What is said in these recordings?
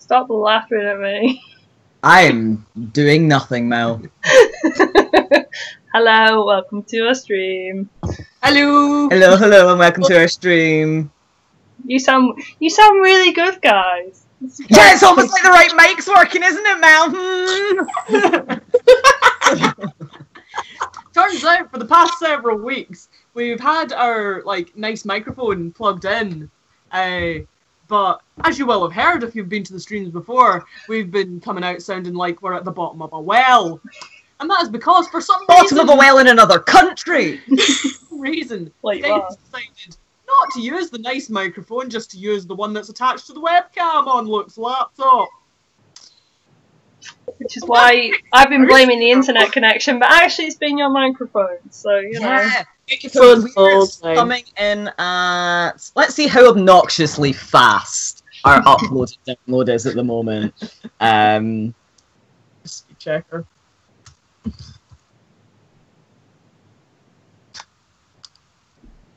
Stop laughing at me. I'm doing nothing, Mel. Hello, welcome to our stream. Hello. Hello, and welcome to our stream. You sound really good, guys. Yeah, it's almost like the right mic's working, isn't it, Mel? Turns out, for the past several weeks, we've had our nice microphone plugged in. But as you will have heard if you've been to the streams before, we've been coming out sounding like we're at the bottom of a well. And that is because for some reason... Bottom of a well in another country! Reason. Like they decided not to use the nice microphone, just to use the one that's attached to the webcam on Luke's laptop. Which is why I've been blaming the internet connection, but actually it's been your microphone, so you know. Yeah. So we're coming in at... Let's see how obnoxiously fast our upload and download is at the moment. Speed checker.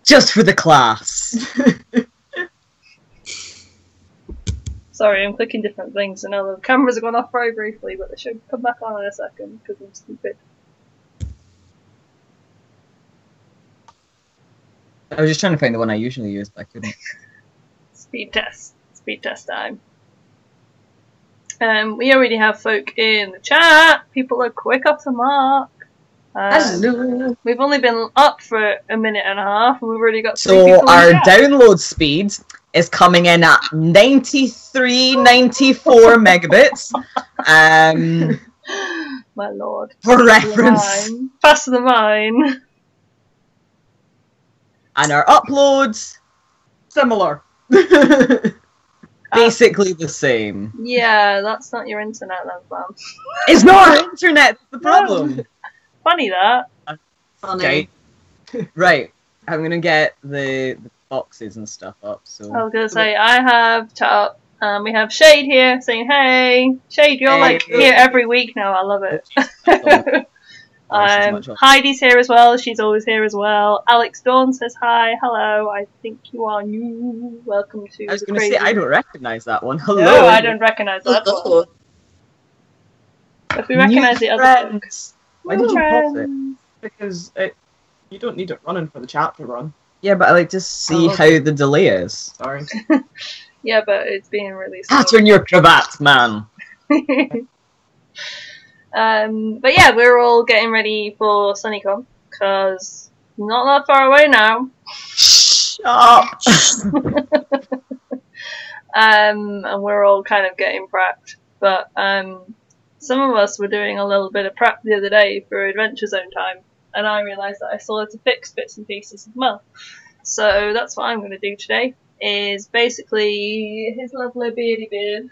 Just for the class. Sorry, I'm clicking different things, and now the cameras are going off very briefly, but they should come back on in a second, because I'm stupid. I was just trying to find the one I usually use, but I couldn't. Speed test time. We already have folk in the chat. People are quick off the mark. Hello. We've only been up for a minute and a half, and we've already got 3 So people our in the chat. download speed is coming in at 9394 megabits. My lord. For reference. Faster than mine. And our uploads, Similar. basically the same. Yeah, that's not your internet then, fam. It's not our internet, that's the problem. Funny that. Okay. Right, I'm gonna get the boxes and stuff up. So I was gonna say, I have chat up. We have Shade here saying, hey. Shade, you're like here every week now. I love it. Heidi's here as well. She's always here as well. Alex Dawn says hi. Hello. I think you are new. Welcome to I was the gonna crazy... say I don't recognize that one. Hello. No, I don't recognize that one. If we recognize the other folks. Why did you pause it? Because you don't need it running for the chat to run. Yeah, but I like to see how the delay is. Sorry. Yeah, but it's being released. Pattern your cravat, man. But yeah, we're all getting ready for Sunnycon, because not that far away now. Shut up. And we're all kind of getting prepped. But some of us were doing a little bit of prep the other day for Adventure Zone time, and I realised that I still had to fix bits and pieces as well. So that's what I'm going to do today, is basically his lovely beardy beard,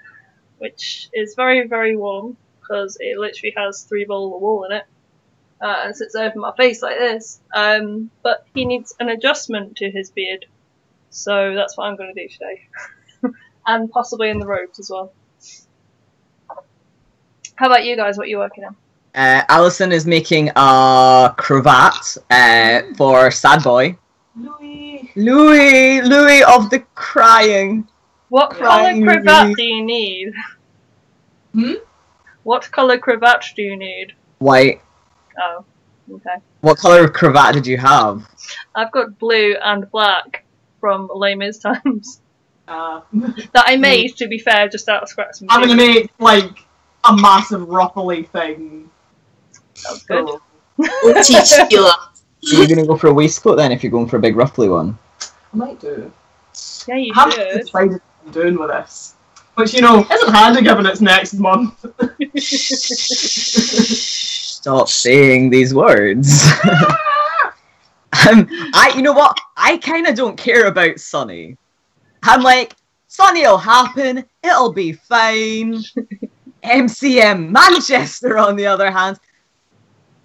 which is very, very warm, because it literally has 3 balls of wool in it, and sits over my face like this. But he needs an adjustment to his beard, so that's what I'm going to do today. And possibly in the robes as well. How about you guys? What are you working on? Alison is making a cravat for Sad Boy. Louis of the crying. What colour cravat do you need? What colour cravat do you need? White. Oh, okay. What colour of cravat did you have? I've got blue and black from Les Mis times. That I made, to be fair, just out of scraps. I'm gonna make, a massive ruffly thing. Sounds good. We'll teach you that. So you're gonna go for a waistcoat then if you're going for a big ruffly one? I might do. Yeah, you I haven't should. decided what I'm doing with this. Which, isn't handy given it's next month. Stop saying these words. You know what? I kind of don't care about Sunny. I'm like, Sunny'll happen, it'll be fine. MCM Manchester, on the other hand,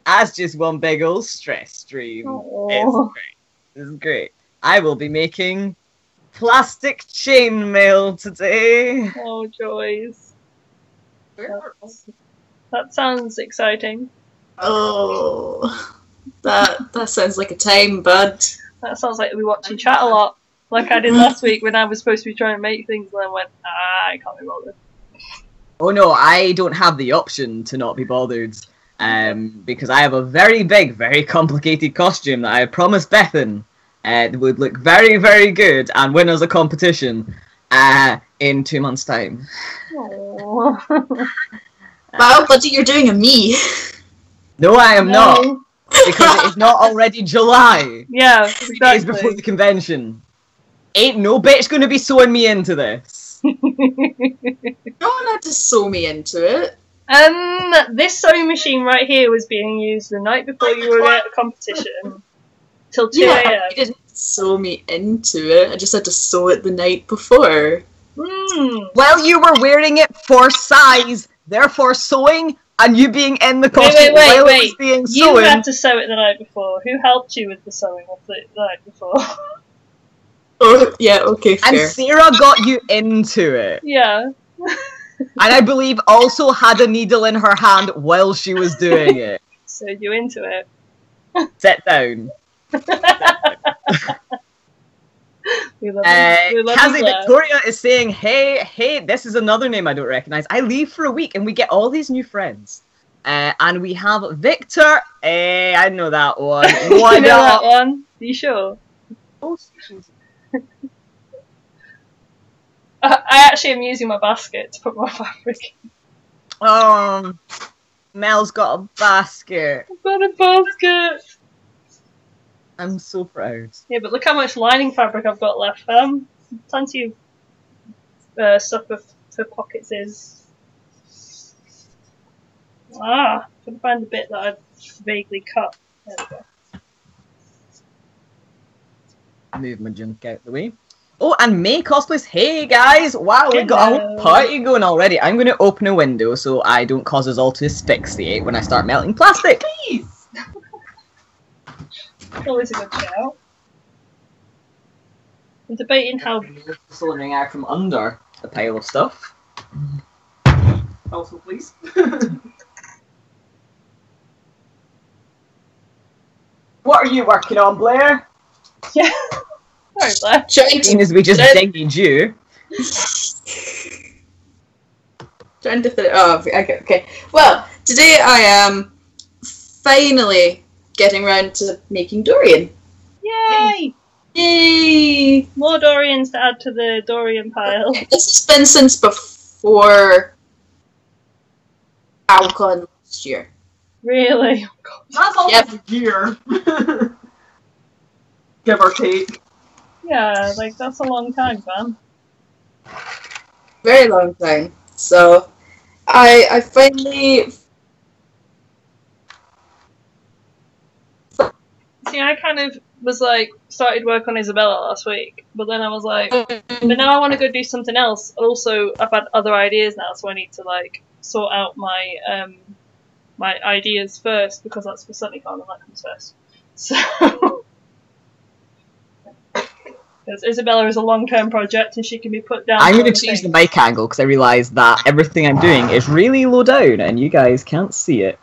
that's just one big old stress stream. It's great. This is great. I will be making plastic chainmail today. Oh, joys. That sounds exciting. Oh, that sounds like a time, bud. That sounds like we watching chat a lot. Like I did last week when I was supposed to be trying to make things and I went, I can't be bothered. Oh no, I don't have the option to not be bothered. Because I have a very big, very complicated costume that I promised Bethan would look very, very good and win us a competition in 2 months' time. Aww. Wow, buddy, you're doing a me. No, I am not. No. Because it is not already July. Yeah, 3 days before exactly. the convention. Ain't no bitch gonna be sewing me into this. No one had to sew me into it. This sewing machine right here was being used the night before you were at a competition till 2 Yeah, a.m. you didn't sew me into it. I just had to sew it the night before. Well, you were wearing it for size, therefore sewing, and you being in the costume while it was being You sewn. had to sew it the night before. Who helped you with the sewing of the night before? Oh, yeah, okay, And fair. Sarah got you into it. Yeah. And I believe also had a needle in her hand while she was doing it. Sewed you into it. Sit down. We love you. We love you, Kazi Claire. Victoria is saying, hey, this is another name I don't recognise. I leave for a week and we get all these new friends. And we have Victor. I know that one. You know that one? Are you sure? I actually am using my basket to put my fabric in. Mel's got a basket. I've got a basket! I'm so proud. Yeah, but look how much lining fabric I've got left, plenty of stuff for pockets is. Couldn't find the bit that I'd vaguely cut. There we go. Move my junk out the way. Oh, and May cosplays. Hey guys! Wow, we've got a whole party going already. I'm going to open a window so I don't cause us all to asphyxiate when I start melting plastic. Please! Always a good shout. I'm debating how. Cylindering out from under the pile of stuff. Also, please. What are you working on, Blair? Yeah. Sorry, Blair. Seeing as we just dinged you. Trying to fit. Oh, okay. Well, today I am finally getting around to making Dorian. Yay! Yay! More Dorians to add to the Dorian pile. This has been since before Alcon last year. Really? Oh, God. That's all Yep. a year. Give or take. Yeah, like that's a long time, fam. Very long time. So, I finally. See, I kind of was like, started work on Isabella last week, but then I was like, but now I want to go do something else. Also, I've had other ideas now, so I need to like sort out my my ideas first because that's for Sunnycon and that comes first. So, because Isabella is a long-term project and she can be put down. I'm going to change the mic angle because I realise that everything I'm doing is really low down and you guys can't see it.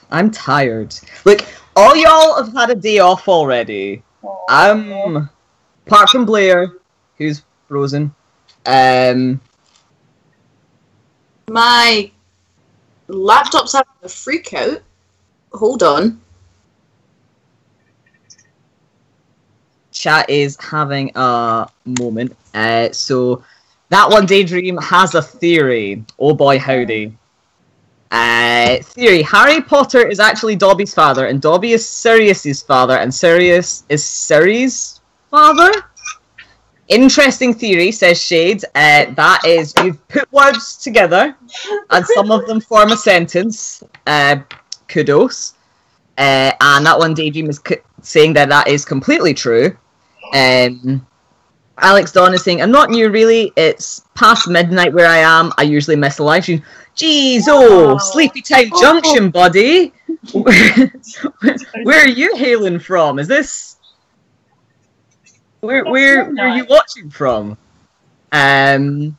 I'm tired. Look, all y'all have had a day off already. Apart from Blair, who's frozen. My laptop's having a freak out. Hold on. Chat is having a moment. So that one Daydream has a theory. Oh boy, howdy. Theory: Harry Potter is actually Dobby's father, and Dobby is Sirius's father, and Sirius is Siri's father. Interesting theory, says Shades. That is, you've put words together, and some of them form a sentence. Kudos. And that one Daydream is saying that is completely true. Alex Dawn is saying, I'm not new really, it's past midnight where I am, I usually miss the live stream. Jeez, Sleepy Time Junction, buddy! Where are you hailing from? Is this... Where are you watching from? And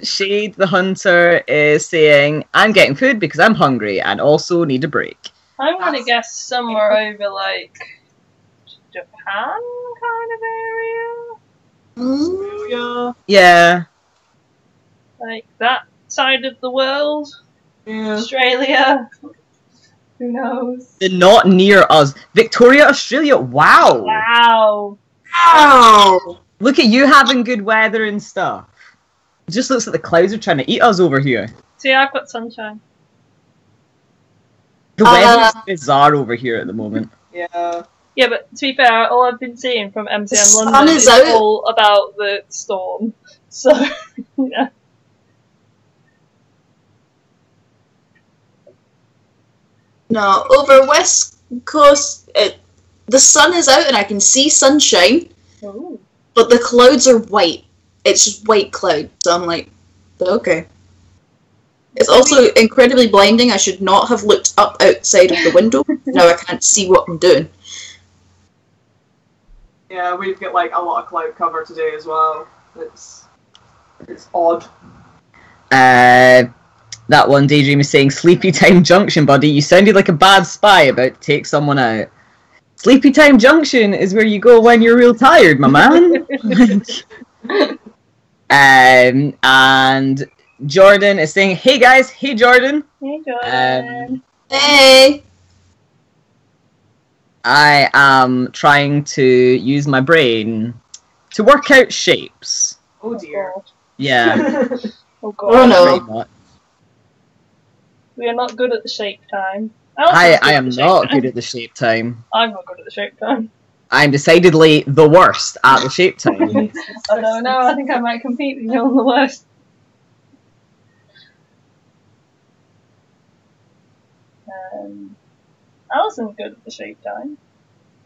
Shade the Hunter is saying, I'm getting food because I'm hungry and also need a break. I'm gonna guess somewhere over like Japan kind of area. Yeah. Like that side of the world, Yeah. Australia. Who knows? They're not near us. Victoria, Australia. Wow. Wow. Wow! Look at you having good weather and stuff. It just looks like the clouds are trying to eat us over here. See, I've got sunshine. The weather is bizarre over here at the moment. Yeah. Yeah, but to be fair, all I've been seeing from MCM The sun London is is out. all about the storm. So, yeah. No, over West Coast, the sun is out and I can see sunshine, Ooh. but the clouds are white. It's just white cloud. So I'm like, okay. It's also incredibly blinding. I should not have looked up outside of the window. Now I can't see what I'm doing. Yeah, we've got like a lot of cloud cover today as well. It's odd. That one Daydream is saying, Sleepy Time Junction, buddy. You sounded like a bad spy about to take someone out. Sleepy Time Junction is where you go when you're real tired, my man. And Jordan is saying, hey guys, hey Jordan. Hey, Jordan. Hey! I am trying to use my brain to work out shapes. Oh dear. God. Yeah, Oh, God. Oh no. pretty much. We are not good at the shape time. I am not good at the shape time. I'm not good at the shape time. I'm decidedly the worst at the shape time. I don't know, I think I might compete with you on the worst. Alison's good at the shape time.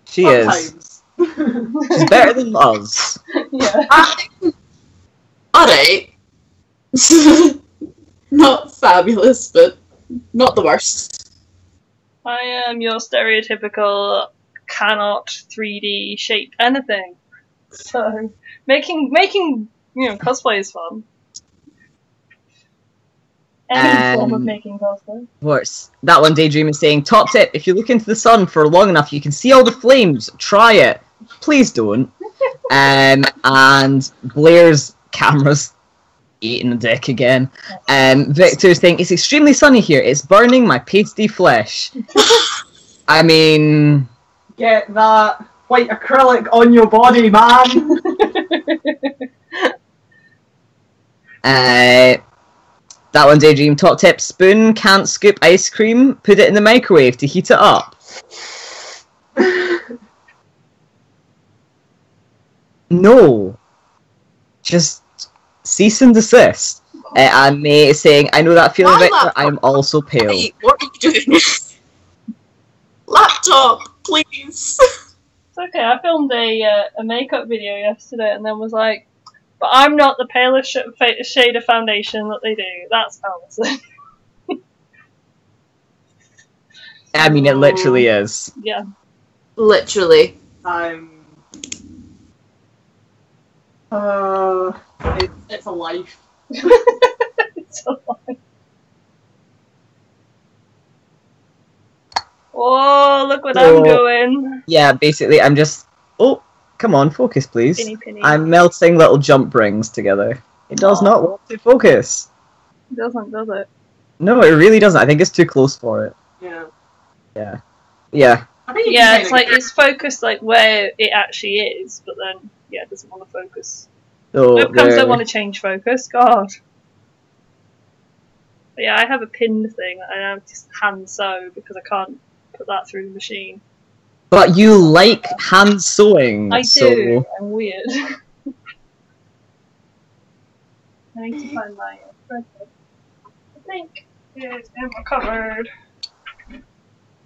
She is. Sometimes. She's better than us. Yeah. Alright. Not fabulous, but not the worst. I am your stereotypical cannot 3D shape anything. So making cosplay is fun. Any form of making cosplay. Worse. That one Daydream is saying, top tip, if you look into the sun for long enough, you can see all the flames. Try it. Please don't. And Blair's camera's eating a dick again. Victor's saying, it's extremely sunny here. It's burning my pasty flesh. I mean... Get that white acrylic on your body, man! That one Daydream, top tip, spoon can't scoop ice cream, put it in the microwave to heat it up. No. Just cease and desist. And May is saying, I know that feeling, Victor, I am also pale. Hey, what are you doing? Laptop, please! It's okay, I filmed a makeup video yesterday and then was like, but I'm not the palest shade of foundation that they do. That's Alison. I mean, it literally is. Yeah. Literally. It's a life. It's a lie. Oh, look what I'm doing. Yeah, basically, I'm just... Oh, come on, focus, please. Penny. I'm melting little jump rings together. It does not want to focus. It doesn't, does it? No, it really doesn't. I think it's too close for it. Yeah. Yeah. I think Yeah, it's like it's focused like where it actually is, but then it doesn't want to focus. So Webcams don't want to change focus. God. But yeah, I have a pinned thing and I just hand sew because I can't put that through the machine. But you like hand sewing, I so... do. I'm weird. I need to find my thread. I think it's in my cupboard.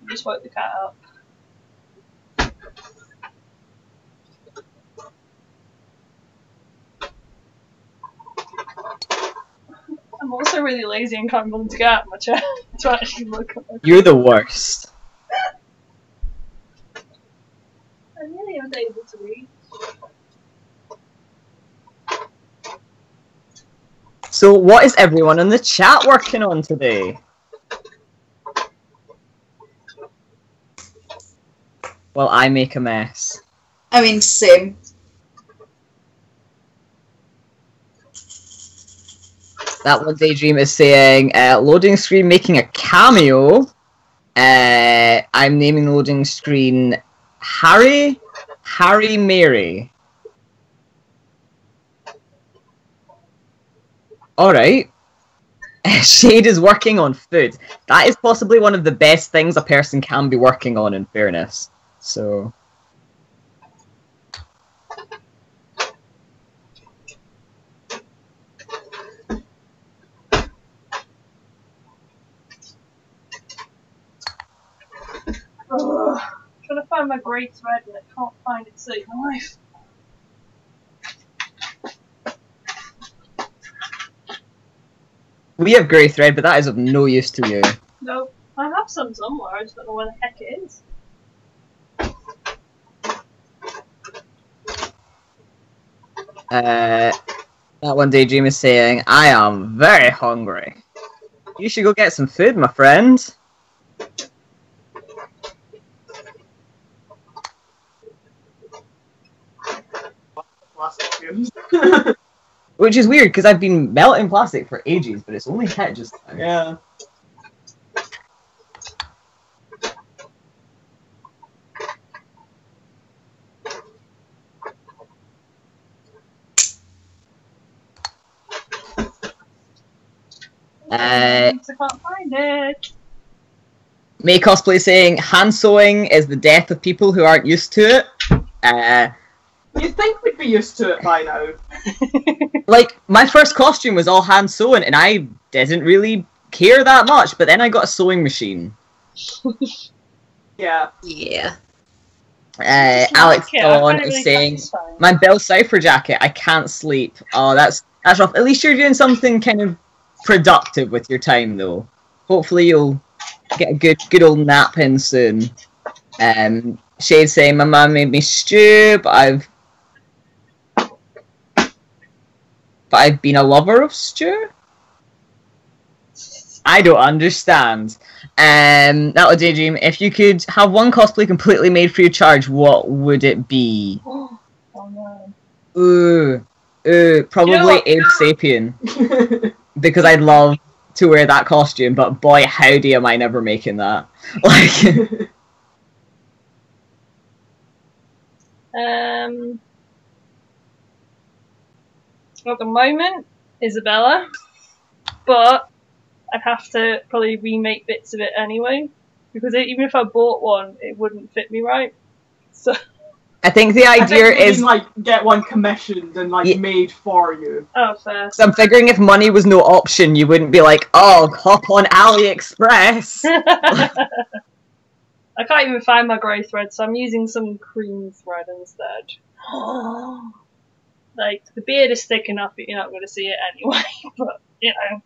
Just woke the cat up. I'm also really lazy and can't bother to get out of my chair to actually look at my You're the worst. I really am able to read. So what is everyone in the chat working on today? Well, I make a mess. I mean, same. That one Daydream is saying, loading screen making a cameo. I'm naming the loading screen Harry Mary. Alright. Shade is working on food. That is possibly one of the best things a person can be working on, in fairness. So... Ugh. Trying to find my grey thread and I can't find it to save my life. We have grey thread, but that is of no use to you. No, I have some somewhere, I just don't know where the heck it is. That one Daydream is saying, I am very hungry. You should go get some food, my friend. Which is weird, because I've been melting plastic for ages, but it's only hit just now. Yeah. I can't find it. May Cosplay saying, hand sewing is the death of people who aren't used to it. You'd think we'd be used to it by now. Like, my first costume was all hand sewn, and I didn't really care that much, but then I got a sewing machine. Yeah. Yeah. Alex Dawn is saying, my Bill Cipher jacket, I can't sleep. Oh, that's rough. At least you're doing something kind of productive with your time, though. Hopefully you'll get a good old nap in soon. Shade saying, my mum made me stew, but I've been a lover of stew? I don't understand. That would Daydream. If you could have one cosplay completely made free of charge, what would it be? Oh no. Probably Abe Sapien. Because I'd love to wear that costume, but boy, howdy am I never making that. Like... At the moment, Isabella, but I'd have to probably remake bits of it anyway, because even if I bought one, it wouldn't fit me right. So I think the idea is like get one commissioned and like made for you. Oh, fair. So I'm figuring if money was no option, you wouldn't be like, oh, hop on AliExpress. I can't even find my grey thread, so I'm using some cream thread instead. Like, the beard is thick enough that you're not going to see it anyway, but, you know.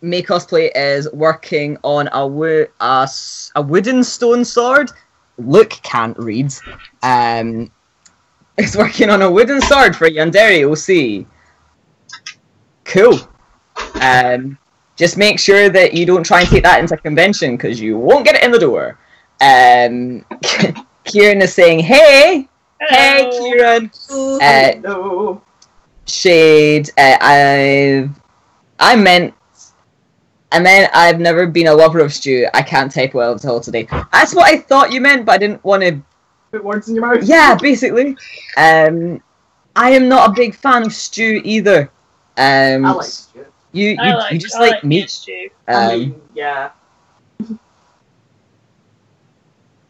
May Cosplay is working on a wooden stone sword. Luke can't read. Is working on a wooden sword for Yandere OC. Cool. Just make sure that you don't try and take that into convention, because you won't get it in the door. Kieran is saying, hey! Hello. Hey, Kieran! No. Shade, I meant I've never been a lover of stew. I can't type well at all today. That's what I thought you meant, but I didn't want to... Put words in your mouth? Yeah, basically. I am not a big fan of stew either. I like stew. You just like meat. Stew. I mean, yeah.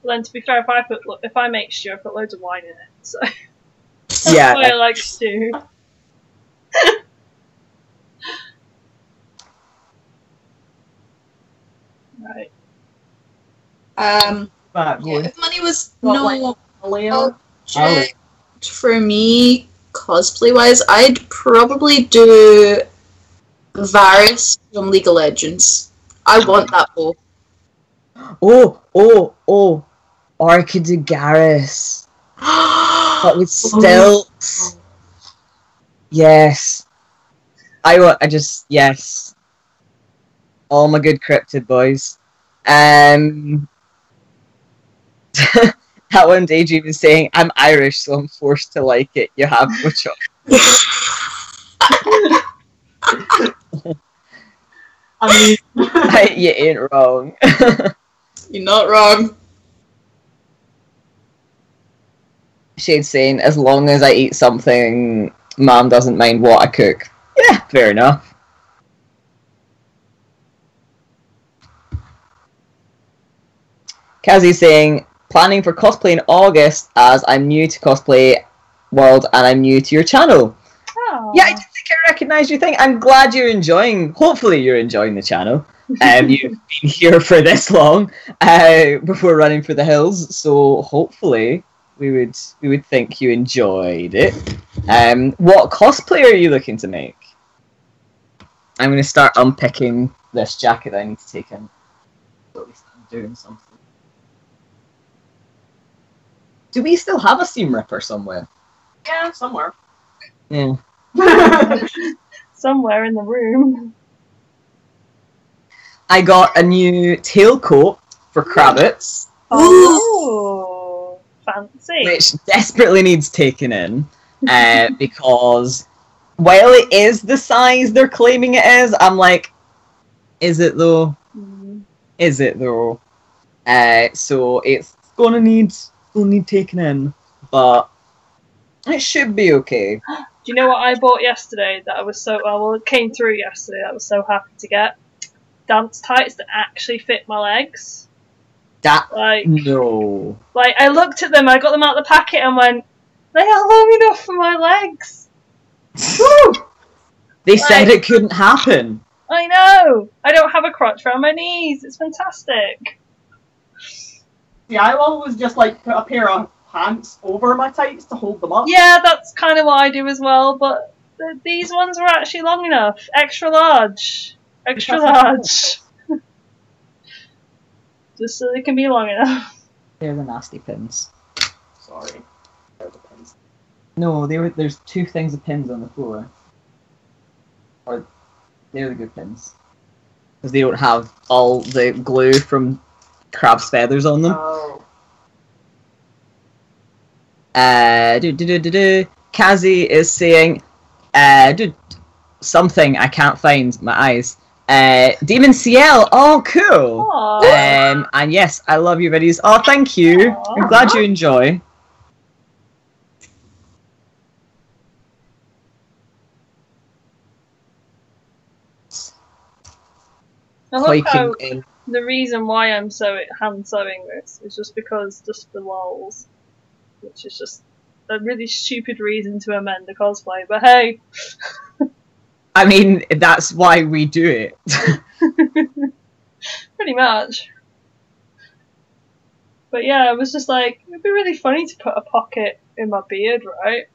Well, then, to be fair, if I make stew, I put loads of wine in it, so that's Yeah. why I like stew. Right. If money was What, no like, object for me, cosplay wise, I'd probably do Varys from League of Legends. I want that bow. Oh! Orchid Garrus. But with stilts. Yes. Yes. All my good cryptid boys. That one Daydream is saying, I'm Irish, so I'm forced to like it. You have no choice. I mean, You ain't wrong. You're not wrong. Shade's saying, as long as I eat something, Mom doesn't mind what I cook. Yeah, fair enough. Kazi's saying, planning for cosplay in August as I'm new to cosplay world and I'm new to your channel. Oh. Yeah, I didn't think I recognised your thing. I'm glad you're enjoying. Hopefully, you're enjoying the channel. You've been here for this long before running for the hills, so hopefully we would think you enjoyed it. What cosplay are you looking to make? I'm going to start unpicking this jacket that I need to take in. So at least I'm doing something. Do we still have a seam ripper somewhere? yeah, somewhere. Yeah. Somewhere in the room. I got a new tailcoat for Kravitz, Oh, fancy. which desperately needs taken in, because while it is the size they're claiming it is, I'm like, is it though? Mm. Is it though? So it's gonna need taken in, but it should be okay. Do you know what I bought yesterday that I was well, it came through yesterday that I was so happy to get? Dance tights that actually fit my legs. No. Like, I looked at them, I got them out of the packet and went, they are long enough for my legs. They said it couldn't happen. I know! I don't have a crotch around my knees. It's fantastic. Yeah, I always just like put a pair of pants over my tights to hold them up. Yeah, that's kind of what I do as well, but these ones were actually long enough. Extra large. Extra large. Just so they can be long enough. They're the nasty pins. Sorry. They're the pins. No, there's two things of pins on the floor. Or they're the good pins. Because they don't have all the glue from crab's feathers on them. Oh. Kazi is saying, something I can't find, my eyes. Demon CL, oh cool. Aww. And yes, I love your videos. Oh, thank you. Aww. I'm glad you enjoy. I love how In. the reason why I'm hand sewing this is just because just the lols. Which is just a really stupid reason to amend a cosplay, but hey. I mean, that's why we do it. Pretty much. But yeah, I was just like, it'd be really funny to put a pocket in my beard, right?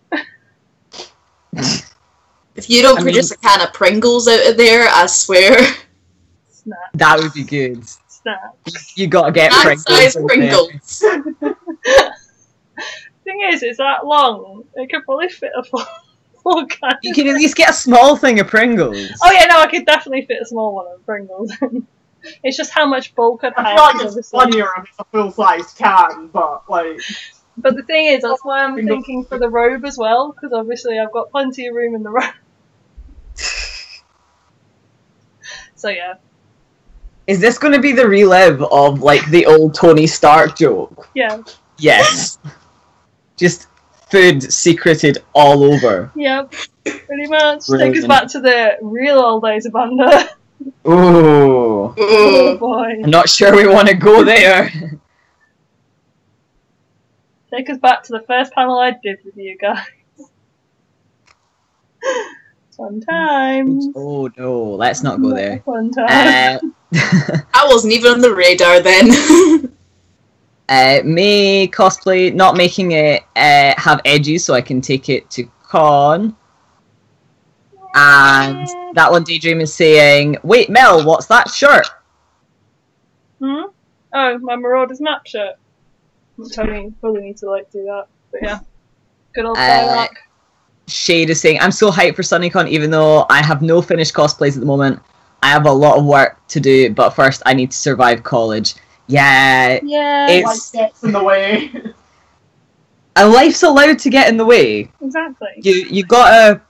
If you don't produce a can of Pringles out of there, I swear. Snap. That would be good. Snap. You gotta get Size Pringles. Pringles. Thing is, it's that long. It could probably fit a full can. You can at least get a small thing of Pringles. Oh yeah, no, I could definitely fit a small one of Pringles. It's just how much bulk I'd have. I feel like it's funnier if it's a full-sized can, but like... But the thing is, that's why I'm thinking for the robe as well, because obviously I've got plenty of room in the robe. So yeah. Is this going to be the relive of, like, the old Tony Stark joke? Yeah. Yes. Just food secreted all over. Yep. Pretty much. Brilliant. Take us back to the real old days of Banda. Ooh. Oh boy. I'm not sure we want to go there. Take us back to the first panel I did with you guys. Fun times. Oh no, let's not go there. Fun times. I wasn't even on the radar then. May cosplay, not making it have edges so I can take it to con. And that one Daydream is saying, wait Mel, what's that shirt? Hmm? Oh, my Marauders map shirt. Tony probably need to like do that. But yeah. Good old Skylark. Shade is saying, I'm so hyped for Sunnycon even though I have no finished cosplays at the moment. I have a lot of work to do, but first I need to survive college. Yeah. Yeah. It's- Life gets in the way. And life's allowed to get in the way. Exactly. You gotta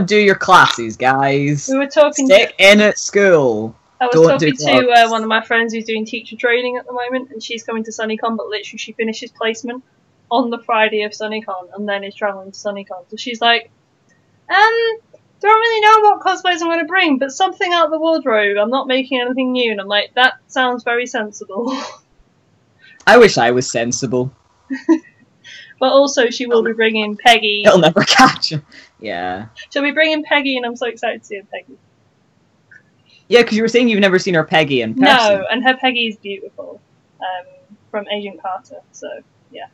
do your classes, guys. We were talking. Stick in at school. I was Don't talking do to drugs. one of my friends who's doing teacher training at the moment, and she's coming to Sunnycon, but literally she finishes placement on the Friday of Sunnycon and then is travelling to Sunnycon. So she's like, don't really know what cosplays I'm going to bring, but something out of the wardrobe. I'm not making anything new. And I'm like, that sounds very sensible. I wish I was sensible. But also she will be bringing Peggy. It'll never catch him. Yeah. She'll be bringing Peggy, and I'm so excited to see her Peggy. Yeah, because you were saying you've never seen her Peggy in person. No, and her Peggy is beautiful. From Agent Carter. So, yeah.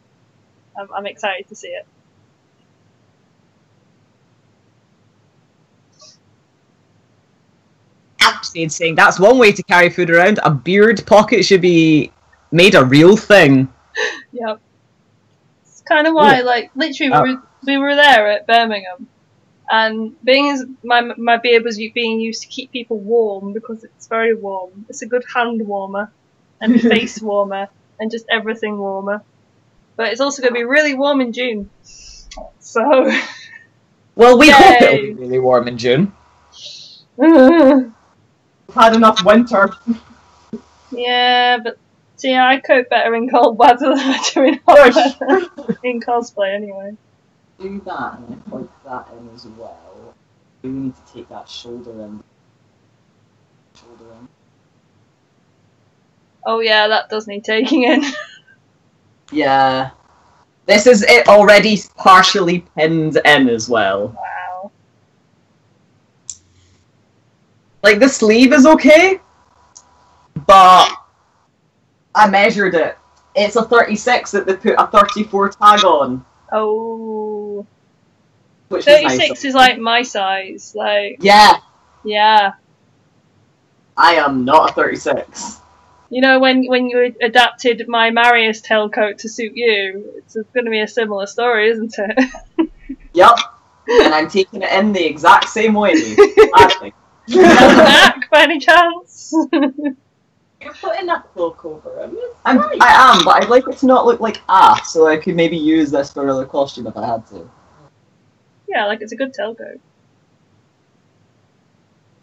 I'm excited to see it. Saying that's one way to carry food around. A beard pocket should be made a real thing. Yep. It's kind of why, like, literally, we were there at Birmingham, and being as my beard was being used to keep people warm because it's very warm. It's a good hand warmer, and face warmer, and just everything warmer. But it's also going to be really warm in June. So. Well, we Yay. hope it'll be really warm in June. We've had enough winter. Yeah, but see, I cope better in cold weather than I do in hot weather. In cosplay, anyway. Do that and then plug that in as well. We need to take that shoulder in. Oh yeah, that does need taking in. Yeah. This is it already partially pinned in as well. Wow. Like, the sleeve is okay, but I measured it. It's a 36 that they put a 34 tag on. Oh. Which 36 is is like my size. Like, Yeah, yeah. I am not a 36. You know, when you adapted my Marius tailcoat to suit you, it's going to be a similar story, isn't it? Yep. And I'm taking it in the exact same way. Exactly. Back, by any chance? You're putting that cloak over him. I am, but I'd like it to not look like ass, so I could maybe use this for another costume if I had to. Yeah, like it's a good tailcoat.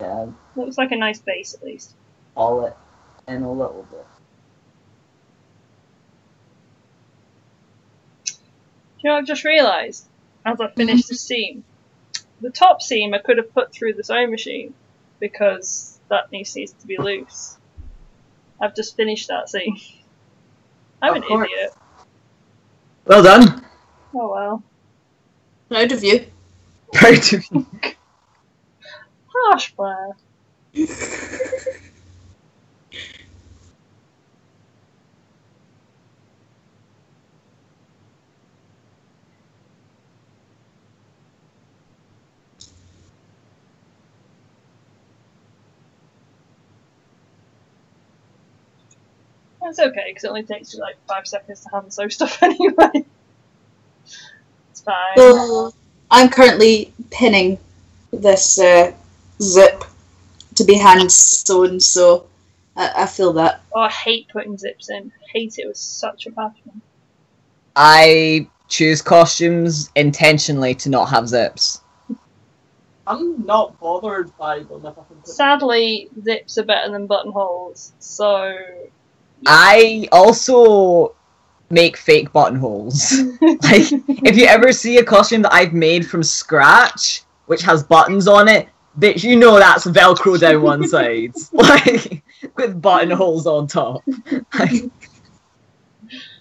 Yeah, Looks like a nice base, at least. haul it in a little bit. Do you know what I've just realised? As I finished the seam. The top seam I could have put through the sewing machine, because that needs to be loose. I've just finished that seam. I'm an idiot. Well done. Oh well. Proud of you. Proud of you. Harsh, Blair. That's okay, because it only takes you like 5 seconds to hand sew stuff anyway. It's fine. So I'm currently pinning this zip to be hand sewn, so I feel that. Oh, I hate putting zips in. I hate it with such a passion. I choose costumes intentionally to not have zips. I'm not bothered by them if I can put Sadly, zips are better than buttonholes, so... I also make fake buttonholes. Like, if you ever see a costume that I've made from scratch, which has buttons on it, bitch, you know that's Velcro down one side. Like, with buttonholes on top. Like,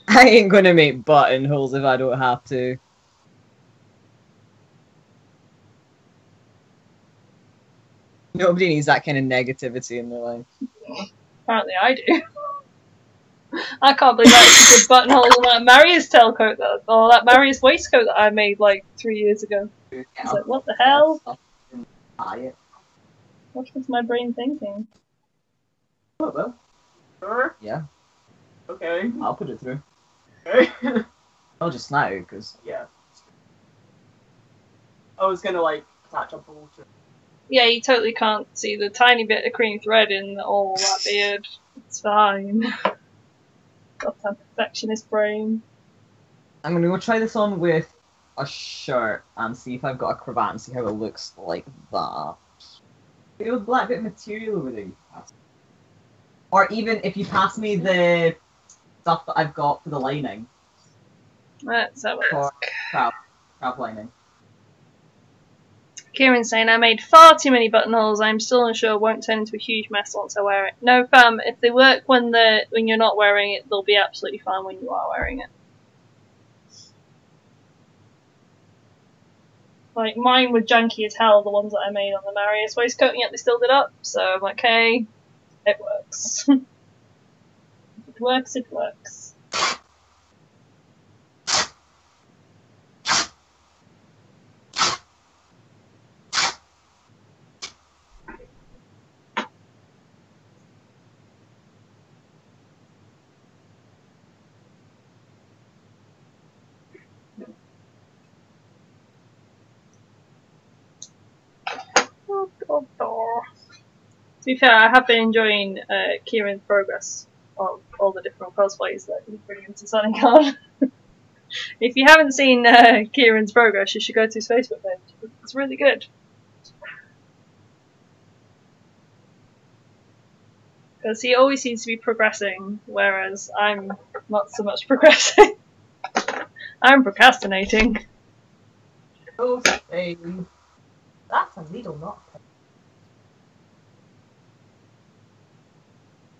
I ain't gonna make buttonholes if I don't have to. Nobody needs that kind of negativity in their life. Apparently I do. I can't believe I actually put buttonholes on that Marius tailcoat, or that Marius waistcoat that I made like 3 years ago. It's like, what the hell? What was my brain thinking? Oh, well. Sure. Yeah, Okay. I'll put it through. Okay. I'll just now, because... Yeah. I was gonna like attach a bow to it. Yeah, you totally can't see the tiny bit of cream thread in all that beard. It's fine. Goddamn perfectionist brain. I'm gonna go try this on with a shirt and see if I've got a cravat and see how it looks like that. The old black bit of material over there. Or even if you pass me the stuff that I've got for the lining. Let's have a For look. craft lining. Kieran's saying, I made far too many buttonholes. I'm still unsure it won't turn into a huge mess once I wear it. No, fam, if they work when you're not wearing it, they'll be absolutely fine when you are wearing it. Like, mine were janky as hell, the ones that I made on the Marius waistcoat, and yet they still did up. So I'm like, hey, it works. If it works, it works. To be fair, I have been enjoying Kieran's progress of all the different cosplays that he's bringing to Sunnycon. If you haven't seen Kieran's progress, you should go to his Facebook page. It's really good. Because he always seems to be progressing, whereas I'm not so much progressing. I'm procrastinating. Oh, same. That's a needle knot.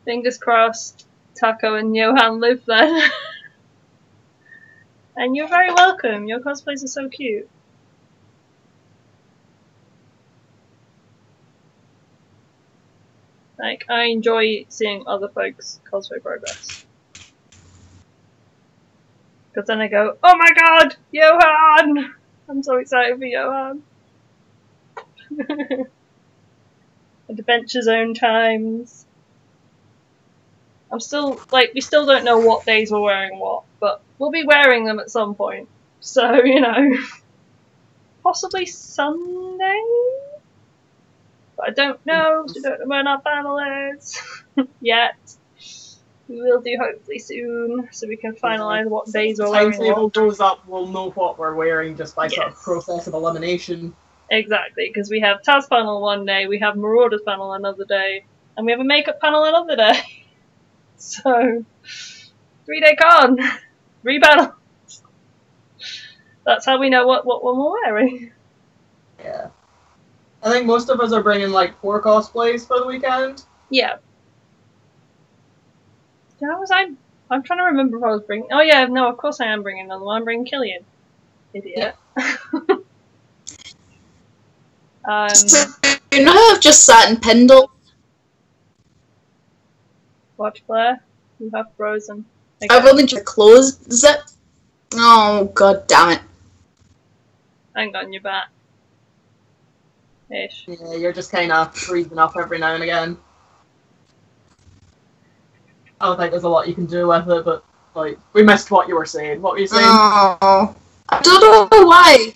Fingers crossed, Taco and Johan live then. And you're very welcome. Your cosplays are so cute. Like, I enjoy seeing other folks' cosplay progress. Because then I go, oh my god, Johan! I'm so excited for Johan. Adventure Zone times. I'm still, like, we still don't know what days we're wearing what, but we'll be wearing them at some point. So, you know, possibly Sunday? But I don't know, so we don't know when our panel is yet. We will do hopefully soon, so we can finalise what days we're wearing Timetable what. goes up, we'll know what we're wearing just by sort of Yes. process of elimination. Exactly, because we have Taz panel one day, we have Marauders panel another day, and we have a makeup panel another day. So, 3-day con! 3 panels! That's how we know what one we're wearing. Yeah. I think most of us are bringing like 4 cosplays for the weekend. Yeah. How was I? I'm trying to remember if I was bringing. Oh yeah, no, of course I am bringing another one. I'm bringing Killian. Idiot. So, you know how I've just sat and pindled? Watch Blair. You have frozen. I've only just closed zip. Oh, god damn it. Hang on, you're back. Ish. Yeah, you're just kind of freezing up every now and again. I don't think there's a lot you can do with it, but like, we missed what you were saying. What were you saying? Oh, I don't know why.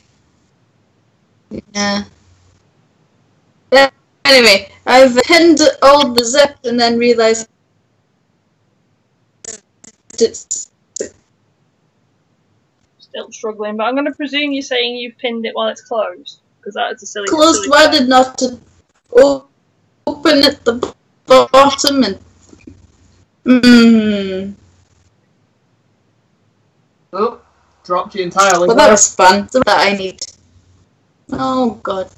Yeah. Anyway, I've pinned all the zip and then realised it's Still struggling, but I'm going to presume you're saying you've pinned it while it's closed, because that is a silly. closed silly wide enough to open at the bottom and. Oh, dropped you entirely. Well, that was fun. So that I need. Oh god.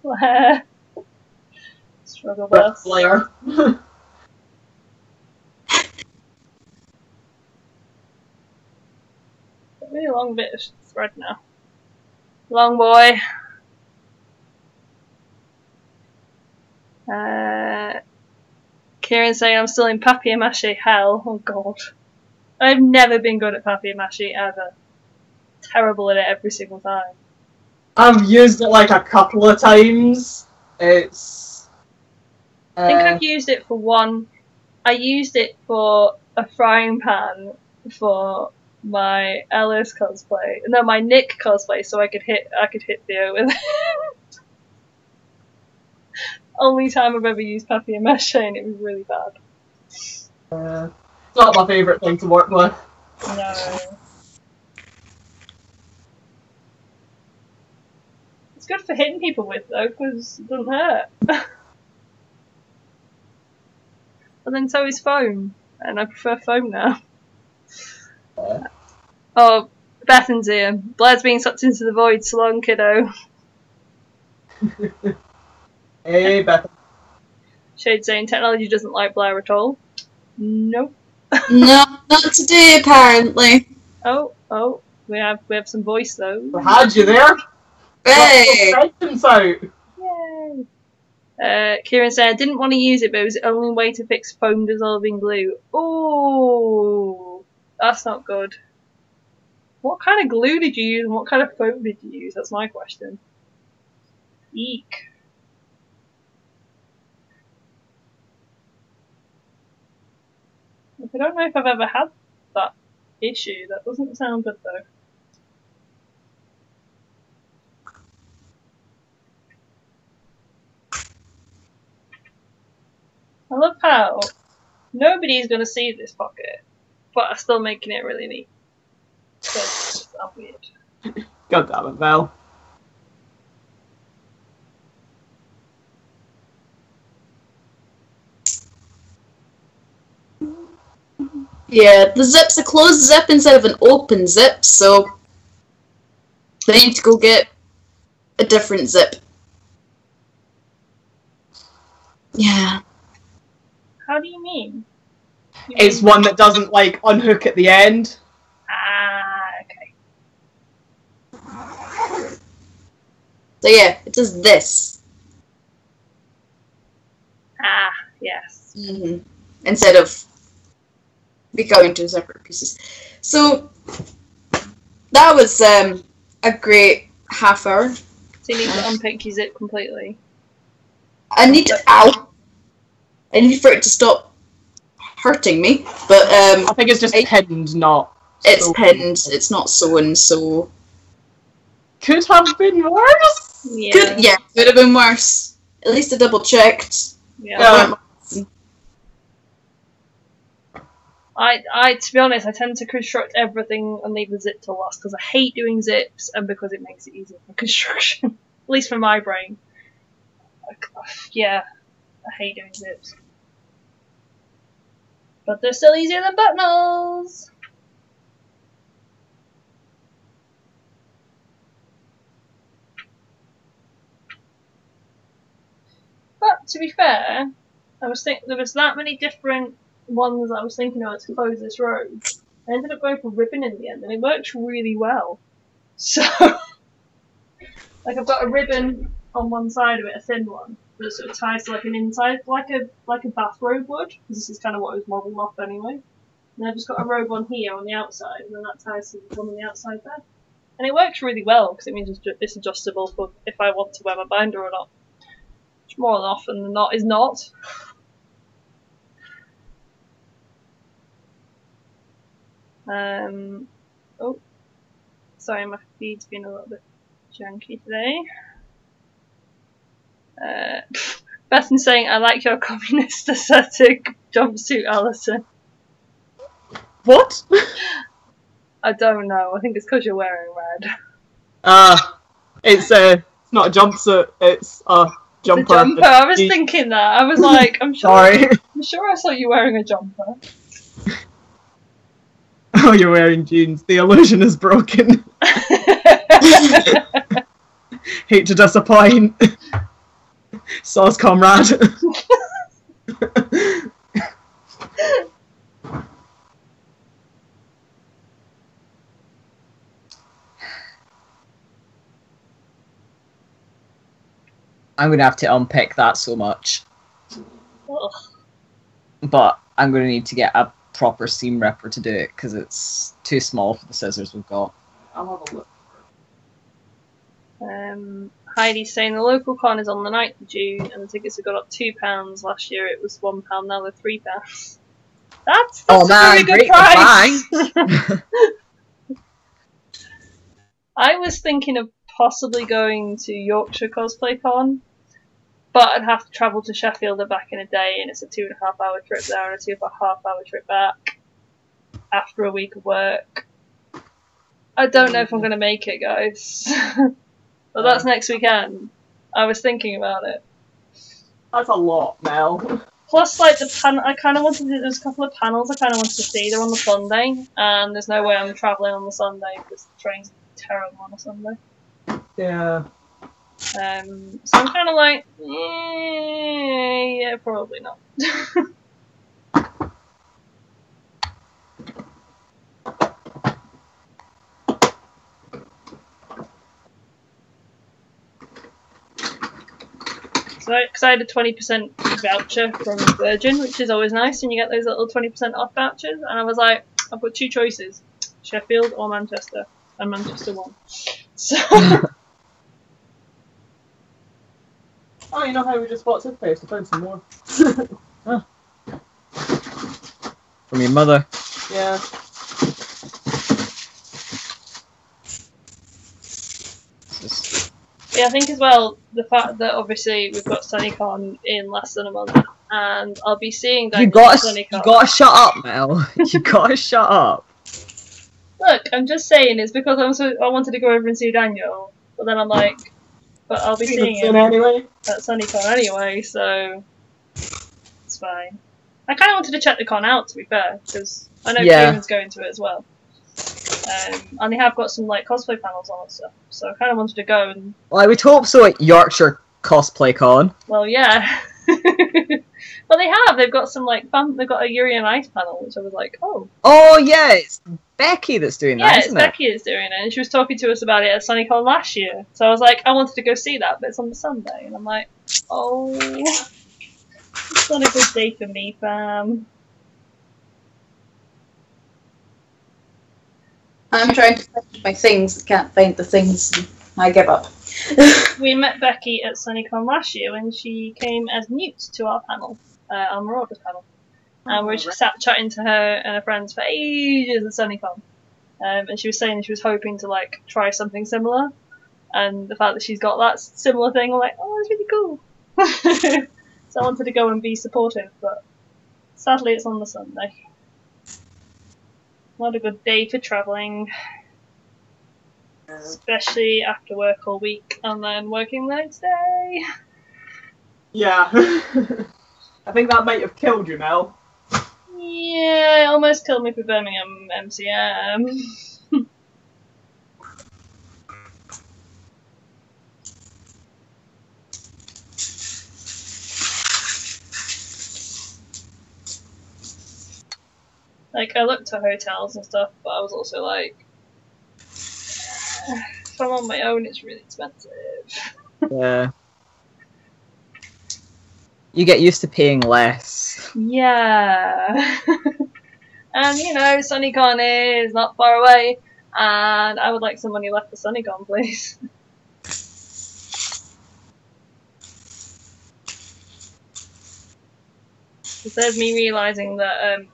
Blair. Struggle bus. Blair. Really long bit of thread now. Long boy. Kieran saying I'm still in papier-mâché hell. Oh god. I've never been good at papier-mâché ever. Terrible at it every single time. I've used it like a couple of times. It's. I think I've used it for one. I used it for a frying pan for my Ellis cosplay. No, my Nick cosplay, so I could hit Theo with it. Only time I've ever used papier-mâché and it was really bad. Not my favourite thing to work with. No. It's good for hitting people with, though, because it doesn't hurt. But then so is foam, and I prefer foam now. Yeah. Oh, Bethan's here. Blair's being sucked into the void. So long, kiddo. Hey, Beth. Shade saying technology doesn't like Blair at all. Nope. No, not today, apparently. Oh, we have some voice though. We had you there. Hey! Sentence out. Yay! Kieran said, I didn't want to use it, but it was the only way to fix foam dissolving glue. Oh, that's not good. What kind of glue did you use and what kind of foam did you use? That's my question. Eek. I don't know if I've ever had that issue. That doesn't sound good though. I love how nobody's going to see this pocket, but I'm still making it really neat. Because I'm weird. God damn it, Val. Yeah, the zip's a closed zip instead of an open zip, so they need to go get a different zip. Yeah. How do you mean? It's one that doesn't, like, unhook at the end. Ah, okay. So yeah, it does this. Ah, yes. Instead of becoming two separate pieces. So that was a great half hour. So you need to unpick your zip completely. I need for it to stop hurting me, but I think it's just pinned, not. It's sewn. pinned. It's not sewn, so Could have been worse. Yeah. could have been worse. At least I double checked. Yeah. I to be honest, I tend to construct everything and leave the zip till last because I hate doing zips and because it makes it easier for construction. At least for my brain. Yeah, I hate doing zips. But they're still easier than buttonholes! But to be fair, I was thinking there was that many different ones I was thinking about to close this road. I ended up going for ribbon in the end, and it works really well. So, like I've got a ribbon on one side of it, a thin one, that sort of ties to like an inside, like a bathrobe would, because this is kind of what it was modelled off anyway. And I've just got a robe on here on the outside, and then that ties to the one on the outside there. And it works really well, because it means it's adjustable for if I want to wear my binder or not. Which more than often than not is not. Oh, sorry, my feed's been a little bit janky today. Bethan's saying, I like your communist aesthetic jumpsuit, Alison. What? I don't know, I think it's because you're wearing red. It's not a jumpsuit, it's a jumper. The jumper, I was thinking that. I was like, I'm sure I saw you wearing a jumper. Oh, you're wearing jeans. The illusion is broken. Hate to disappoint. Sauce, comrade. I'm gonna have to unpick that so much. Ugh. But I'm gonna need to get a proper seam ripper to do it because it's too small for the scissors we've got. I'll have a look. Heidi's saying the local con is on the 9th of June and the tickets have got up £2. Last year it was £1, now they're £3. That's a very good price! I was thinking of possibly going to Yorkshire Cosplay Con, but I'd have to travel to Sheffield and back in a day, and it's a 2.5 hour trip there and a 2.5 hour trip back. after a week of work. I don't know if I'm going to make it, guys. But that's next weekend. I was thinking about it. That's a lot, Mel. Plus, like, I kind of wanted to, there's a couple of panels I kind of wanted to see. They're on the Sunday, and there's no way I'm travelling on the Sunday because the train's terrible on a Sunday. Yeah. So I'm kind of like, yeah, probably not. So, because I had a 20% voucher from Virgin, which is always nice, and you get those little 20% off vouchers, and I was like, I've got two choices, Sheffield or Manchester, and Manchester won. So... Oh, you know how we just bought toothpaste? I found some more. Huh. From your mother. Yeah. Yeah, I think as well, the fact that obviously we've got Sunnycon in less than a month, and I'll be seeing Daniel at Sunnycon. You gotta shut up, Mel. You gotta shut up. Look, I'm just saying, it's because I wanted to go over and see Daniel, but then I'm like, but I'll be seeing him anyway. at Sunnycon anyway, so it's fine. I kind of wanted to check the con out, to be fair, because I know Kieran's going to it as well. And they have got some like cosplay panels on and stuff, so I kind of wanted to go and. Well, I would hope so at Yorkshire Cosplay Con. Well, yeah. Well, they have. They've got some like fun. They've got a Yuri and Ice panel, which I was like, oh. Oh yeah, it's Becky that's doing that, isn't it? Yeah, it's Becky that's doing it, and she was talking to us about it at Sunnycon last year. So I was like, I wanted to go see that, but it's on the Sunday, and I'm like, oh, it's not a good day for me, fam. I'm trying to find my things, can't find the things, I give up. We met Becky at Sunnycon last year when she came as Newt to our panel, our Marauders panel. And we just sat chatting to her and her friends for ages at Sunnycon. And she was saying she was hoping to like try something similar. And the fact that she's got that similar thing, I'm like, oh, that's really cool. So I wanted to go and be supportive, but sadly it's on the Sunday. Not a good day for travelling. Especially after work all week and then working the next day. Yeah. I think that might have killed you, Mel. Yeah, it almost killed me for Birmingham MCM. Like, I looked at hotels and stuff, but I was also like, if I'm on my own, it's really expensive. Yeah. You get used to paying less. Yeah. And, you know, Sunnycon is not far away, and I would like some money left for Sunnycon, please. There's me realising that,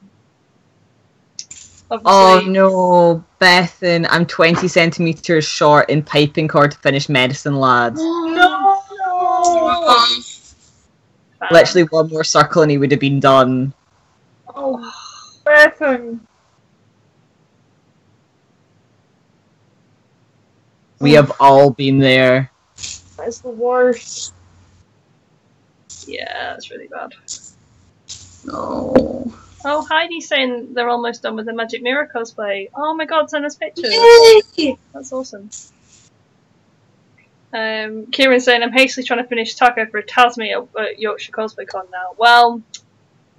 obviously... Oh no, Bethan, I'm 20 centimetres short in piping cord to finish medicine, lads. No! Literally one more circle and he would have been done. Oh, Bethan. We have all been there. That's the worst. Yeah, that's really bad. No. Oh, Heidi's saying they're almost done with the Magic Mirror cosplay. Oh my god, send us pictures. Yay! That's awesome. Kieran's saying, I'm hastily trying to finish Taco for a Tasmania at Yorkshire Cosplay Con now. Well,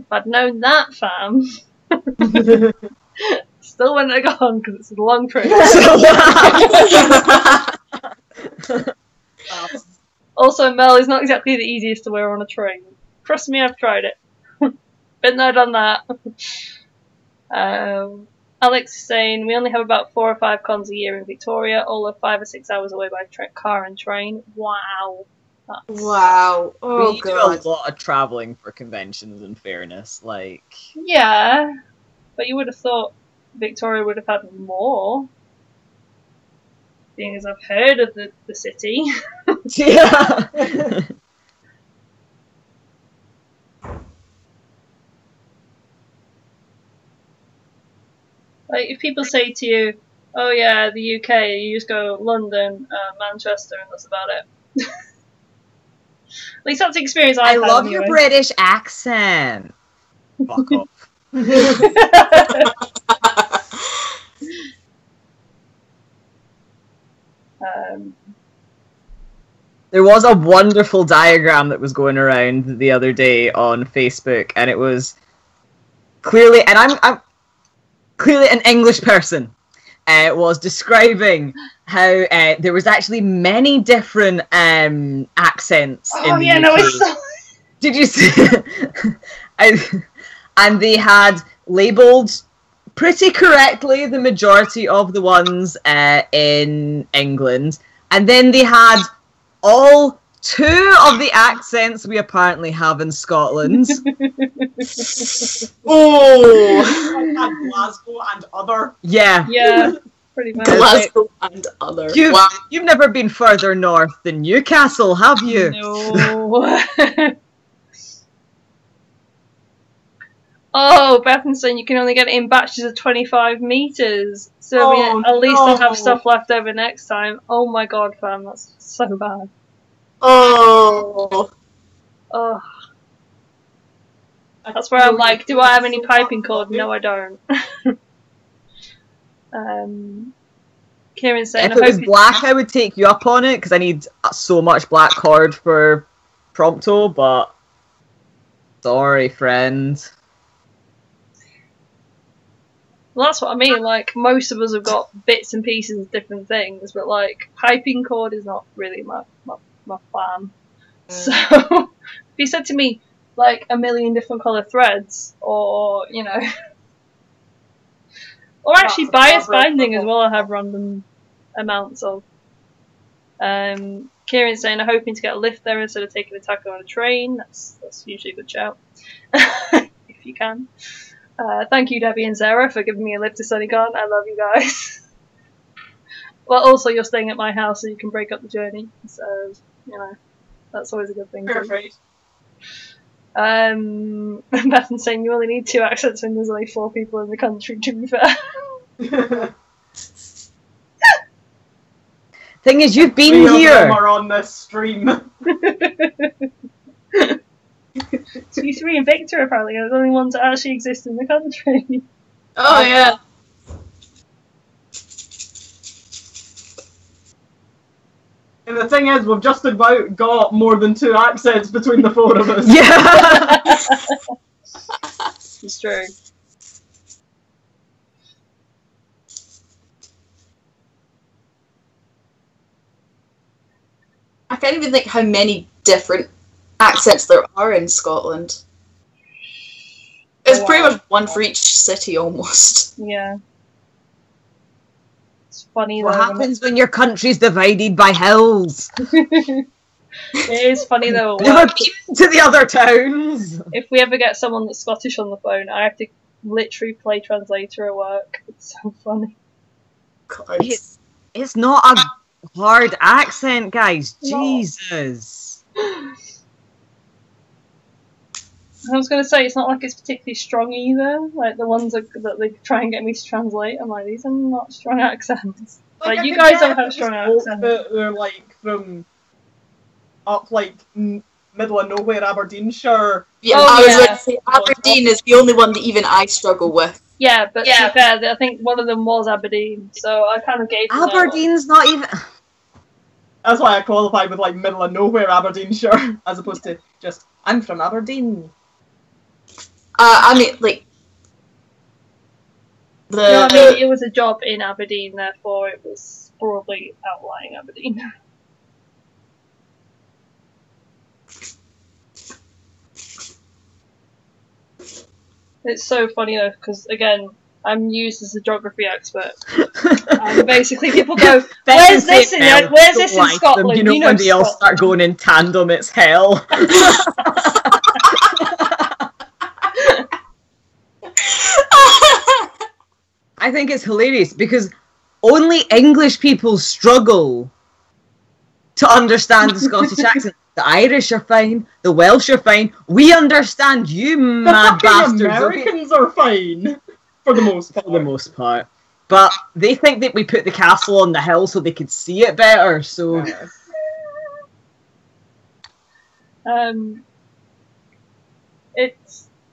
if I'd known that, fam, still wouldn't have gone because it's a long trip. Also, Mel is not exactly the easiest to wear on a train. Trust me, I've tried it. Been there, done that. Alex is saying, we only have about 4 or 5 cons a year in Victoria, all are 5 or 6 hours away by car and train. Wow. That's... Wow. Oh, we God. do a lot of travelling for conventions, in fairness. Like, yeah, but you would have thought Victoria would have had more. Being as I've heard of the city. yeah. Like, if people say to you, "Oh yeah, the UK," you just go London, Manchester, and that's about it. At least that's the experience I I've had. love anyway. your British accent. Fuck off. There was a wonderful diagram that was going around the other day on Facebook, and it was clearly, and I'm clearly an English person, was describing how there was actually many different accents in the UK. I saw. Did you see? And they had labelled pretty correctly the majority of the ones in England, and then they had all 2 of the accents we apparently have in Scotland. Oh! And Glasgow and other. Yeah. Yeah, pretty much. Glasgow and other. Wow. You've never been further north than Newcastle, have you? No. Oh, Bethanson, you can only get it in batches of 25 meters. So I mean, at least I'll have stuff left over next time. Oh my god, fam, that's so bad. Oh. Oh. That's where I'm like, do I have any piping cord? No, I don't. Kieran's saying, If it was black, I would take you up on it, because I need so much black cord for Prompto, but sorry, friend. Well, that's what I mean. Like, most of us have got bits and pieces of different things, but like, piping cord is not really my plan. So, if you said to me, like, a million different colour threads, or, you know, or actually bias binding as well, I have random amounts of. Kieran's saying, I'm hoping to get a lift there instead of taking a taco on a train. That's usually a good shout. If you can. Thank you, Debbie and Sarah, for giving me a lift to Sunnycon. I love you guys. Well, also, you're staying at my house, so you can break up the journey. So, you know, that's always a good thing. Perfect. Bethan's saying you only need 2 accents when there's only 4 people in the country, to be fair. Thing is, you've been 3 here. of them are on this stream. So you 3 and Victor apparently are the only ones that actually exist in the country. Oh, yeah. And the thing is, we've just about got more than 2 accents between the 4 of us. Yeah. It's true. I can't even think how many different accents there are in Scotland. It's pretty much one for each city, almost. Yeah. It's funny What though. happens when your country's divided by hills? It is funny though. Never been to the other towns. If we ever get someone that's Scottish on the phone, I have to literally play translator at work. It's so funny. God. It's not a hard accent, guys. No. Jesus. I was going to say, it's not like it's particularly strong either. Like, the ones that they try and get me to translate, I'm like, these are not strong accents. Like, you guys don't have strong accents. They're like from up like middle of nowhere, Aberdeenshire. Yeah, Oh, I was yeah. going to say Aberdeen is the only one that even I struggle with. Yeah, but to be fair, I think one of them was Aberdeen, so I kind of gave them that one. Aberdeen's not even. That's why I qualified with like middle of nowhere, Aberdeenshire, as opposed to just I'm from Aberdeen. I mean, like No, I mean, it was a job in Aberdeen, therefore it was probably outlying Aberdeen. It's so funny though, because again, I'm used as a geography expert. And basically people go, where's this in Scotland? You know, when they all start going in tandem, it's hell. I think it's hilarious because only English people struggle to understand the Scottish accent. The Irish are fine, the Welsh are fine. We understand you, The mad fucking bastards. Americans are fine. For the most part. For the most part. But they think that we put the castle on the hill so they could see it better, so... Yeah.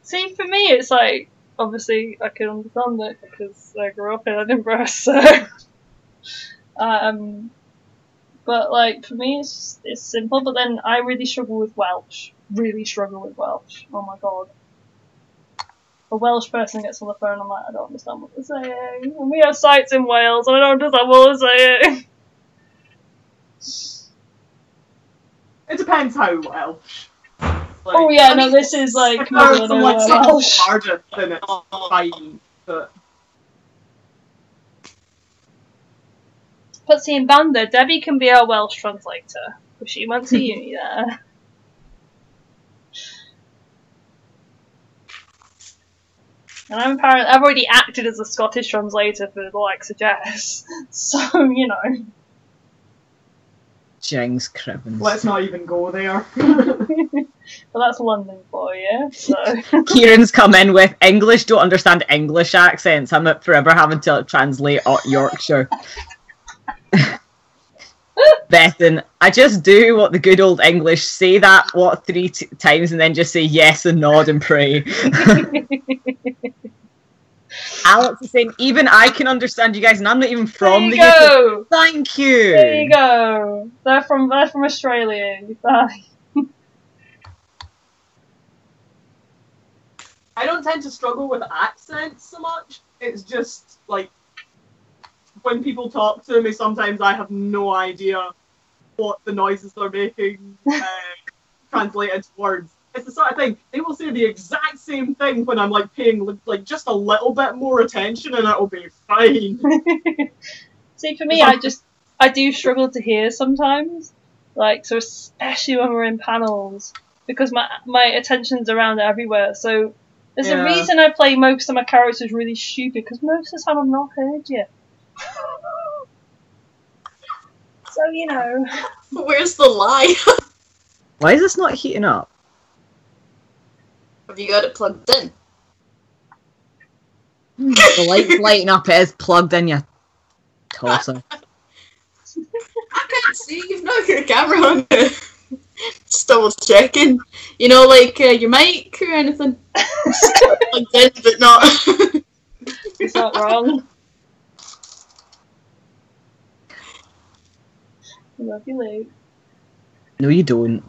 See, for me, it's like, obviously, I can understand it because I grew up in Edinburgh, so. But like, for me, it's simple, but then I really struggle with Welsh. Really struggle with Welsh. Oh my god. A Welsh person gets on the phone, I'm like, I don't understand what they're saying. And we have sites in Wales, and I don't understand what they're saying. It depends how Welsh. Like, Oh yeah, no, this is like if there's middle some of like nowhere simple Welsh. Cardiff, then it's fine. But But see, in Banda, Debbie can be our Welsh translator, because she went to uni there. And I've already acted as a Scottish translator for the likes of Jess, so, you know. Jings Cribbins. let's not even go there. Well, that's London for you, so. Kieran's come in with English, don't understand English accents. I'm forever having to translate Yorkshire. Bethan, I just do what the good old English say that, three times and then just say yes and nod and pray. Alex is saying, even I can understand you guys and I'm not even from the UK. Thank you. There you go. They're from Australia. You're fine. I don't tend to struggle with accents so much. It's just like when people talk to me, sometimes I have no idea what the noises they're making translated to words. It's the sort of thing, they will say the exact same thing when I'm like paying like just a little bit more attention and it'll be fine. See, for me, I do struggle to hear sometimes. Like, so especially when we're in panels, because my attention's around everywhere. So there's a reason I play most of my characters really stupid, because most of the time I've not heard you. So, you know. Where's the lie? Why is this not heating up? Have you got it plugged in? The light's lighting up, it is plugged in, you tosser. I can't see, you've not got your camera on. Just double checking. You know, like your mic or anything. Plugged in, but not. It's not wrong. I love you, Luke. No, you don't.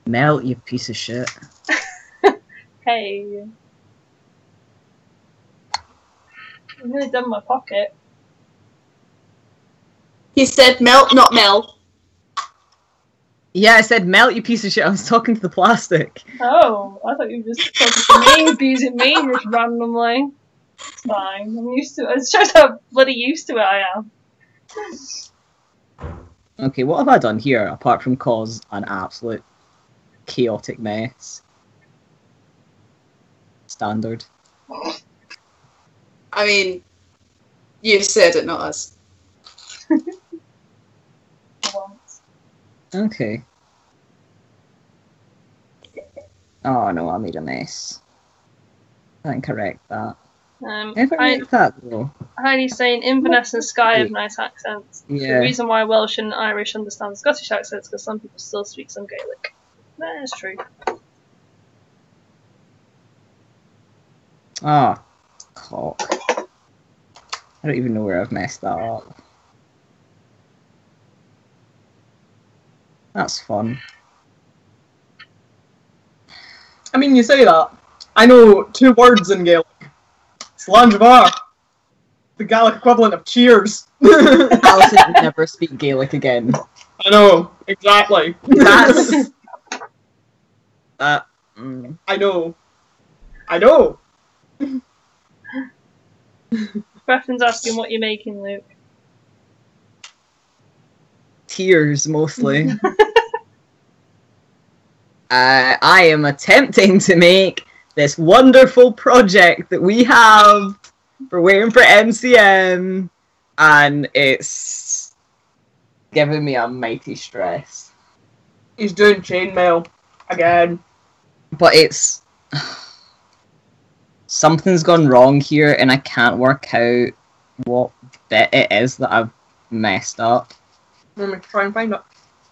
Mel, you piece of shit. Hey. I've really done my pocket. He said melt, not Mel. Yeah, I said melt, you piece of shit. I was talking to the plastic. Oh, I thought you were just talking to me, abusing me just randomly. It's fine. I'm used to it. It shows how bloody used to it I am. Okay, what have I done here apart from cause an absolute chaotic mess? Standard. I mean, you said it, not us. Once. Okay. Oh no, I made a mess. I didn't correct that. Never make that though. Heidi's saying Inverness and Skye have nice accents. Yeah. The reason why Welsh and Irish understand Scottish accents is because some people still speak some Gaelic. That is true. Ah, cock. I don't even know where I've messed that up. That's fun. I mean, you say that. I know 2 words in Gaelic. Slanjavar. The Gaelic equivalent of cheers. Alison will never speak Gaelic again. I know, exactly. That's... I know. I know. Grafton's asking what you're making, Luke. Tears, mostly. I am attempting to make this wonderful project that we have for waiting for MCM, and it's giving me a mighty stress. He's doing chainmail again. But it's... Something's gone wrong here, and I can't work out what bit it is that I've messed up. Let me try and find it.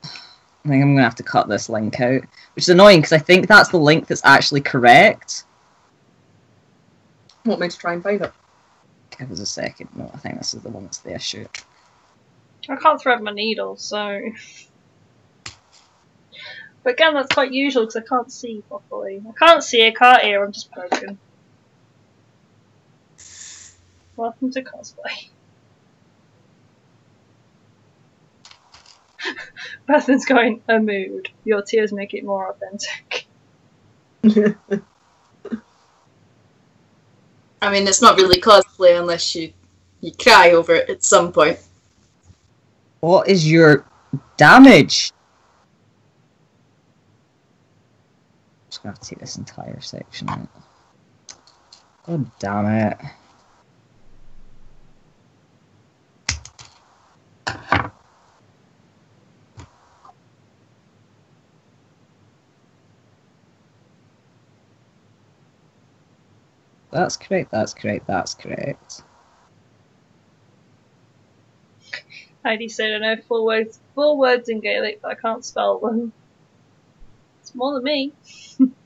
I think I'm going to have to cut this link out. Which is annoying, because I think that's the link that's actually correct. Want me to try and find it? Give us a second. No, I think this is the one that's the issue. I can't thread my needle, so... But again, that's quite usual because I can't see properly. I can't see, I can't hear, I'm just broken. Welcome to cosplay. Bethan's going, a mood. Your tears make it more authentic. I mean, it's not really cosplay unless you cry over it at some point. What is your damage? I'm just going to have to take this entire section out. God damn it. That's correct, that's correct, that's correct. Heidi said I know full words in Gaelic, but I can't spell them. It's more than me.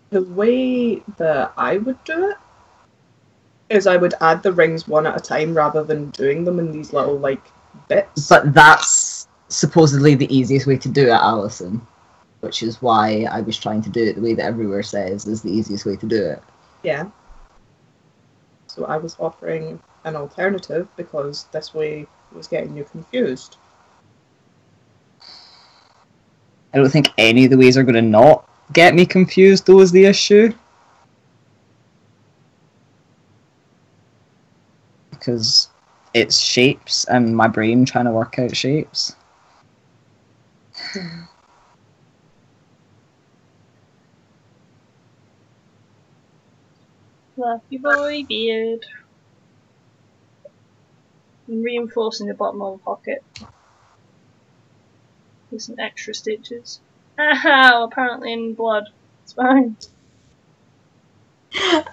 The way that I would do it is I would add the rings one at a time rather than doing them in these little, like, bits. But that's supposedly the easiest way to do it, Alison. Which is why I was trying to do it the way that everywhere says is the easiest way to do it. Yeah. So I was offering an alternative because this way was getting you confused. I don't think any of the ways are going to not get me confused, though, is the issue. Because it's shapes and my brain trying to work out shapes. Fluffy boy beard. I'm reinforcing the bottom of the pocket. With some extra stitches. Ow! Apparently in blood. It's fine.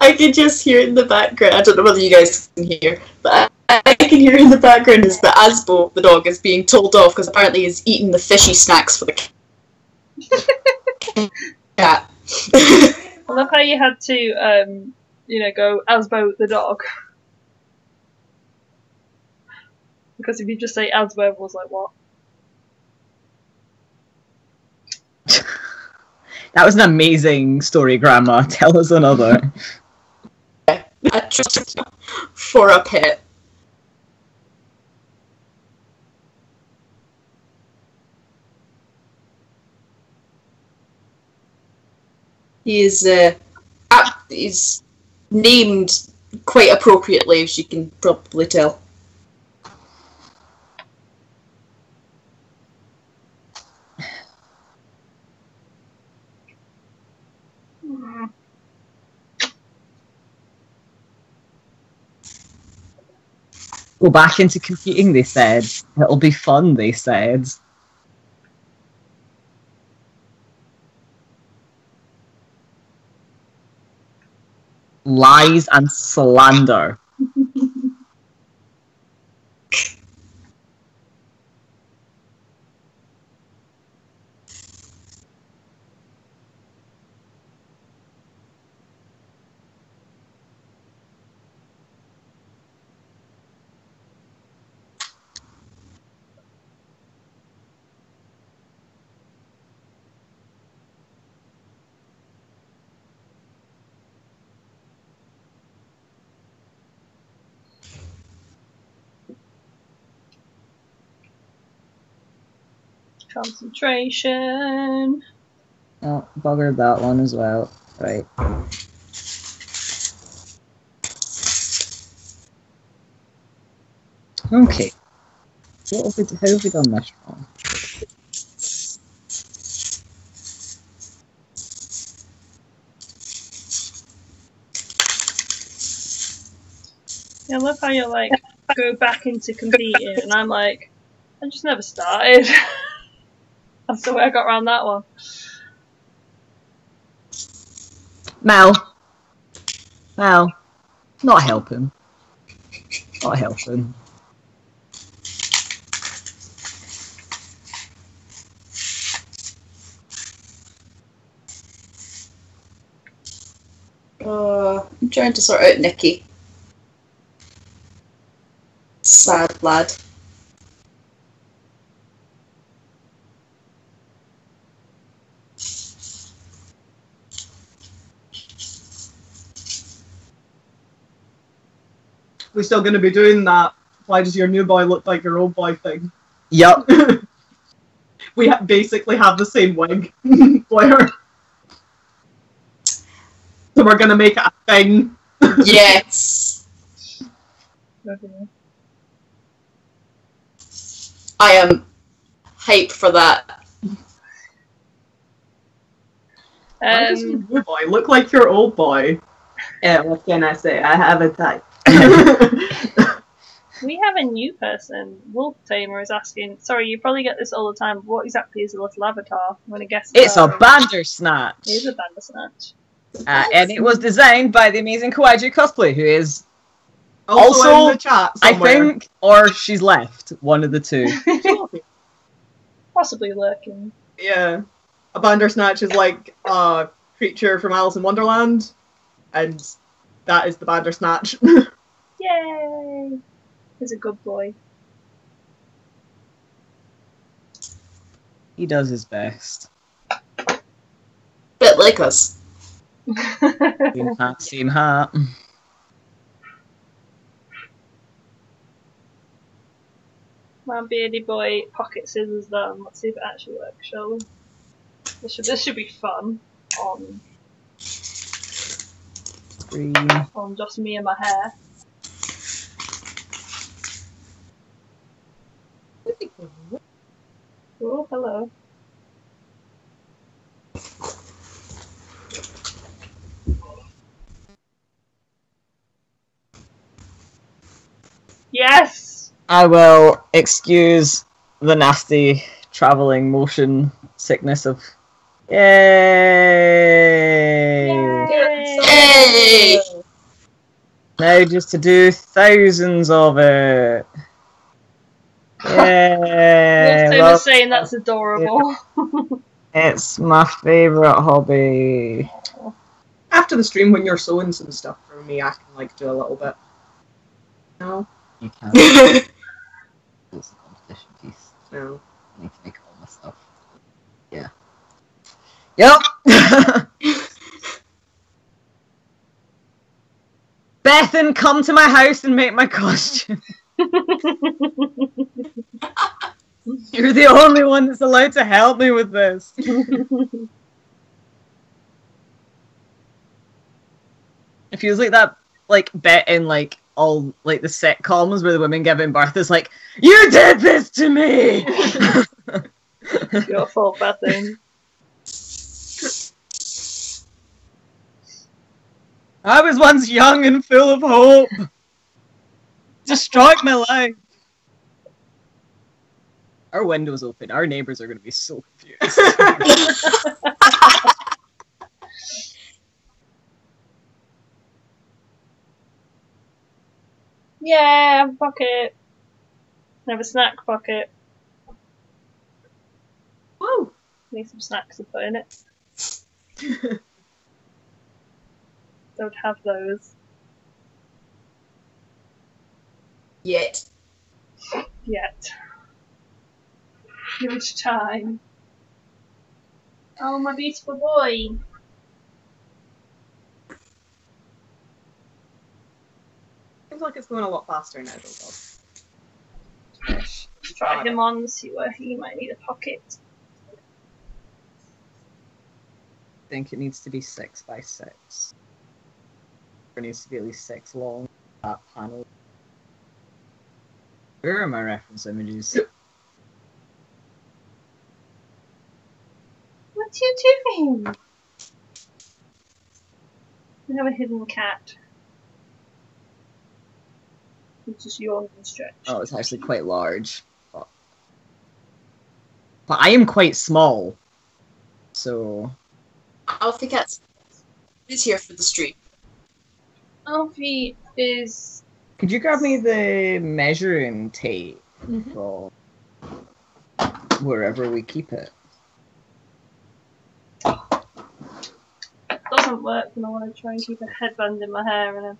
I can just hear in the background, I don't know whether you guys can hear, but I can hear in the background is that Asbo, the dog, is being told off because apparently he's eating the fishy snacks for the cat. I love how you had to, go Asbo the dog. Because if you just say Asbo, everyone's like, what? That was an amazing story, Grandma. Tell us another. I trust for a pet. He is he's named quite appropriately, as you can probably tell. Go back into competing, they said. It'll be fun, they said. Lies and slander. Concentration. Oh, buggered that one as well. Right. Okay. How have we done this wrong? Yeah, I love how you're like, go back into competing, and I'm like, I just never started. That's the way I got around that one. Mel. Mel. Not helping. Not helping. I'm trying to sort out Nikki. Sad lad. We're still going to be doing that. Why does your new boy look like your old boy thing? Yup. We basically have the same wig. Blair. So we're going to make it a thing. Yes. Okay. I am hype for that. Why does your new boy look like your old boy? Yeah, what can I say? I have a type. We have a new person. Wolf Tamer is asking, sorry, you probably get this all the time, but what exactly is a little avatar? I'm going to guess It's a Bandursnatch. It is a Bandursnatch. And it was designed by the amazing Kawaii Cosplay, who is Also in the chat I somewhere. think, or she's left. One of the two. Possibly lurking. Yeah. A Bandersnatch is like a creature from Alice in Wonderland, and that is the Bandersnatch. Yay! He's a good boy. He does his best. Bit like us. Same hat, same hat. My beardy boy pocket scissors them. Let's see if it actually works, shall we? This should be fun on Screen. just me and my hair. Oh, hello. Yes! I will excuse the nasty travelling motion sickness of. Yay! Yay! Now just to do thousands of it. Yay! Wolf Tamer's saying that's adorable. It's my favourite hobby. After the stream, when you're sewing some stuff for me, I can like do a little bit. No? You can. It's a competition piece. No. I need to make all my stuff. Yeah. Yep! Bethan, come to my house and make my costume. You're the only one that's allowed to help me with this. It feels like that, like, bit in, like, all, like, the sitcoms where the women giving birth is like, you did this to me! It's your fault, Bethan. I was once young and full of hope. Destroyed my life. Our window's open. Our neighbors are going to be so confused. Yeah, I have a pocket. I have a snack pocket. Woo! Need some snacks to put in it. Don't have those Yet. yet. Give it time. Oh, my beautiful boy. Seems like it's going a lot faster now, though. Try him on, see where he might need a pocket. I think it needs to be 6 by 6. There needs to be at least 6 long. That panel. Where are my reference images? What you doing? We have a hidden cat. It's just yawned and stretched. Oh, it's actually quite large. But I am quite small. So. Alfie cats. Who's here for the stream? Alfie is. Could you grab me the measuring tape from wherever we keep it? Doesn't work when I want to try and keep a headband in my hair and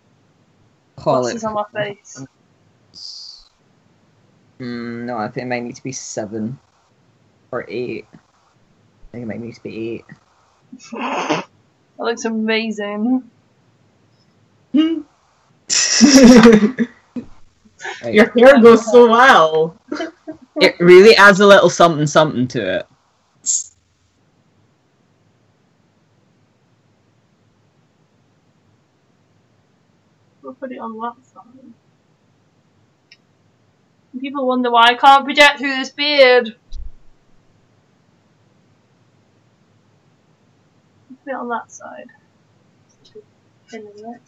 Call glasses on my face. No, I think it might need to be 7 or 8. I think it might need to be 8. That looks amazing. Right. Your hair goes so well. It really adds a little something something to it. We'll put it on that side. People wonder why I can't project through this beard. Put it on that side. Stick a pin in it.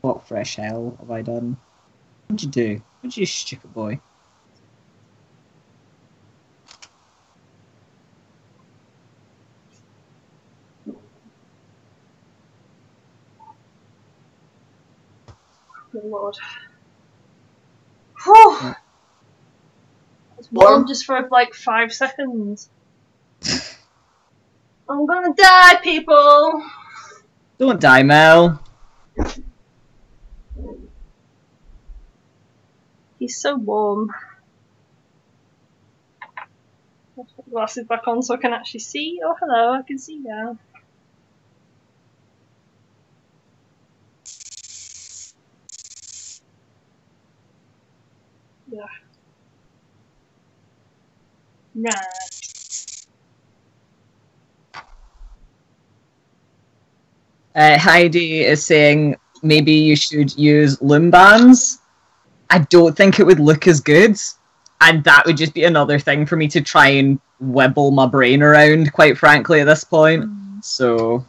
What fresh hell have I done? What'd you do? What'd you, stupid boy? Good lord. Whew. It's warm just for like 5 seconds. I'm gonna die, people! Don't die, Mel. He's so warm. I'll put the glasses back on so I can actually see. Oh, hello, I can see now. Yeah. Right. Heidi is saying maybe you should use loom bands. I don't think it would look as good, and that would just be another thing for me to try and wibble my brain around, quite frankly, at this point. So...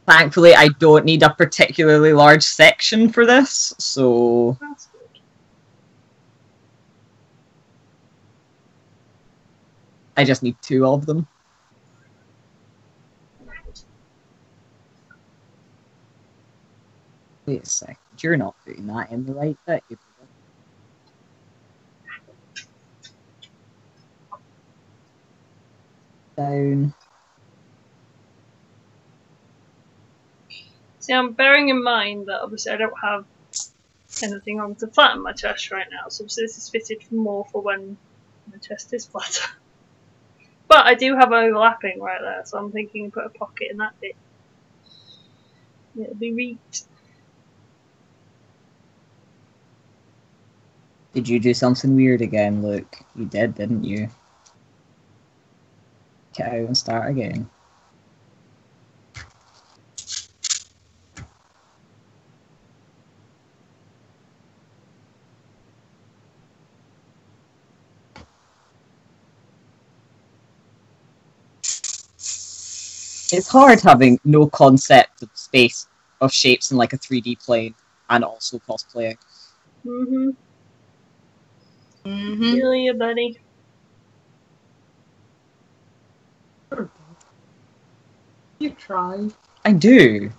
Thankfully, I don't need a particularly large section for this, so... That's good. I just need 2 of them. Wait a second, you're not putting that in the right bit. Down. See, I'm bearing in mind that obviously I don't have anything on to flatten my chest right now, so obviously this is fitted more for when my chest is flatter. But I do have overlapping right there, so I'm thinking put a pocket in that bit. It'll be neat. Did you do something weird again, Luke? You did, didn't you? Get out and start again. It's hard having no concept of space, of shapes in like a 3D plane, and also cosplaying. Feel you, buddy. You try. I do.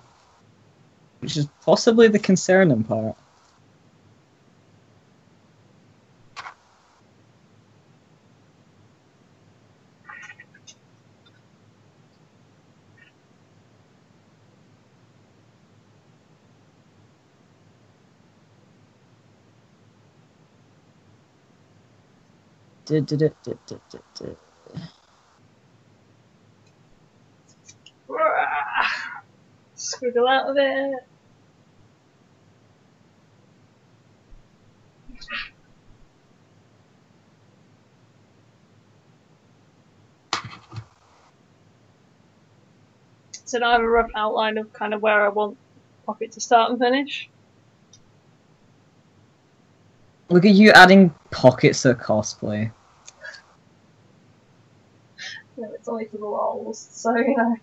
Which is possibly the concerning part. Squiggle out of it. So now I have a rough outline of kind of where I want the pocket to start and finish. Look at you adding pockets to cosplay. No, it's only for the lols, so you know.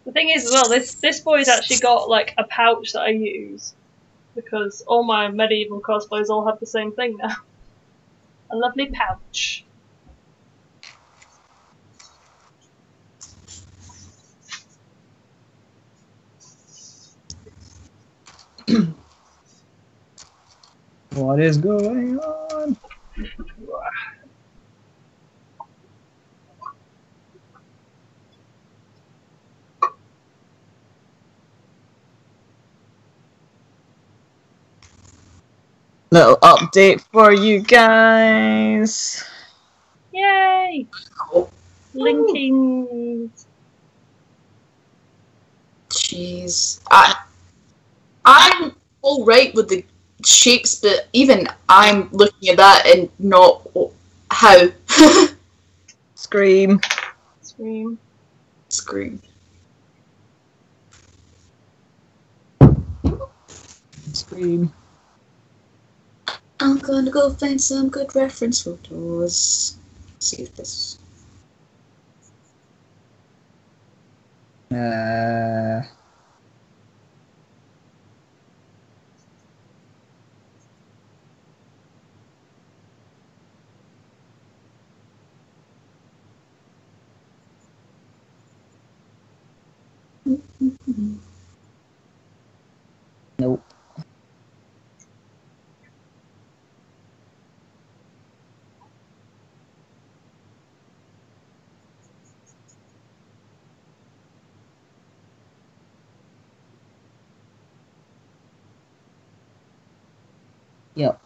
The thing is, as well, this boy's actually got like a pouch that I use because all my medieval cosplays all have the same thing now. A lovely pouch. What is going on? Little update for you guys. Yay! Oh, Linking. jeez. I'm all right with the shapes, but even I'm looking at that and not how. Scream. Scream. Scream. Scream. I'm gonna go find some good reference photos. See if this. Nope. Yep.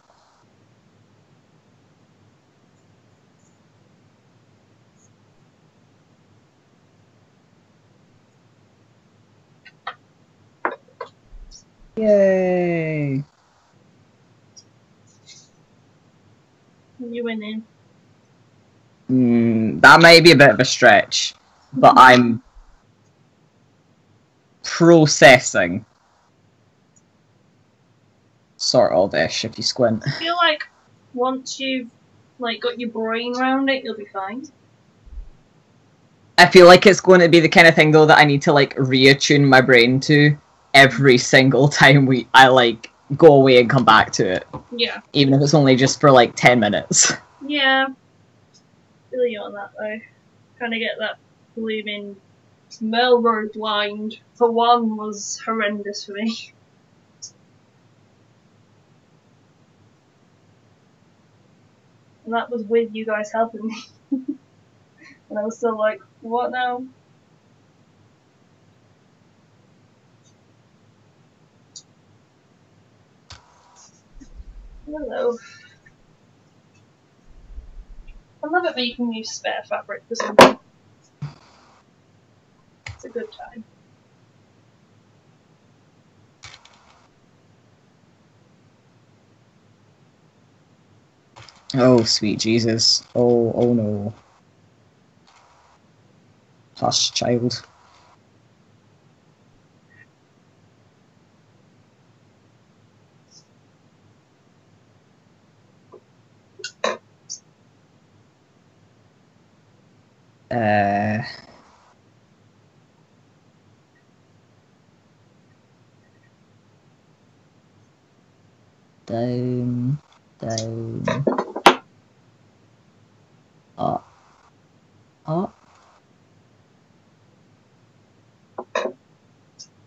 Yay. You winning. That may be a bit of a stretch, but I'm processing sort of ish if you squint. I feel like once you've like got your brain around it, you'll be fine. I feel like it's going to be the kind of thing though that I need to like reattune my brain to every single time I like go away and come back to it. Yeah. Even if it's only just for like 10 minutes. Yeah. Feel you on that though. Kind of get that blooming Melrose blind for one was horrendous for me. And that was with you guys helping me. And I was still like, what now? Hello. I love it when you can use spare fabric for something. It's a good time. Oh, sweet Jesus. Oh no. Hush, child. Down, down, up, up.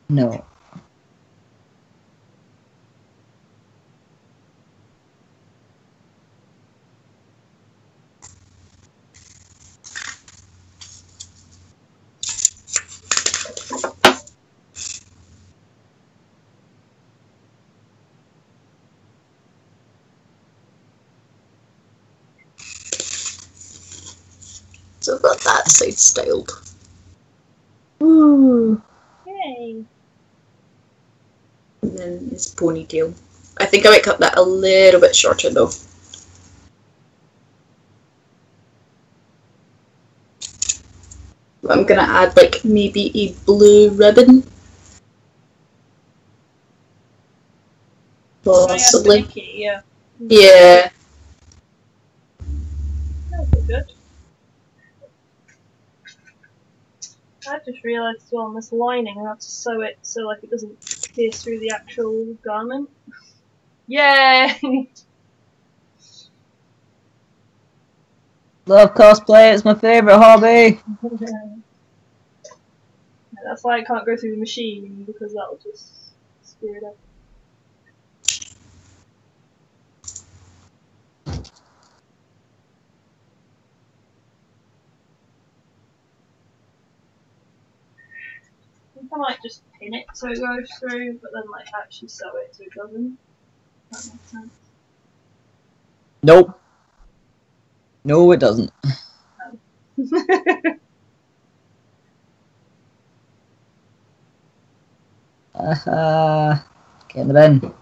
No. So I've got that side styled. Ooh. Yay. And then his ponytail. I think I might cut that a little bit shorter though. I'm gonna add like maybe a blue ribbon. Possibly. Nikki, yeah. Yeah. That would be good. I just realised as well on this lining I have to sew it so like it doesn't pierce through the actual garment. Yay! Love cosplay, it's my favourite hobby. That's why I can't go through the machine because that'll just screw it up. I think I might just pin it so it goes through, but then like actually sew it so it doesn't. That makes sense. Nope. No, it doesn't. Get in the bin.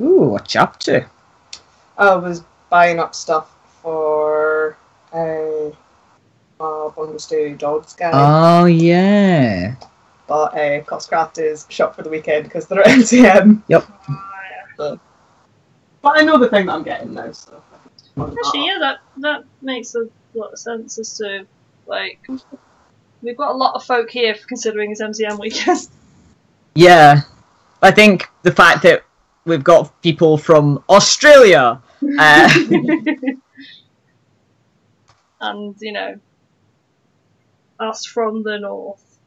Ooh, what's you up to? I was buying up stuff for Bandursnatch Dogs guy. Oh, yeah. But Costcraft is shut for the weekend because they're at MCM. Yep. But I know the thing that I'm getting now, so. Actually, yeah, that makes a lot of sense as to like we've got a lot of folk here considering it's MCM weekend. Yeah. I think the fact that we've got people from Australia. And, you know, us from the north.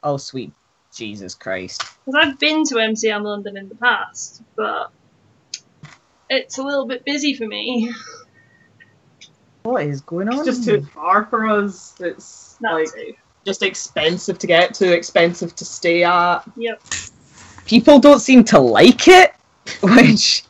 Oh, sweet Jesus Christ. Because I've been to MCM London in the past, but it's a little bit busy for me. What is going on? It's just too far for us. It's That like too. just expensive to get to, expensive to stay at. Yep. People don't seem to like it, which...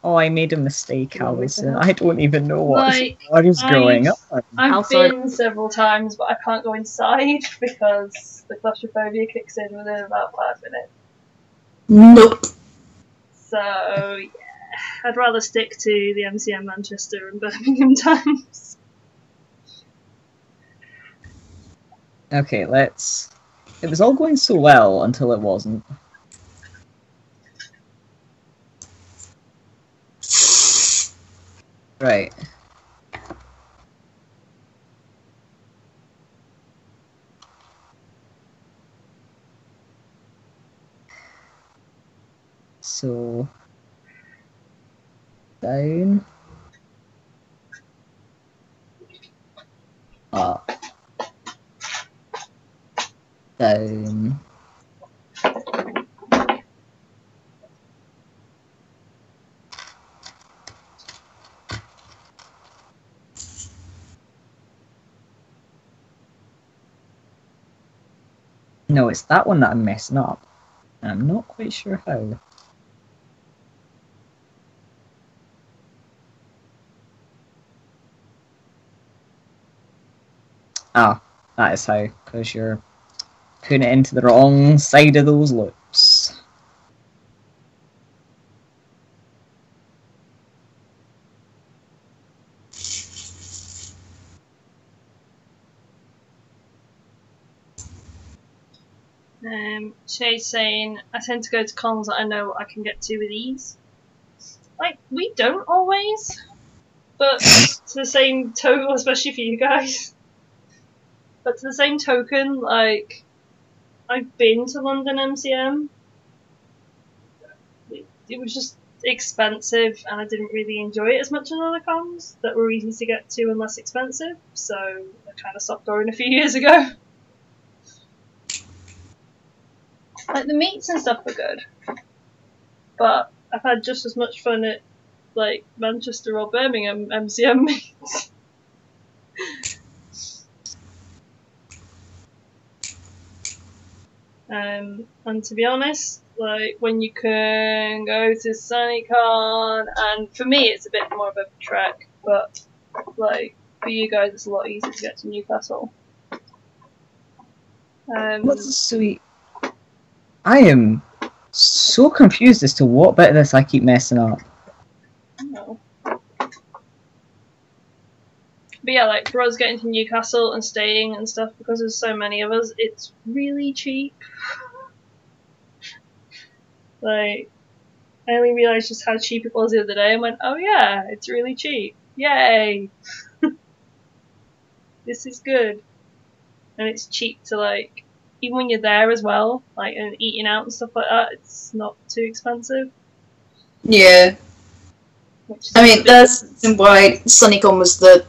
Oh, I made a mistake, Alison. I don't even know what is going on. I've been several times, but I can't go inside because the claustrophobia kicks in within about 5 minutes. Nope. So, yeah, I'd rather stick to the MCM Manchester and Birmingham times. Okay, let's... It was all going so well until it wasn't. Right. So... Down. Up. Down. No, it's that one that I'm messing up. And I'm not quite sure how. Ah, that is how, because you're putting it into the wrong side of those loops. Shay's saying, I tend to go to cons that I know I can get to with ease. Like, we don't always, but to the same token, especially for you guys. But to the same token, like, I've been to London MCM. It was just expensive, and I didn't really enjoy it as much as other cons that were easy to get to and less expensive. So I kind of stopped going a few years ago. Like the meets and stuff were good, but I've had just as much fun at like Manchester or Birmingham MCM meets. And to be honest, like when you can go to Sunnycon, and for me it's a bit more of a trek, but like for you guys it's a lot easier to get to Newcastle. What's the sweet? I am so confused as to what bit of this I keep messing up. No. But yeah, like for us getting to Newcastle and staying and stuff, because there's so many of us, it's really cheap. Like, I only realised just how cheap it was the other day and went, oh yeah, it's really cheap. Yay! This is good. And it's cheap to, like, even when you're there as well, like, and eating out and stuff like that, it's not too expensive. Yeah. I mean, that's the reason why Sunnycon was the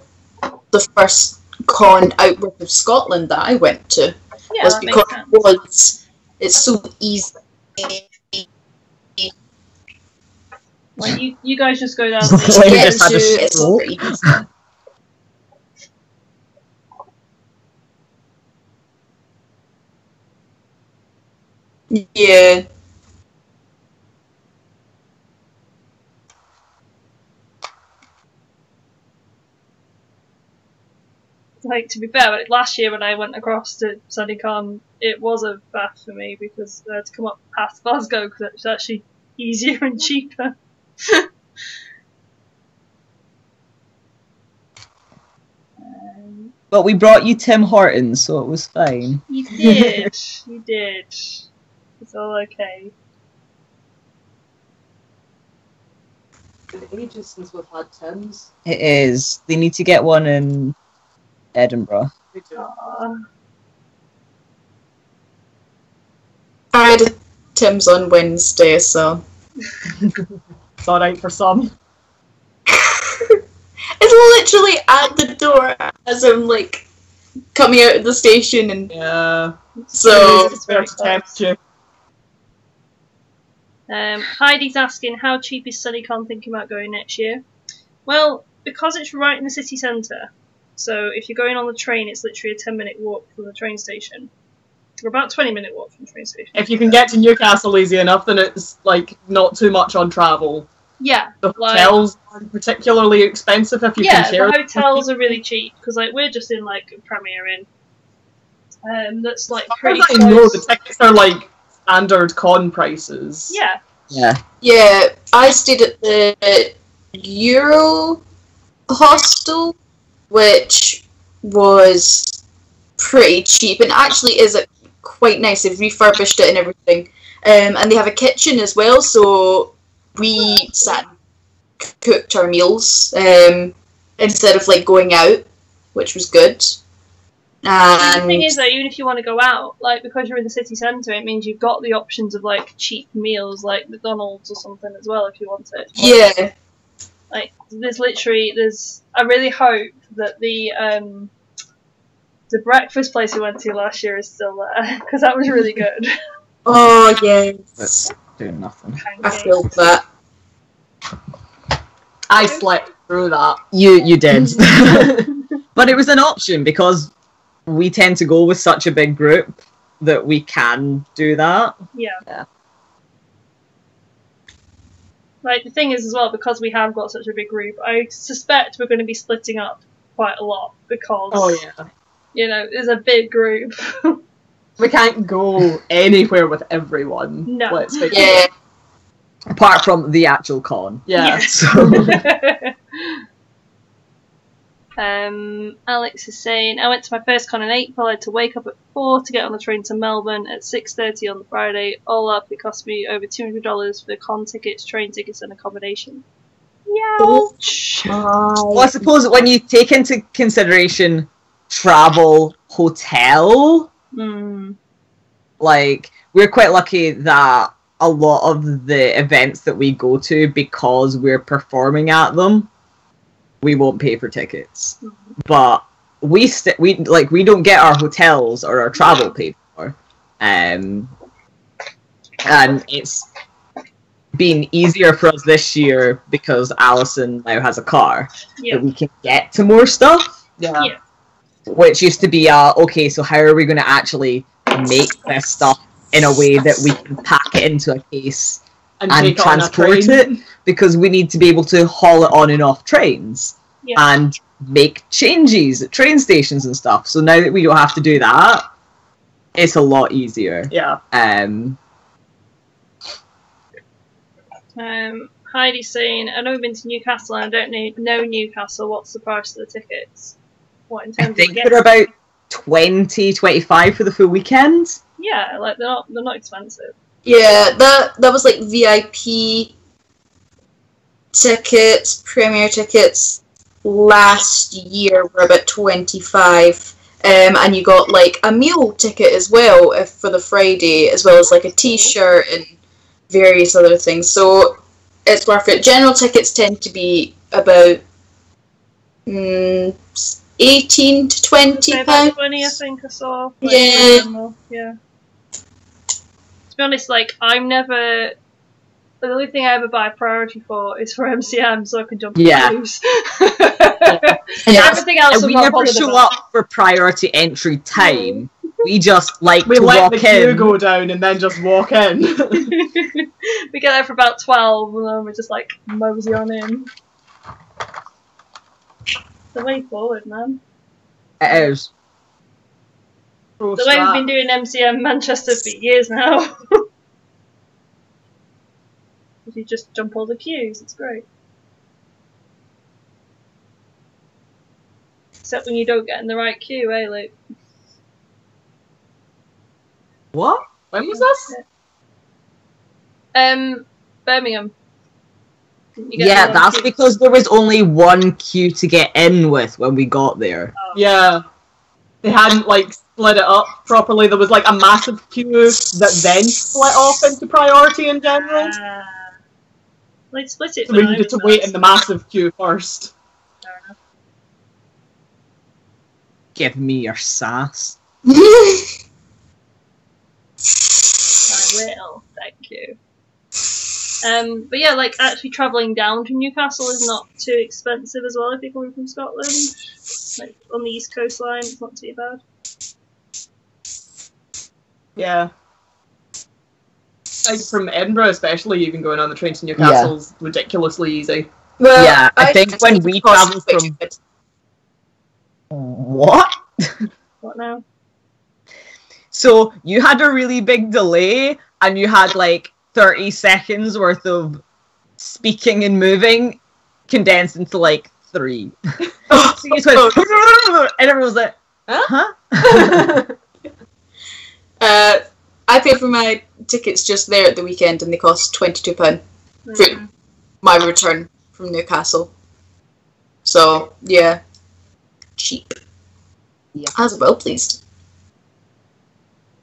first con outward of Scotland that I went to. Yeah, was that because it's so easy. Like, you guys just go down Like, to we get just had a into, it's stroke. super easy. Yeah. like, to be fair, like, last year when I went across to Sunnycon, it was a faff for me because I had to come up past Glasgow because it's actually easier and cheaper. But we brought you Tim Hortons, so it was fine. You did. You did. It's all okay. It's been ages since we've had Tim's. It is. They need to get one in Edinburgh. Me too. Aww. I had a Tim's on Wednesday, so It's alright for some. it's literally at the door as I'm like coming out of the station, and Yeah. so It's very It's temperature. Heidi's asking, how cheap is Sunnycon thinking about going next year? Well, because it's right in the city centre, so if you're going on the train, it's literally a 10-minute walk from the train station. Or about 20-minute walk from the train station. If you can get to Newcastle easy enough, then it's like not too much on travel. Yeah. The Like- hotels aren't particularly expensive if you Yeah, compare. the hotels are really cheap, because like, we're just in like a Premier Inn. That's like pretty I know close. the tickets are like standard con prices. Yeah. Yeah. yeah, I stayed at the Euro hostel, which was pretty cheap and actually is quite nice. They've refurbished it and everything, and they have a kitchen as well, so we sat and cooked our meals instead of like going out, which was good. The thing And is, though, even if you want to go out, like, because you're in the city centre, it means you've got the options of like cheap meals, like McDonald's or something as well, if you want it. yeah, Like, I really hope that the breakfast place we went to last year is still there, because that was really good. oh yes, Doing nothing. I feel that. I slept through that. You did. But it was an option because we tend to go with such a big group that we can do that. Yeah. Like, the thing is as well, because we have got such a big group, I suspect we're going to be splitting up quite a lot because, Oh yeah. you know, there's a big group. We can't go anywhere with everyone. No. Let's face it. Yeah, Apart from the actual con. Yeah. So, Alex is saying, I went to my first con in April. I had to wake up at 4 to get on the train to Melbourne at 6:30 on the Friday. All up, it cost me over $200 for con tickets, train tickets, and accommodation. Ouch! well, I suppose when you take into consideration travel, hotel, like, we're quite lucky that a lot of the events that we go to, because we're performing at them, we won't pay for tickets. But we don't get our hotels or our travel paid for. And it's been easier for us this year because Alison now has a car Yeah. that we can get to more stuff. Yeah. Yeah. Which used to be okay, so how are we going to actually make this stuff in a way that we can pack it into a case and take it on a transport train. it? Because we need to be able to haul it on and off trains and make changes at train stations and stuff. So now that we don't have to do that, it's a lot easier. Yeah. Heidi's saying, I know we've been to Newcastle and I don't know Newcastle. What's the price of the tickets? What in I terms think of they're about 20, 25 for the full weekend. Yeah, like they're not expensive. Yeah, that was like VIP tickets, premier tickets last year were about 25. And you got like a meal ticket as well for the Friday, as well as like a t-shirt and various other things. So it's worth it. General tickets tend to be about 18 to 20 about pounds. 20, I think I saw. Yeah. To be honest, like the only thing I ever buy priority for is for MCM, so I can jump Yeah. queues. Yeah. Everything else, And we never show up for priority entry time. We just We to let walk the queue in. go down and then just walk in. We get there for about 12, and then we're just like mosey on in. The way forward, man. It is. The way we've been doing MCM Manchester for years now. You just jump all the queues, it's great. Except when you don't get in the right queue, eh, Luke? What? When was this? Birmingham. You get Yeah, the that's queue. because there was only one queue to get in with when we got there. Oh. Yeah. They hadn't like split it up properly. There was like a massive queue that then split off into priority in general. They'd split it. So we needed to wait in the massive queue first. Fair enough. Give me your sass. I will, thank you. But yeah, like actually travelling down to Newcastle is not too expensive as well if you're coming from Scotland. Like on the East Coast line, it's not too bad. Yeah. Like from Edinburgh especially, even going on the train to Newcastle's ridiculously easy. Well, Yeah, I think when we travel which from... What? What now? So you had a really big delay and you had like 30 seconds worth of speaking and moving condensed into like 3. So you just went, and everyone was like, huh? I paid for my tickets just there at the weekend and they cost £22 for my return from Newcastle. So, yeah. Cheap. Yeah. I was well pleased.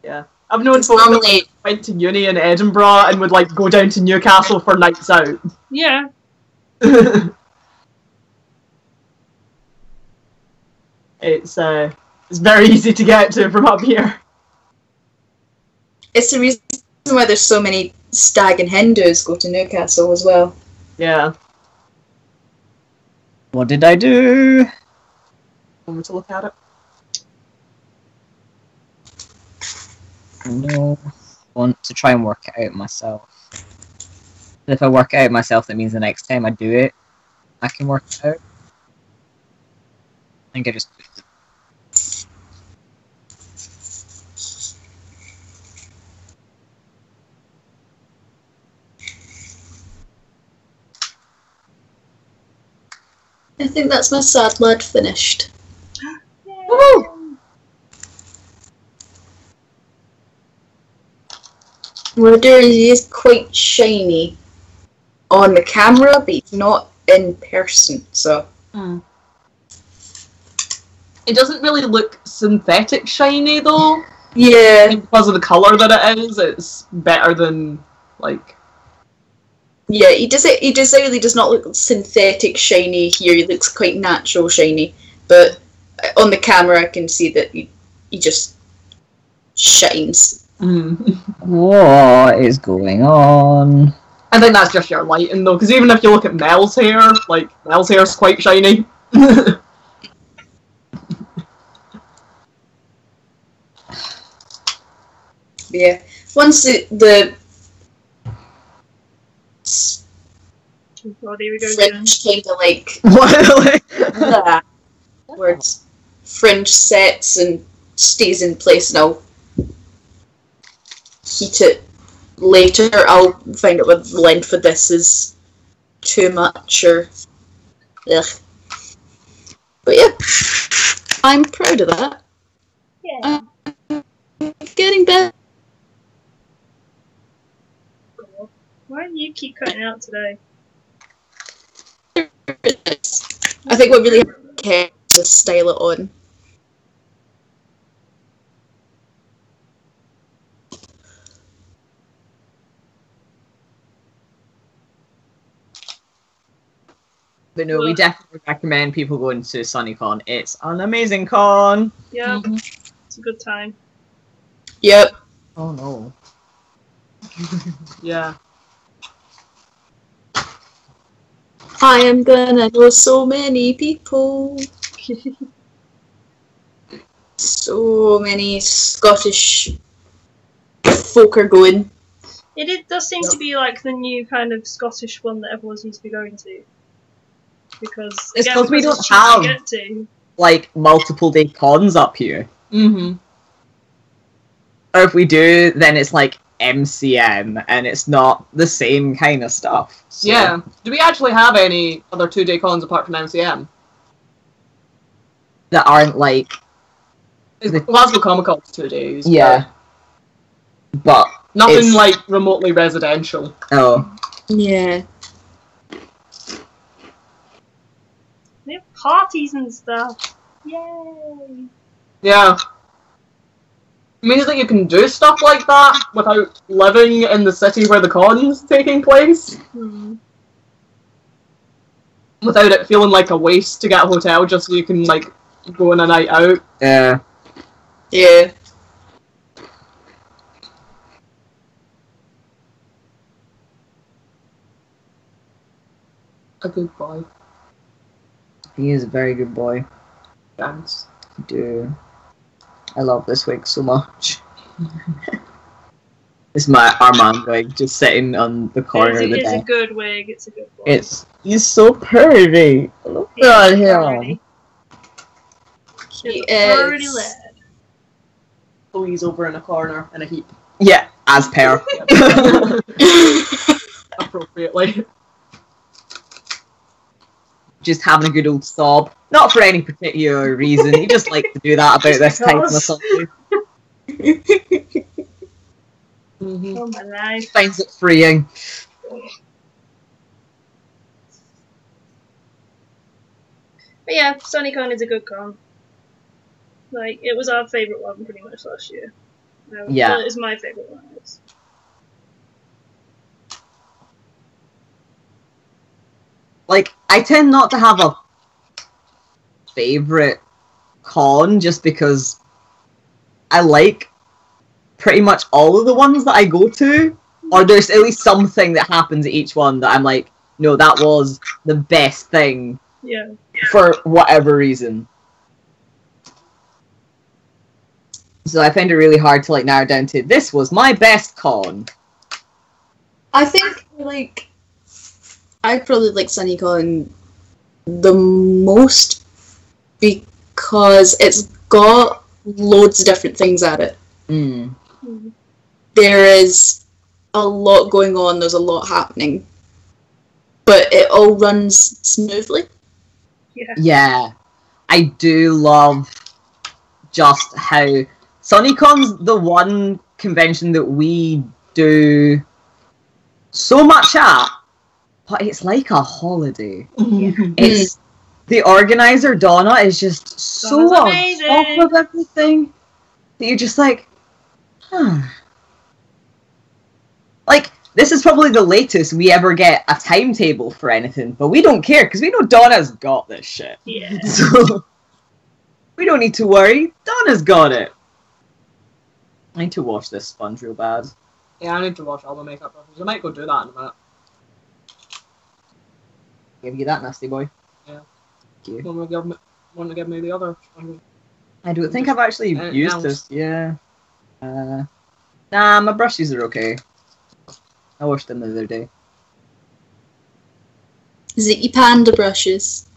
Yeah. I've known It's folks normally- that went to uni in Edinburgh and would like go down to Newcastle for nights out. Yeah. It's very easy to get to from up here. It's the reason why there's so many stag and hen do's go to Newcastle as well. Yeah. What did I do? Want me to look at it? No. I want to try and work it out myself. If I work it out myself, that means the next time I do it, I can work it out. I think I just... I think that's my sad lad finished. Woo! Murder is quite shiny on the camera, but it's not in person, so... It doesn't really look synthetic shiny though. I Yeah, think because of the colour that it is, it's better than like... yeah, he decidedly does not look synthetic shiny here, he looks quite natural shiny, but on the camera I can see that he just shines. What is going on? I think that's just your lighting though, because even if you look at Mel's hair, like, Mel's hair is quite shiny. Yeah, once the Well, here we go again. fringe kind of like What? words, fringe sets and stays in place now. heat it later. I'll find out what the length of this is too much or... Ugh. But yeah, I'm proud of that. Yeah. Getting better. Why do you keep cutting out today? I think what really cares is to style it on. But no, we definitely recommend people going to Sunnycon. It's an amazing con. Yeah, it's a good time. Yep. Oh no. Yeah. I am gonna know so many people. So many Scottish folk are going. It does seem to be like the new kind of Scottish one that everyone seems to be going to. Because It's again, because we it's don't cheap have to get to. like multiple day cons up here. Mm-hmm. Or if we do, then it's like MCM, and it's not the same kind of stuff. So. Yeah. Do we actually have any other 2-day cons apart from MCM? That aren't like... Glasgow Comic Con's 2 days. Yeah. But... Nothing it's... like remotely residential. Oh. Yeah. They have parties and stuff. Yay! Yeah. It means that you can do stuff like that without living in the city where the con's taking place. Without it feeling like a waste to get a hotel just so you can, like, go on a night out. Yeah. Yeah. A good boy. He is a very good boy. Thanks. I do. I love this wig so much. It's my Armand wig, just sitting on the corner of the It's a desk. good wig, it's a good boy. He's so pretty. Look at him. He's a pretty lad. Louise over in a corner in a heap. Yeah, as per. Appropriately. Just having a good old sob. Not for any particular reason. He just likes to do that about this time or something. Mm-hmm. Oh my life. Finds it freeing. But yeah, Sunnycon is a good con. Like, it was our favourite one pretty much last year. Yeah. Well, it is my favourite one. Like, I tend not to have a favourite con just because I like pretty much all of the ones that I go to, or there's at least something that happens at each one that I'm like, no, that was the best thing. Yeah. For whatever reason. So I find it really hard to like narrow down to this was my best con. I think like I probably like Sunnycon the most because it's got loads of different things at it. Mm. There is a lot going on, there's a lot happening. But it all runs smoothly. Yeah. Yeah. I do love just how Sunnycon's the one convention that we do so much at, but it's like a holiday. It's the organizer Donna is just so on amazing. top of everything that you're just like, huh. Like, this is probably the latest we ever get a timetable for anything, but we don't care because we know Donna's got this shit. Yeah. So we don't need to worry. Donna's got it. I need to wash this sponge real bad. Yeah, I need to wash all the makeup brushes. I might go do that in a minute. Give you that, nasty boy. Yeah. Thank you. Want to give me the other? I don't think I've actually used this. Yeah. Nah, my brushes are okay. I washed them the other day. Is it your panda brushes?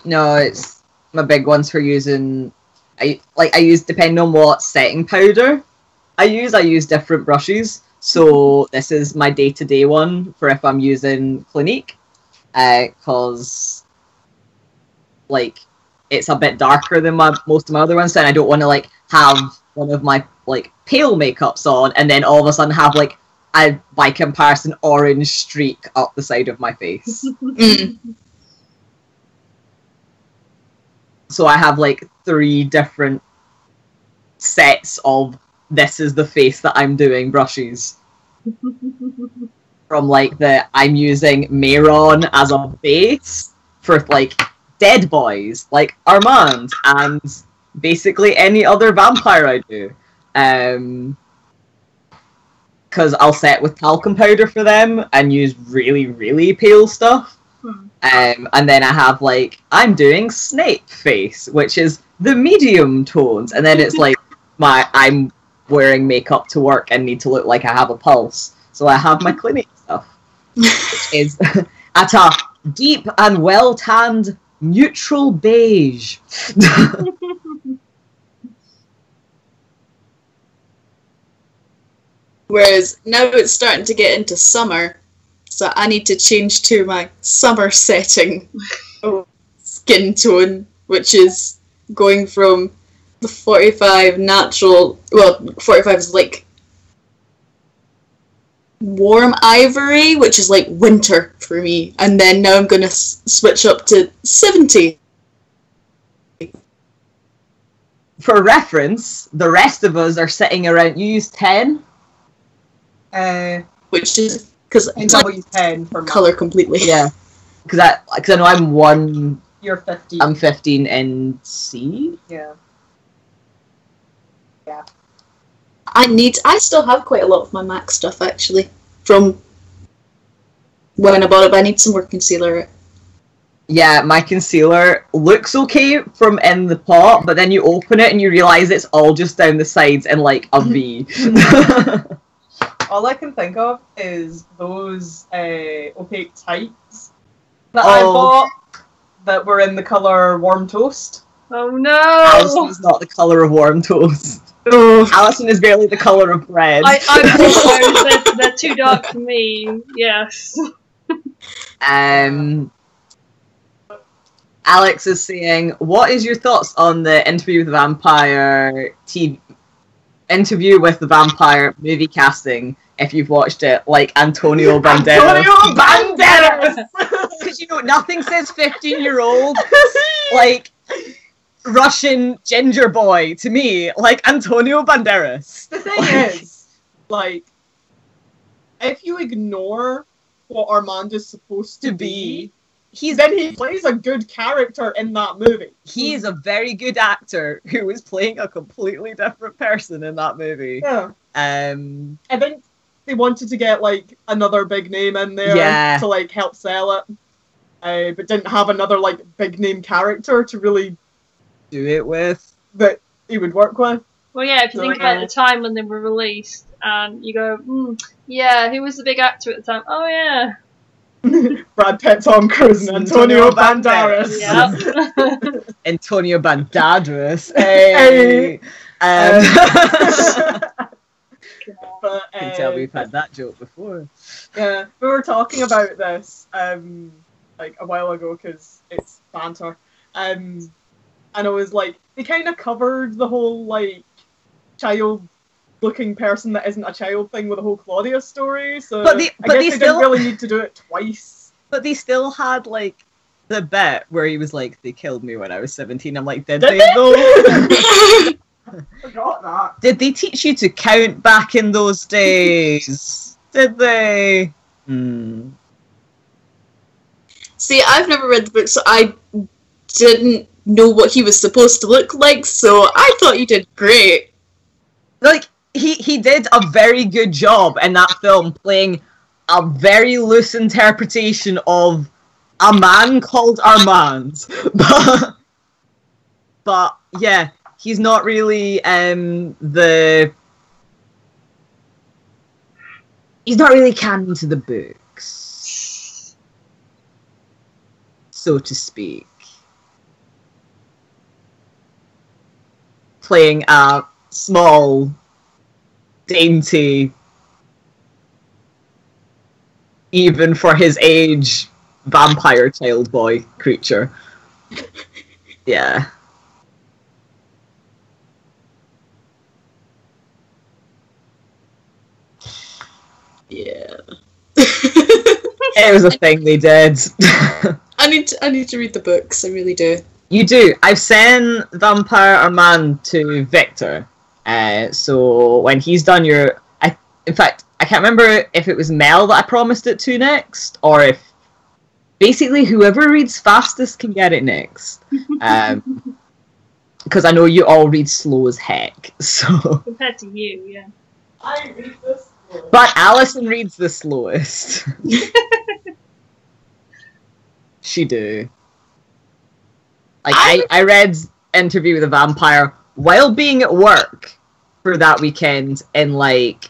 No, it's my big ones for using. I use depending on what setting powder I use different brushes. So this is my day-to-day one for if I'm using Clinique, because like it's a bit darker than most of my other ones, and I don't want to like have one of my like pale makeups on and then all of a sudden have like a, by comparison, orange streak up the side of my face. So I have like 3 different sets of this is the face that I'm doing brushes. From like I'm using Mayron as a base for like dead boys like Armand and basically any other vampire I do. Because I'll set with talcum powder for them and use really, really pale stuff. And then I have like, I'm doing Snape face, which is the medium tones. And then it's like, I'm wearing makeup to work and need to look like I have a pulse. So I have my Clinique stuff, which is at a deep and well-tanned neutral beige. Whereas now it's starting to get into summer, so I need to change to my summer setting of skin tone, which is going from the 45 natural, well, 45 is like warm ivory, which is like winter for me, and then now I'm going to switch up to 70. For reference, the rest of us are sitting around, you use 10? Which is because And W10 for color completely. Yeah. Because I know I'm 1... You're 15. I'm 15 in C? Yeah. Yeah. I still have quite a lot of my MAC stuff actually from when I bought it, but I need some more concealer. Yeah, my concealer looks okay from in the pot, but then you open it and you realise it's all just down the sides in like a V. All I can think of is those opaque tights that I Oh. bought that were in the colour warm toast. Oh no! Alison is not the colour of warm toast. Alison is barely the colour of bread. I those. They're too dark for me. Yes. Alex is saying, what is your thoughts on the Interview with the Vampire movie casting, if you've watched it, like Antonio Banderas? Antonio Banderas! Because, you know, nothing says 15-year-old, like, Russian ginger boy to me, like Antonio Banderas. The thing is, like, if you ignore what Armand is supposed to be, then he plays a good character in that movie. He is a very good actor who is playing a completely different person in that movie. Yeah. I think they wanted to get, like, another big name in there to, like, help sell it. But didn't have another, like, big name character to really do it with. That he would work with. Well, yeah, if you think about the time when they were released, and you go, yeah, who was the big actor at the time? Oh, yeah. Brad Pitt, Tom Cruise, and Antonio Banderas. Yeah. Antonio Banderas. Hey. But, you can tell we've had that joke before. Yeah, we were talking about this like a while ago because it's banter. And I was like, they kind of covered the whole like child-looking person that isn't a child thing with the whole Claudia story. So I guess they didn't really need to do it twice. But they still had like the bit where he was like, "They killed me when I was 17." I'm like, did they though? Forgot that. Did they teach you to count back in those days? Did they? See, I've never read the book, so I didn't know what he was supposed to look like, so I thought you did great. Like, he did a very good job in that film, playing a very loose interpretation of a man called Armand. But yeah, he's not really he's not really canon to the books, so to speak. Playing a small dainty, even for his age, vampire child boy creature. Yeah. Yeah. It was a thing they did. I need to read the books. I really do. You do. I've sent Vampire Armand to Victor. So when he's done in fact, I can't remember if it was Mel that I promised it to next, or if basically whoever reads fastest can get it next. Because I know you all read slow as heck. So. Compared to you, yeah. I read this. But Alison reads the slowest. She do. Like I read Interview with a Vampire while being at work for that weekend in like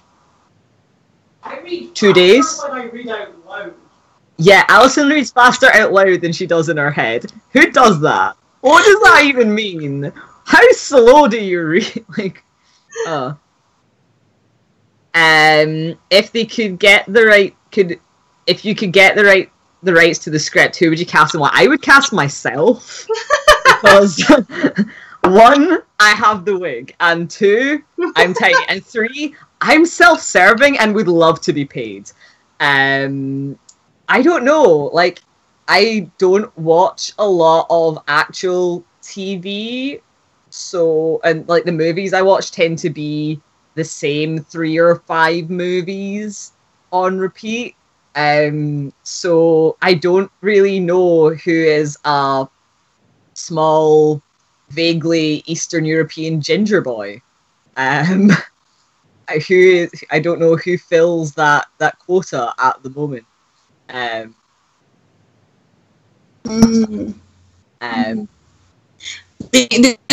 I read 2 days. when I read out loud. Yeah, Alison reads faster out loud than she does in her head. Who does that? What does that even mean? How slow do you read? Like, if they could get the right, if you could get the rights to the script, who would you cast and why? I would cast myself because 1, I have the wig, and 2, I'm tiny, and 3, I'm self-serving and would love to be paid. I don't know, like, I don't watch a lot of actual TV, so, and like the movies I watch tend to be the same 3 or 5 movies on repeat. So I don't really know who is a small, vaguely Eastern European ginger boy. I don't know who fills that quota at the moment. The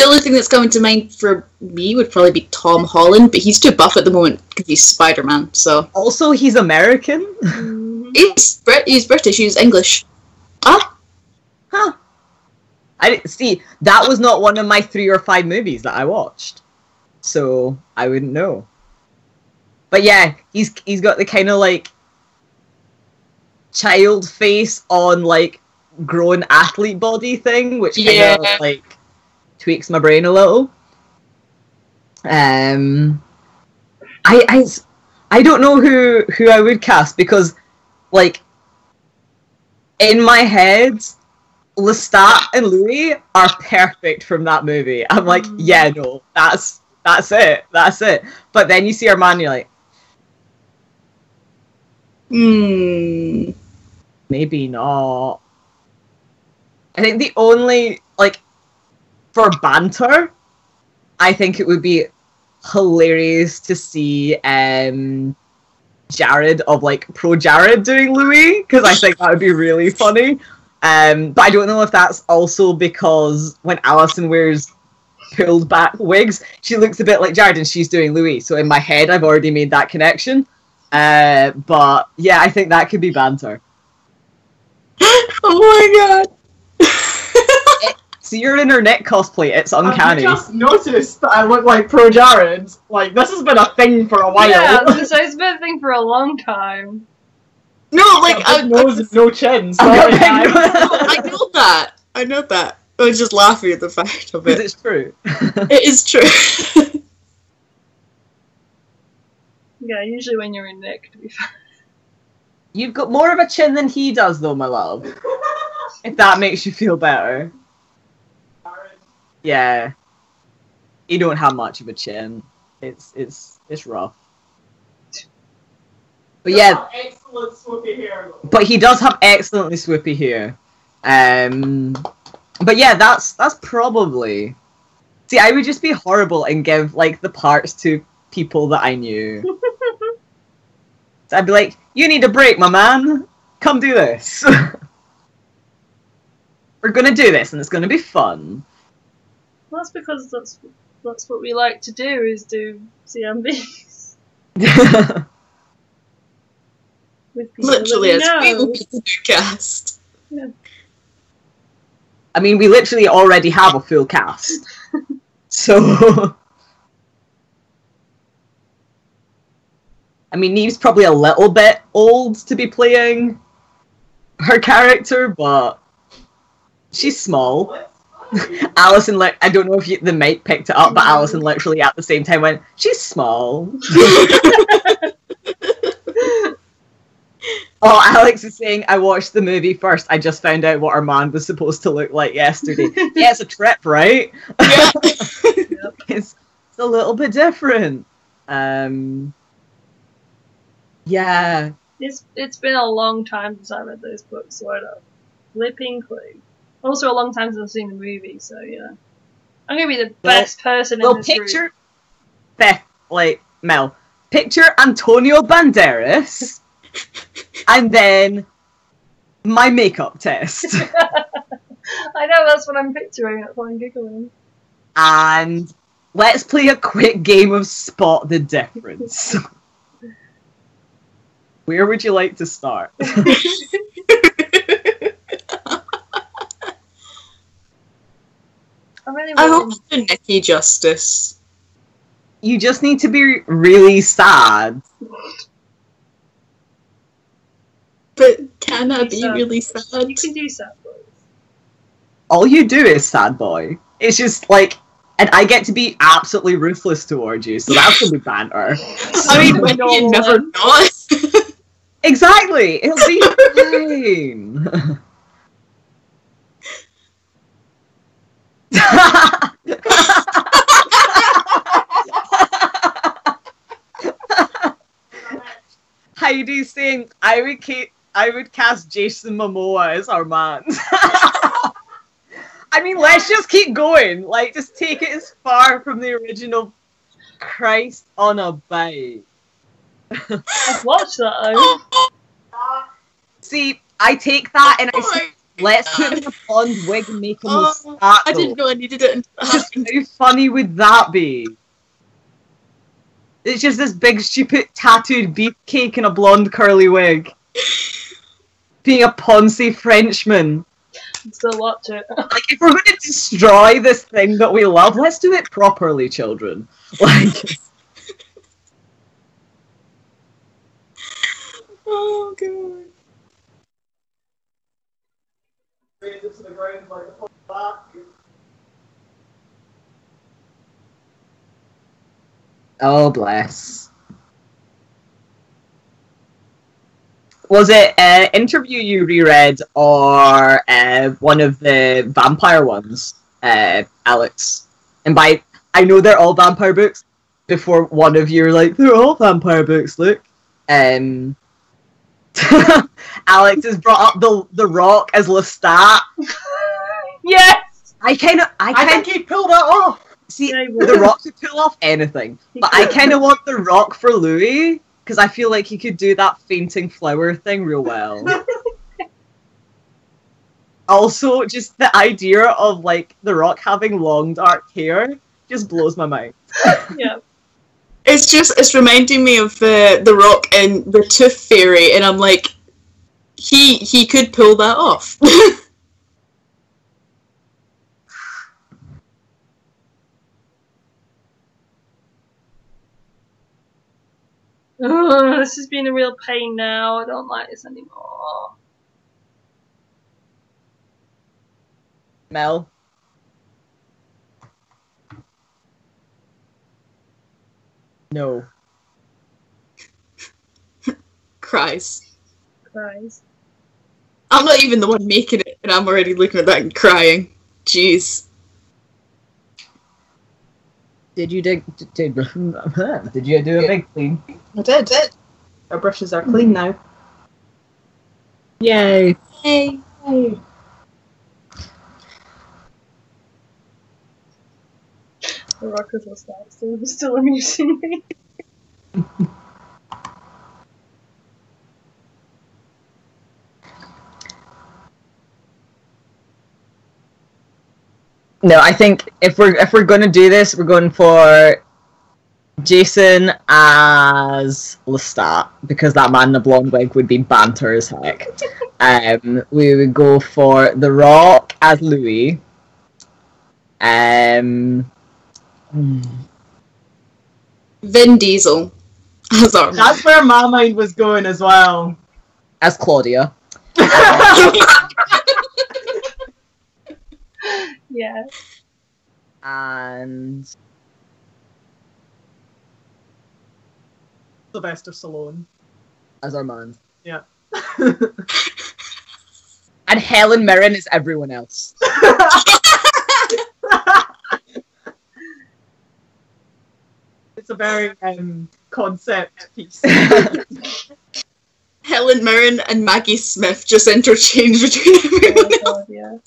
only thing that's coming to mind for me would probably be Tom Holland, but he's too buff at the moment because he's Spider-Man. So also he's American. he's British. He's English. Huh. I didn't see. That was not one of my 3 or 5 movies that I watched, so I wouldn't know. But yeah, he's got the kind of like child face on like grown athlete body thing, which kind of like tweaks my brain a little. I don't know who I would cast because like in my head Lestat and Louis are perfect from that movie. I'm like, yeah, no, that's it. But then you see Armand, you're like, maybe not. I think the only, like, for banter, I think it would be hilarious to see Jared of, like, Pro Jared doing Louis, because I think that would be really funny. But I don't know if that's also because when Alison wears pulled back wigs, she looks a bit like Jared and she's doing Louis. So in my head, I've already made that connection. But yeah, I think that could be banter. Oh my god! So you're in her Nick cosplay. It's uncanny. I just noticed that I look like Pro Jared. Like, this has been a thing for a while. Yeah, so it's been a thing for a long time. No, like nose and no chin. Sorry, I know that. I was just laughing at the fact of it. It's true. It is true. Yeah, usually when you're in Nick, to be fair. You've got more of a chin than he does, though, my love. If that makes you feel better. Yeah. You don't have much of a chin. It's rough. But yeah. Excellent swoopy hair. But he does have excellently swoopy hair. But yeah, that's probably. See, I would just be horrible and give like the parts to people that I knew. So I'd be like, "You need a break, my man. Come do this. We're gonna do this, and it's gonna be fun." Well, that's because that's what we like to do, is do CMVs. With people Literally, that as we know. people do cast. Yeah. I mean, we literally already have a full cast. So I mean, Neve's probably a little bit old to be playing her character, but she's small. Alison, I don't know if the mic picked it up, but Alison literally at the same time went, she's small. Oh, Alex is saying, I watched the movie first. I just found out what Armand was supposed to look like yesterday. Yeah, it's a trip, right? Yeah. It's a little bit different. Yeah. It's been a long time since I read those books, so I don't flipping clue. Also, a long time since I've seen the movie, so yeah. I'm gonna be the best person in this picture, group. Mel, picture Antonio Banderas, and then my makeup test. I know, that's what I'm picturing, that's why I'm giggling. And let's play a quick game of Spot the Difference. Where would you like to start? I hope to do Nikki justice. You just need to be really sad. But can I be really sad? You can do sad boys. All you do is sad boy. It's just and I get to be absolutely ruthless towards you, so that's gonna be banter. I mean, when you never not. Exactly! It'll be fine. Heidi's saying, I would cast Jason Momoa as Armand. I mean, let's just keep going. Just take it as far from the original Christ on a bike. I've watched that, though. See, I take that and I say, let's put him in a blonde wig and make him look fat. I didn't know I needed it. How funny would that be? It's just this big, stupid, tattooed beefcake in a blonde curly wig. Being a Ponzi Frenchman. Still watch it. If we're going to destroy this thing that we love, let's do it properly, children. Oh, God. Oh, bless. Was it an interview you reread or one of the vampire ones, Alex? And I know they're all vampire books. Before one of you were like, they're all vampire books, look. Alex has brought up the Rock as Lestat. Yes! I think he pulled that off. See, the Rock could pull off anything, but I kind of want the Rock for Louis because I feel like he could do that fainting flower thing real well. Also, just the idea of the Rock having long dark hair just blows my mind. Yeah. It's reminding me of the Rock in The Tooth Fairy, and I'm like, he could pull that off. This has been a real pain now. I don't like this anymore. Mel? No. Cries. Cries. I'm not even the one making it, and I'm already looking at that and crying. Jeez. Did you do a big clean? I did. Our brushes are clean now. Yay. Hey. The Rockers will start still amusing me. No, I think if we're going to do this, we're going for Jason as Lestat because that man in a blonde wig would be banter as heck. We would go for The Rock as Louis. Vin Diesel As our That's where my mind was going as well. As Claudia. Yeah. And Sylvester Stallone. as Armand. Yeah. And Helen Mirren is everyone else. It's a very concept piece. Helen Mirren and Maggie Smith just interchange between everyone Oh, else. God, yeah.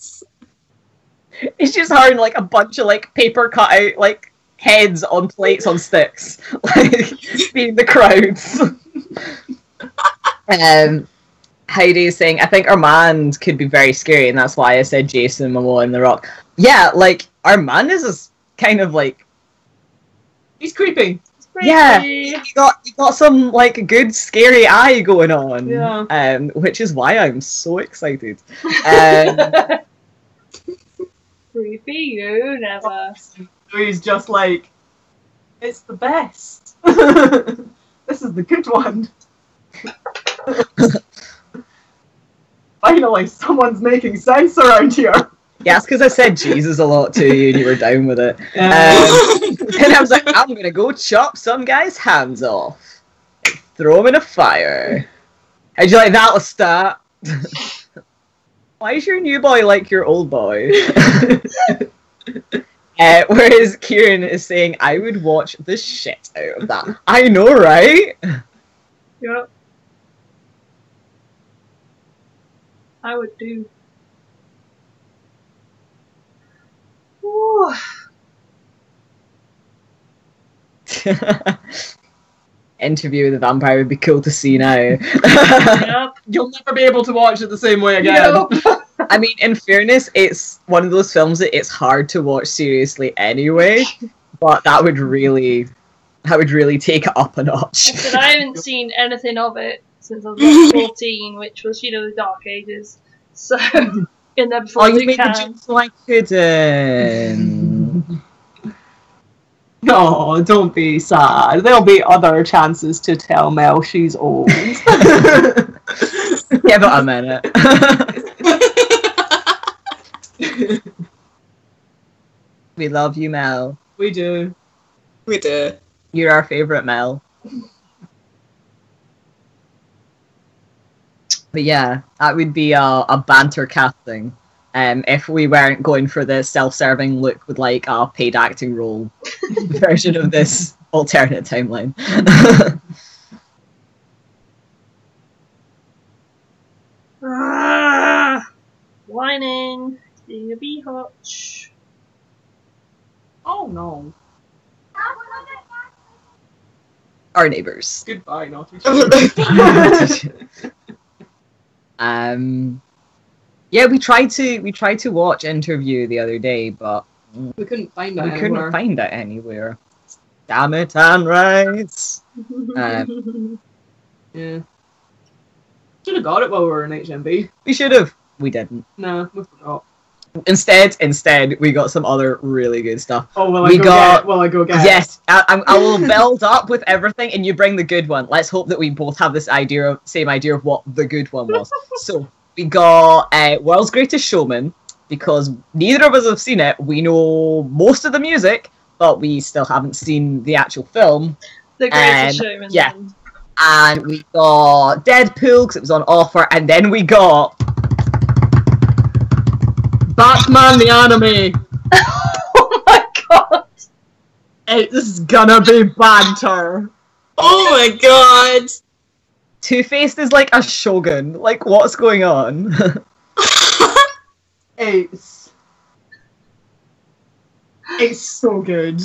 It's just her in like a bunch of like paper cut out like heads on plates on sticks, like being the crowds. Heidi's saying, I think Armand could be very scary, and that's why I said Jason Momoa and The Rock. Yeah, like Armand is this kind of like He's creepy. It's pretty yeah, pretty. he got some like good scary eye going on. Yeah. Which is why I'm so excited. Creepy you never. He's just like, it's the best. This is the good one. Finally, someone's making sense around here. Yeah, it's because I said Jesus a lot to you and you were down with it. And I was like, I'm gonna go chop some guy's hands off. Throw him in a fire. How'd you like that, Lestat? Why is your new boy like your old boy? Whereas Kieran is saying, I would watch the shit out of that. I know, right? Yep. I would do. Ooh. Interview with the Vampire would be cool to see now. Yep. You'll never be able to watch it the same way again. Yep. I mean, in fairness, it's one of those films that it's hard to watch seriously anyway, but that would really take it up a notch. I said I haven't seen anything of it since I was like 14, which was, the Dark Ages. So, in there before Oh, you you made the can. joke so I couldn't. No, don't be sad. There'll be other chances to tell Mel she's old. Give it a minute. We love you, Mel. We do. We do. You're our favourite Mel. But yeah, that would be a banter casting. If we weren't going for the self-serving look with like a paid acting role version of this alternate timeline. Whining. Being a beehotch. Oh no. Our neighbours. Goodbye, naughty. Yeah, we tried to watch Interview the other day, but We couldn't find it we anywhere. couldn't find it anywhere. Damn it, Anne Rice. Yeah. Should have got it while we were in HMB. We should have. We didn't. No, we forgot. Instead, we got some other really good stuff. Oh, will We got- I go get it? Yes, I will build up with everything, and you bring the good one. Let's hope that we both have this same idea of what the good one was. So we got World's Greatest Showman, because neither of us have seen it. We know most of the music, but we still haven't seen the actual film. The Greatest Showman. yeah. then. And we got Deadpool because it was on offer, and then we got Batman the anime. Oh my god! It's gonna be banter. Oh my god! Two-Faced is like a shogun. Like, what's going on? It's so good.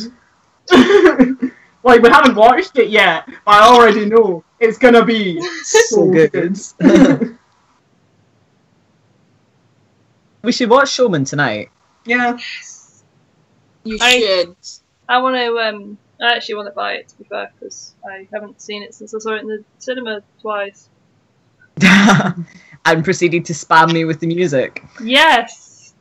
Like, we haven't watched it yet, but I already know it's gonna be so good. We should watch Showman tonight. Yeah. You I- should. I want to. I actually want to buy it, to be fair, because I haven't seen it since I saw it in the cinema twice. And proceeded to spam me with the music. Yes!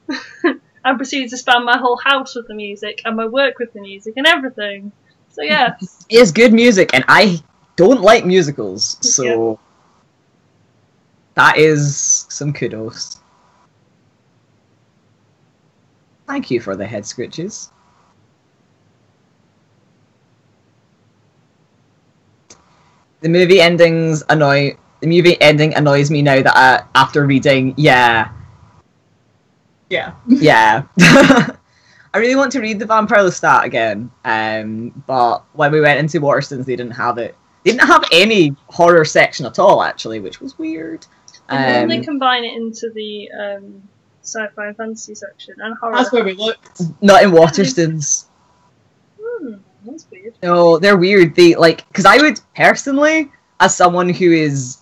I proceeded to spam my whole house with the music and my work with the music and everything. So yes. It is good music, and I don't like musicals, so that is some kudos. Thank you for the head scritches. The movie ending annoys me now that after reading, yeah. I really want to read The Vampire Lestat again, but when we went into Waterstones, they didn't have it. They didn't have any horror section at all, actually, which was weird. And then they combine it into the sci-fi and fantasy section and horror. That's where we looked. Not in Waterstones. That's weird. No, they're weird. They because I would personally, as someone who is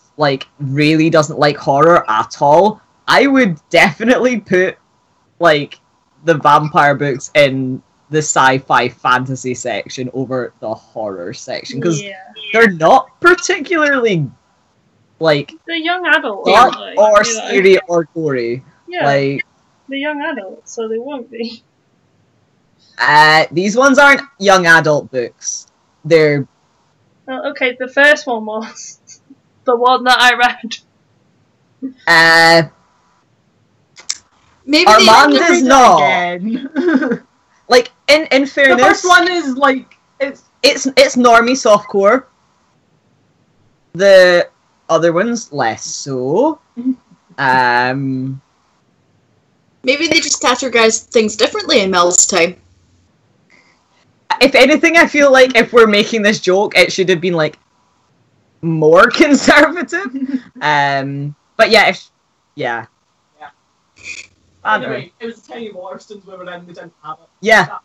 really doesn't like horror at all, I would definitely put the vampire books in the sci-fi fantasy section over the horror section because they're not particularly they're young adults, or scary or gory. Yeah, they're young adults, so they won't be. These ones aren't young adult books. They're okay. The first one was the one that I read. Maybe Armanda's not. Again. In fairness, the first one is it's normie softcore. The other ones less so. Maybe they just categorize things differently in Mel's time. If anything, I feel like if we're making this joke, it should have been more conservative. But yeah. Anyway, it was a tiny Waterstones we were in, we didn't have it. Yeah,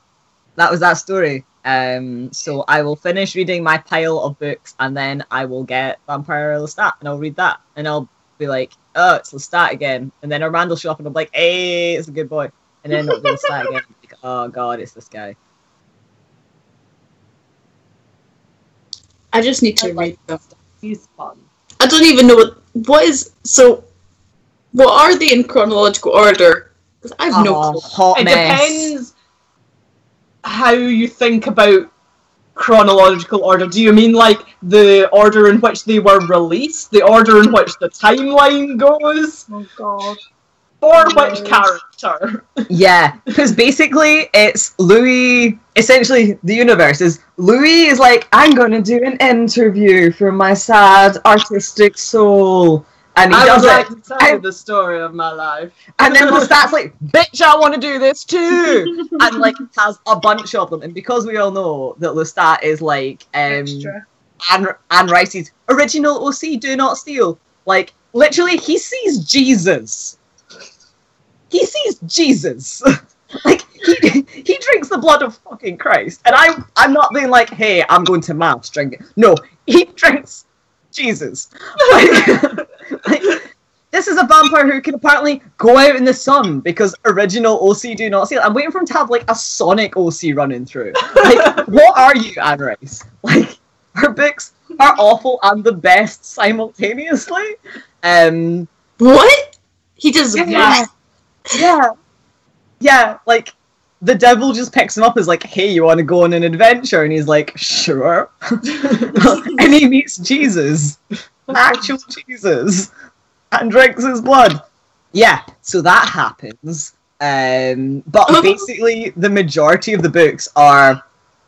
that was that story. So I will finish reading my pile of books, and then I will get Vampire Lestat, and I'll read that, and I'll be like, oh, it's Lestat again, and then Armand will show up, and I'm like, hey, it's a good boy, and then it'll be Lestat again, like, oh god, it's this guy. I just need to read them. He's fun. I don't even know what is. So, what are they in chronological order? Because I have no clue. Hot It mess. depends how you think about chronological order. Do you mean the order in which they were released? The order in which the timeline goes? Oh god. Or which character? Yeah, because basically it's Louis. Essentially, the universe is Louis is I'm going to do an interview for my sad artistic soul. And he does like to tell you the story of my life. And then Lestat's bitch, I want to do this too! And has a bunch of them. And because we all know that Lestat is Extra. Anne Rice's original OC, Do Not Steal. Literally, he sees Jesus. He sees Jesus. He drinks the blood of fucking Christ. And I'm not being hey, I'm going to mass, drink it. No, he drinks Jesus. This is a vampire who can apparently go out in the sun because original OC Do Not Steal. I'm waiting for him to have a Sonic OC running through. What are you, Anne Rice? Her books are awful and the best simultaneously. What? He does what? Yeah, the devil just picks him up as hey, you want to go on an adventure? And he's sure. And he meets Jesus. Actual Jesus. And drinks his blood. Yeah, so that happens. But basically, the majority of the books are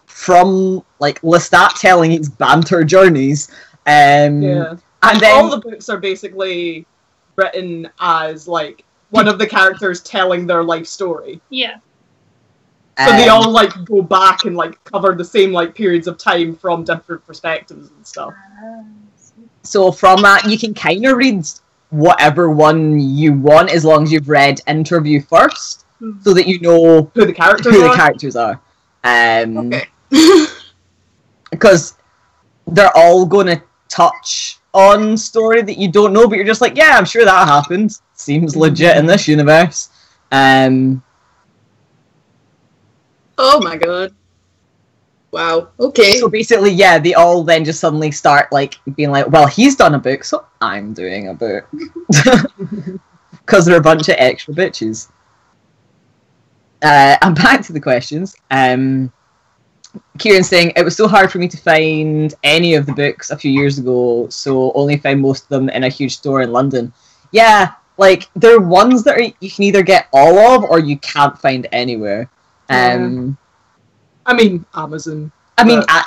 from Lestat telling his banter journeys. And then all the books are basically written as one of the characters telling their life story. Yeah. So they all go back and cover the same periods of time from different perspectives and stuff. So from that, you can kind of read whatever one you want as long as you've read Interview first, so that you know who the characters are. Okay. Because they're all going to touch on story that you don't know, but you're just yeah, I'm sure that happened. Seems legit in this universe. Oh my god. Wow. Okay. So basically, yeah, they all then just suddenly start being well, he's done a book, so I'm doing a book. Because they're a bunch of extra bitches. And back to the questions. Kieran's saying, it was so hard for me to find any of the books a few years ago, so only found most of them in a huge store in London. Yeah, like, there are ones that you can either get all of, or you can't find anywhere. I mean, Amazon.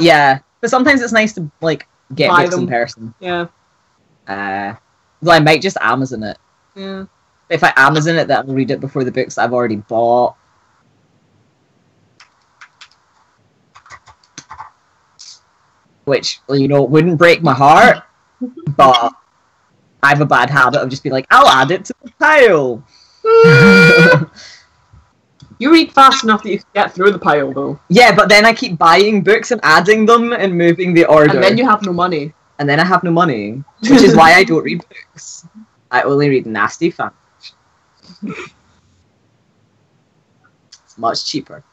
Yeah. But sometimes it's nice to, like, get Buy books them. in person. Yeah. Though I might just Amazon it. Yeah. If I Amazon it, then I'll read it before the books I've already bought. Which, you know, wouldn't break my heart, but I have a bad habit of just being like, I'll add it to the pile. You read fast enough that you can get through the pile, though. Yeah, but then I keep buying books and adding them and moving the order. And then you have no money. And then I have no money, which is why I don't read books. I only read nasty fan. It's much cheaper.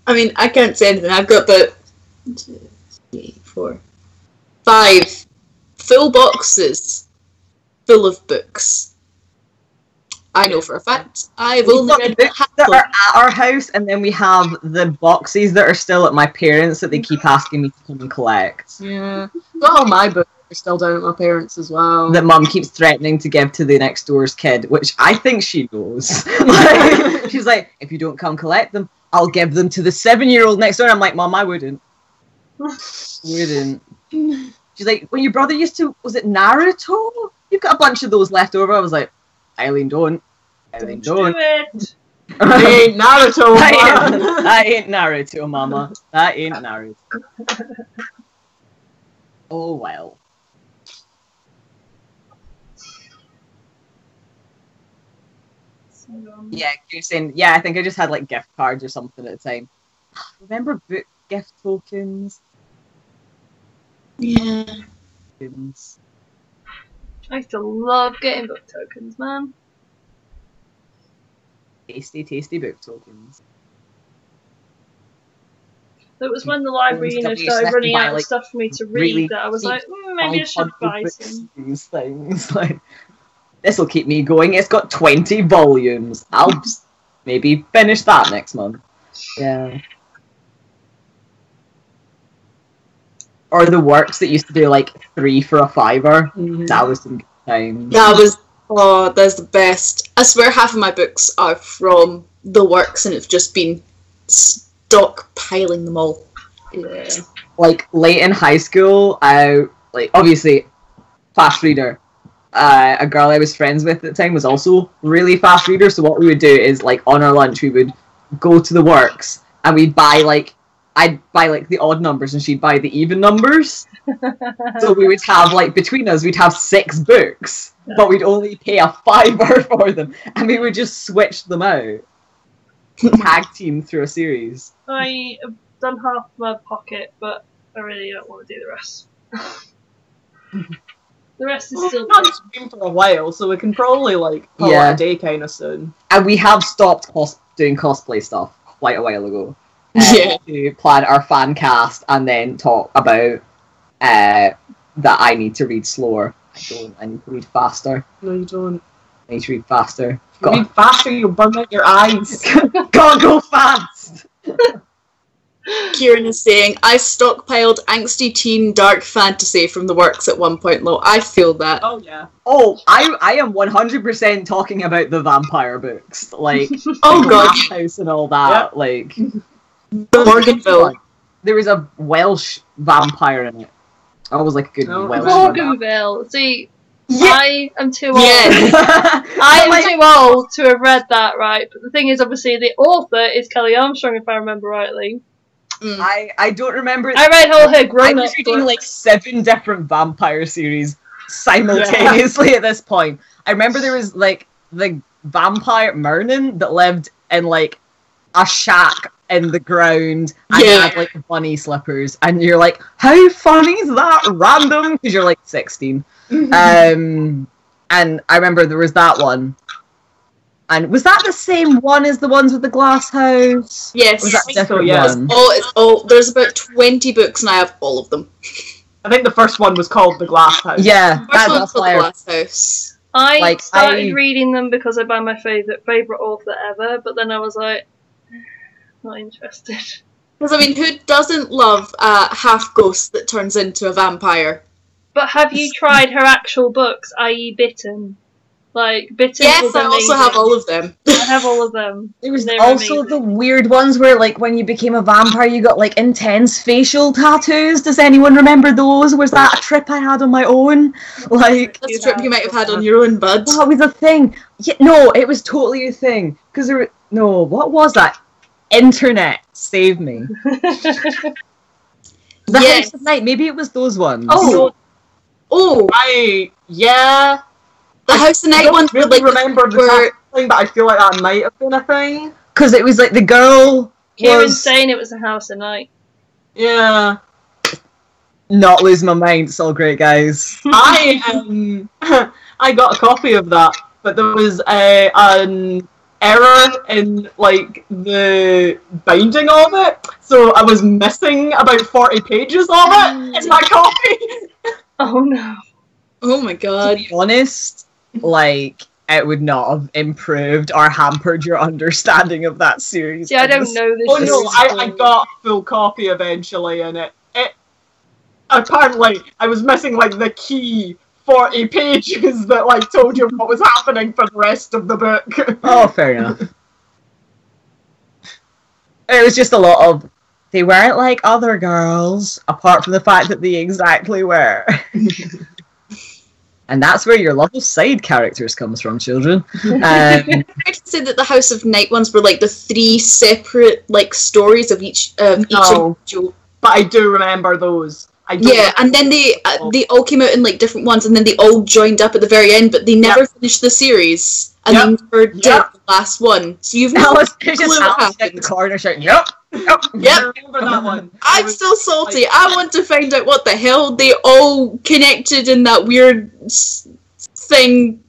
I mean, I can't say anything. I've got about 1, 2, 3, 4, 5 full boxes full of books. I know for a fact I've only read books half that of are at our house, and then we have the boxes that are still at my parents that they keep asking me to come and collect. Yeah. Well, all my books are still down at my parents as well. That Mum keeps threatening to give to the next door's kid, which I think she knows. Like, she's like, if you don't come collect them, I'll give them to the 7-year-old next door. And I'm like, Mum, I wouldn't. Wouldn't. She's like, well, your brother used to, was it Naruto? You've got a bunch of those left over. I was like, Eileen, don't. Eileen, don't. Do it. That ain't Naruto, That man. that ain't Naruto, Mama. That ain't Naruto. Oh, well. Yeah, you're saying, yeah, I think I just had like gift cards or something at the time. Remember book gift tokens? Yeah. I used to love getting book tokens, man. Tasty, tasty book tokens. It was when the library, you know, started running out of stuff for me to read really that I was like, maybe I should 500 buy books, some. these things. Like, this will keep me going. It's got 20 volumes. I'll just maybe finish that next month. Yeah. Or the works that used to do like 3 for a $5. Mhm. That was some good times. That was, that's the best. I swear half of my books are from the works and it's just been stockpiling them all. Yeah. Like late in high school, I like obviously fast reader. A girl I was friends with at the time was also really fast reader. So what we would do is like on our lunch we would go to the works and we'd buy like I'd buy like the odd numbers and she'd buy the even numbers. So we would have like between us we'd have 6 books, but we'd only pay a $5 for them, and we would just switch them out. Tag team through a series. I have done half my pocket, but I really don't want to do the rest. The rest is Well, still we've not streamed for a while, so we can probably like call Yeah. it a day kind of soon. And we have stopped doing cosplay stuff quite a while ago. Yeah. To plan our fan cast and then talk about that I need to read slower. I need to read faster. No, you don't. I need to read faster. If you read faster, you'll burn out your eyes. Gotta go fast! Kieran is saying, I stockpiled angsty teen dark fantasy from the works at one point. Low, I feel that. Oh yeah. Oh, I am 100% talking about the vampire books. Like, Oh the god, Glass House and all that. Yep. Like, the Morganville. there was a Welsh vampire in it. I was like a good No, Welsh vampire. Morganville. See, Yeah. I am too old. Yes. I am too old to have read that, right? But the thing is, obviously, the author is Kelly Armstrong, if I remember rightly. I don't remember. I read all her I grown-up was reading books. like 7 different vampire series simultaneously at this point. I remember there was like the vampire Merlin that lived in like a shack in the ground and Yeah. had like bunny slippers, and you're like, how funny is that? Random, because you're like 16. And I remember there was that one. And was that the same one as the ones with the glass house? Yes. Was that a different yes. one? It's all. There's about 20 books and I have all of them. I think the first one was called The Glass House. Yeah, First that's one's called The hilarious. Glass House. I Like, started I- reading them because I buy my favourite author ever, but then I was like, Not interested. Because, I mean, who doesn't love a half-ghost that turns into a vampire? But have you tried her actual books, i.e. Bitten? Like, Bitten Yes, was I also amazing. have all of them. I have all of them. There was They were also amazing. the weird ones where, like, when you became a vampire, you got, like, intense facial tattoos. Does anyone remember those? Was that a trip I had on my own? Like, That's a trip you might have had on your own, bud. that was a thing. Yeah, no, it was totally a thing. Because there were... No, what was that? Internet saved me. The Yes. House of Night, maybe it was those ones. Oh, Right, yeah. the House of I Night don't ones were really like remember the were thing, but I feel like that might have been a thing. Because it was like the girl Kieran's was... saying it was a House of Night. Yeah. Not losing my mind, it's all great, guys. I I got a copy of that, but there was an error in like the binding of it, so I was missing about 40 pages of it in my copy. Oh no. oh my To god. be honest, like, it would not have improved or hampered your understanding of that series. See, I don't know this. Oh no, series I at all. got a full copy eventually, and it apparently I was missing like the key 40 pages that like told you what was happening for the rest of the book. Oh, fair enough. It was just a lot of... They weren't like other girls, apart from the fact that they exactly were. And that's where your love of side characters comes from, children. I would say that the House of Night ones were like the 3 separate like stories of each No. individual. But I do remember those. I don't Yeah, and then they all came out in like different ones, and then they all joined up at the very end, but they never finished the series, and they never did the last one. So you've no Alice, clue just what Alice in the happened. corner shouting, yep, yep. I remember that one. I'm still salty. I want to find out what the hell they all connected in that weird thing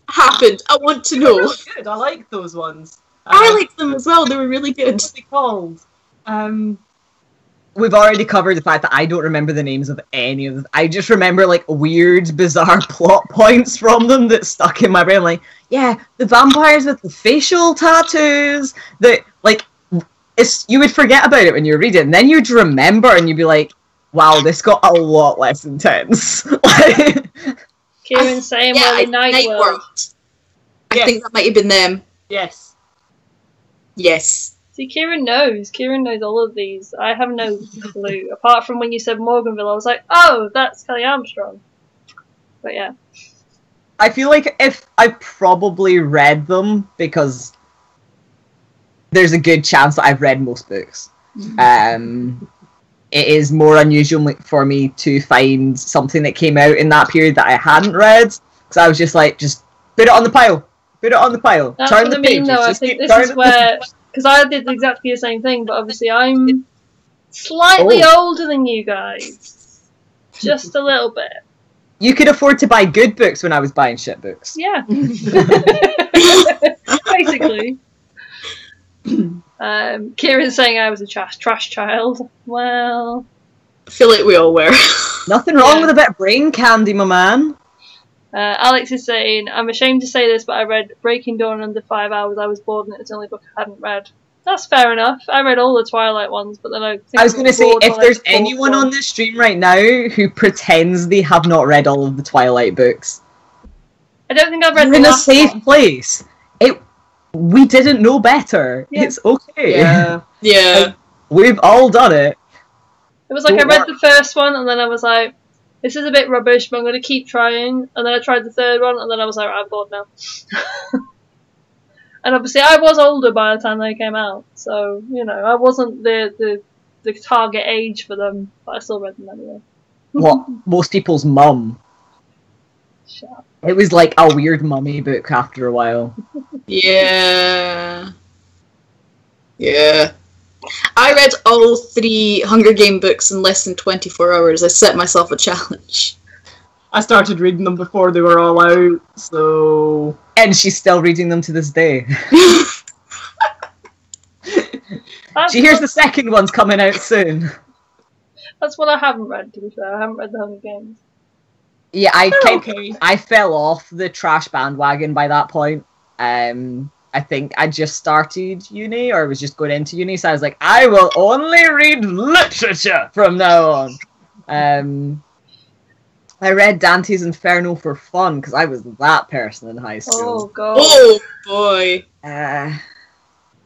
happened. I want to They're know. really good. I like those ones. I liked them as well. They were really good. What's it called? We've already covered the fact that I don't remember the names of any of them. I just remember, like, weird, bizarre plot points from them that stuck in my brain. Like, yeah, the vampires with the facial tattoos. That, like, you would forget about it when you were reading. And then you'd remember and you'd be like, wow, this got a lot less intense. Kieran's saying, Yeah, well, Night World. I Yes. think that might have been them. Yes. Yes. See, Kieran knows. Kieran knows all of these. I have no clue. Apart from when you said Morganville, I was like, oh, that's Kelly Armstrong. But yeah. I feel like if I probably read them, because there's a good chance that I've read most books. It is more unusual for me to find something that came out in that period that I hadn't read, because I was just like, just put it on the pile. Put it on the pile. That's Turn what the I mean, pages. though. I Just think keep this turning is where... Because I did exactly the same thing, but obviously I'm slightly older than you guys. Just a little bit. You could afford to buy good books when I was buying shit books. Yeah. Basically. Kieran's saying I was a trash child. Well... I feel like we all were. Nothing wrong with a bit of brain candy, my man. Alex is saying, I'm ashamed to say this, but I read Breaking Dawn in under 5 hours. I was bored and it's the only book I hadn't read. That's fair enough. I read all the Twilight ones, but then I was going to say, if there's anyone on this stream right now who pretends they have not read all of the Twilight books, I don't think I've read you're the in a last safe one. place. We didn't know better. Yeah. It's okay. Yeah. Yeah. We've all done it. It was like Don't I read the first one and then I was like, this is a bit rubbish, but I'm going to keep trying. And then I tried the third one and then I was like, I'm bored now. And obviously I was older by the time they came out. So, you know, I wasn't the target age for them, but I still read them anyway. What? Most people's mum. Shut up. It was like a weird mummy book after a while. Yeah. Yeah. I read all 3 Hunger Game books in less than 24 hours. I set myself a challenge. I started reading them before they were all out, so... And she's still reading them to this day. She hears the second one's coming out soon. That's what I haven't read, to be fair. I haven't read the Hunger Games. Yeah, They're okay. I fell off the trash bandwagon by that point. And I think I just started uni or was just going into uni, so I was like, I will only read literature from now on. I read Dante's Inferno for fun because I was that person in high school. Oh god. Oh boy.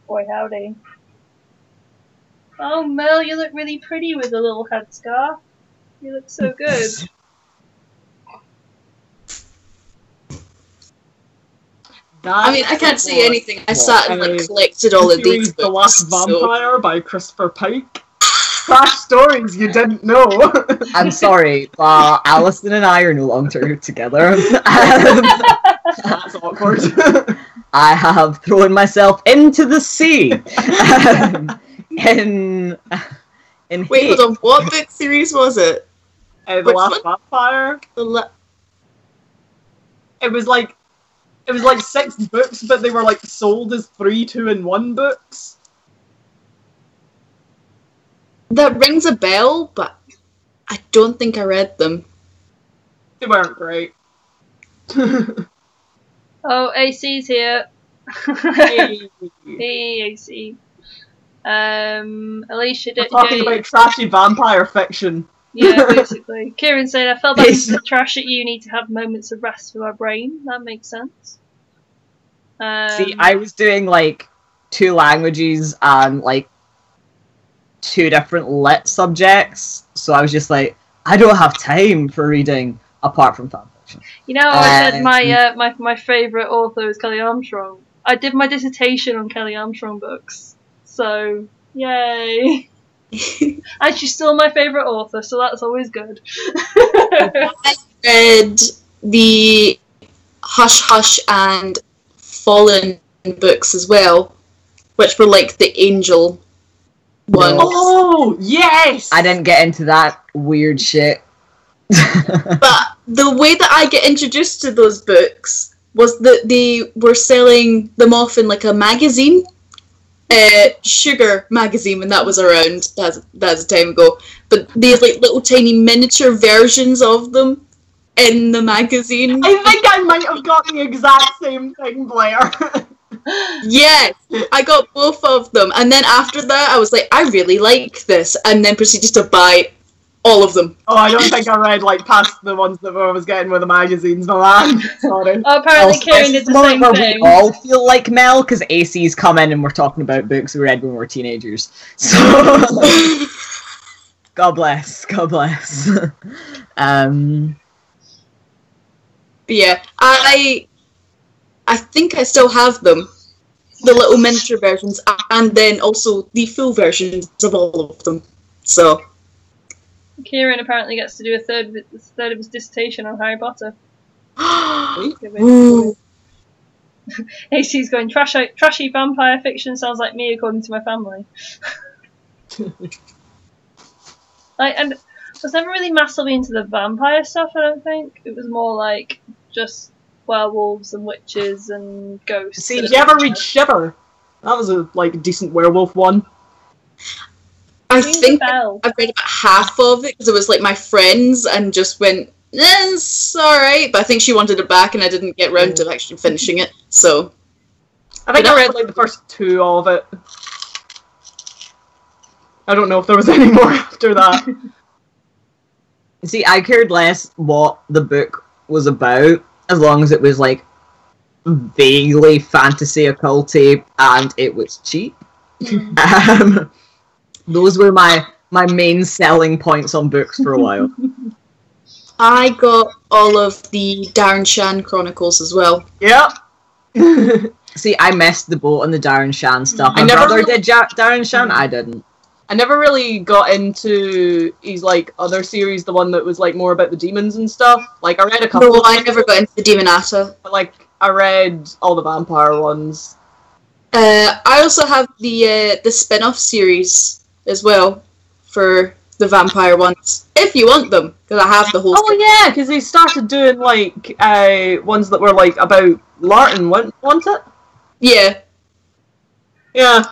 Boy howdy. Oh Mel, you look really pretty with a little headscarf. You look so good. I mean, I can't say anything. I sat and like collected all of these The books. Last Vampire by Christopher Pike. Crash stories you didn't know. I'm sorry, but Alison and I are no longer together. That's awkward. I have thrown myself into the sea. In Wait, hate. hold on. What book series was it? The Which Last one? Vampire. It was like 6 books, but they were like sold as 3 2-in-1 books. That rings a bell, but I don't think I read them. They weren't great. Oh, AC's here. Hey. Hey, AC. Alicia, We're talking about trashy vampire fiction. yeah, basically. Kieran said, I fell back into the trash at uni to have moments of rest for my brain. That makes sense. See, I was doing like 2 languages and like 2 different lit subjects, so I was just like, I don't have time for reading apart from fanfiction. You know, I said my favourite author is Kelly Armstrong. I did my dissertation on Kelly Armstrong books, so yay! And she's still my favourite author, so that's always good. I read the Hush Hush and Fallen books as well, which were like the angel ones. Oh, yes! I didn't get into that weird shit. But the way that I get introduced to those books was that they were selling them off in like a magazine, Sugar magazine, when that was around. That's a time ago. But they had like little tiny miniature versions of them in the magazine. I think I might have got the exact same thing, Blair. Yes, I got both of them, and then after that, I was like, I really like this, and then proceeded to buy all of them. Oh, I don't think I read like past the ones that I was getting with the magazines, no man. Sorry. Oh, apparently Kieran did the same where thing. we all feel like Mel, because AC's come in and we're talking about books we read when we were teenagers. So, God bless, God bless. But yeah, I think I still have them, the little miniature versions, and then also the full versions of all of them. So Kieran apparently gets to do a third of his dissertation on Harry Potter. Ooh. AC's going, trashy vampire fiction sounds like me according to my family. And I was never really massively into the vampire stuff, I don't think. It was more like just werewolves and witches and ghosts. See, did you ever read Shiver? That was a like decent werewolf one. I think I've read about half of it because it was like my friends and just went, it's alright, but I think she wanted it back and I didn't get round to actually finishing it, so. I think I read like the first 2 of it. I don't know if there was any more after that. See, I cared less what the book was about, as long as it was like vaguely fantasy occulty and it was cheap. Those were my main selling points on books for a while. I got all of the Darren Shan Chronicles as well. Yep. See, I missed the boat on the Darren Shan stuff. My never brother did Darren Shan, I didn't. I never really got into his like other series, the one that was like more about the demons and stuff. Like I read a couple. No, I never got into the Demonata. But, like I read all the vampire ones. I also have the spin-off series as well for the vampire ones, if you want them, because I have the whole. Oh yeah, because they started doing like ones that were like about Larton, wasn't it? Yeah. Yeah,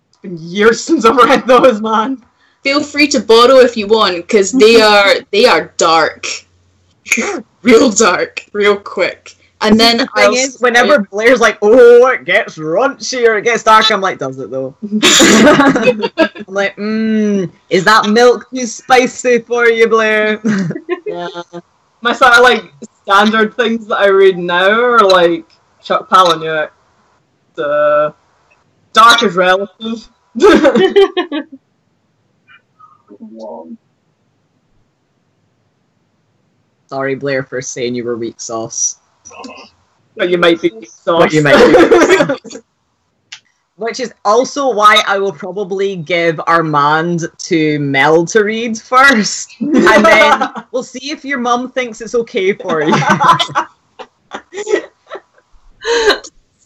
it's been years since I've read those, man. Feel free to borrow if you want, because they are dark, real dark, real quick, And then The thing is, whenever Blair's like, oh, it gets raunchy or it gets dark, I'm like, does it though? I'm like, is that milk too spicy for you, Blair? Yeah. My sort of like standard things that I read now are like Chuck Palahniuk, Dark is Relative. Warm. Sorry, Blair, for saying you were weak sauce. But you might be sauce. But you might be weak sauce. Which is also why I will probably give Armand to Mel to read first. And then we'll see if your mum thinks it's okay for you.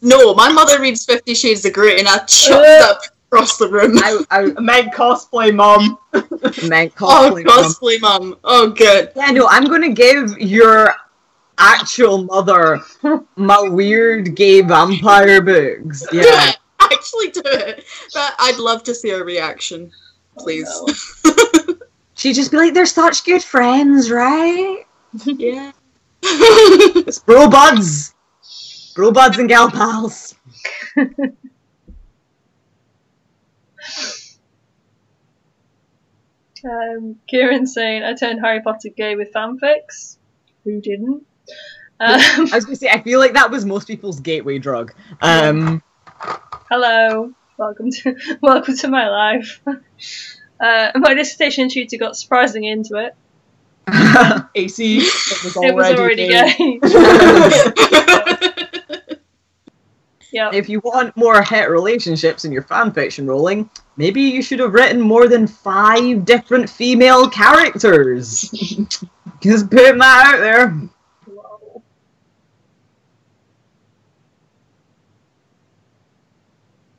No, my mother reads 50 Shades of Grey and I chucked that across the room. I meant cosplay mum. Cosplay mum. Oh, good. Yeah, no, I'm going to give your actual mother my weird gay vampire books. Yeah. Do it. Actually do it. But I'd love to see her reaction. Please. Oh, no. She'd just be like, they're such good friends, right? Yeah. It's bro buds. Bro buds and gal pals. Kieran's saying, I turned Harry Potter gay with fanfics. Who didn't? I was going to say, I feel like that was most people's gateway drug. Hello, welcome to my life. My dissertation tutor got surprisingly into it. AC. It was already gay. Yeah. If you want more het relationships in your fanfiction rolling, maybe you should have written more than 5 different female characters. Just putting that out there. Whoa.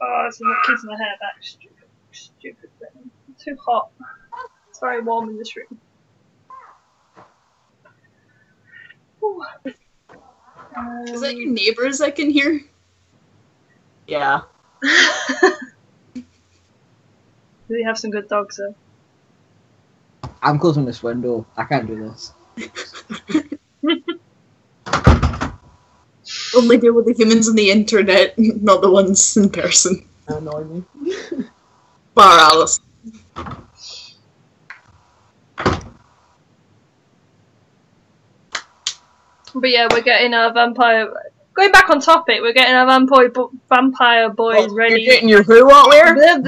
Oh, it's not keeping my hair back. Stupid thing. It's too hot. It's very warm in this room. Ooh. Is that your neighbours I can hear? Yeah. Do you have some good dogs, though? I'm closing this window. I can't do this. Only deal with the humans on the internet, not the ones in person. Annoy me. Bar Alice. But yeah, we're getting our vampire. Going back on topic, we're getting our vampire boys ready. You're getting your who what where? We're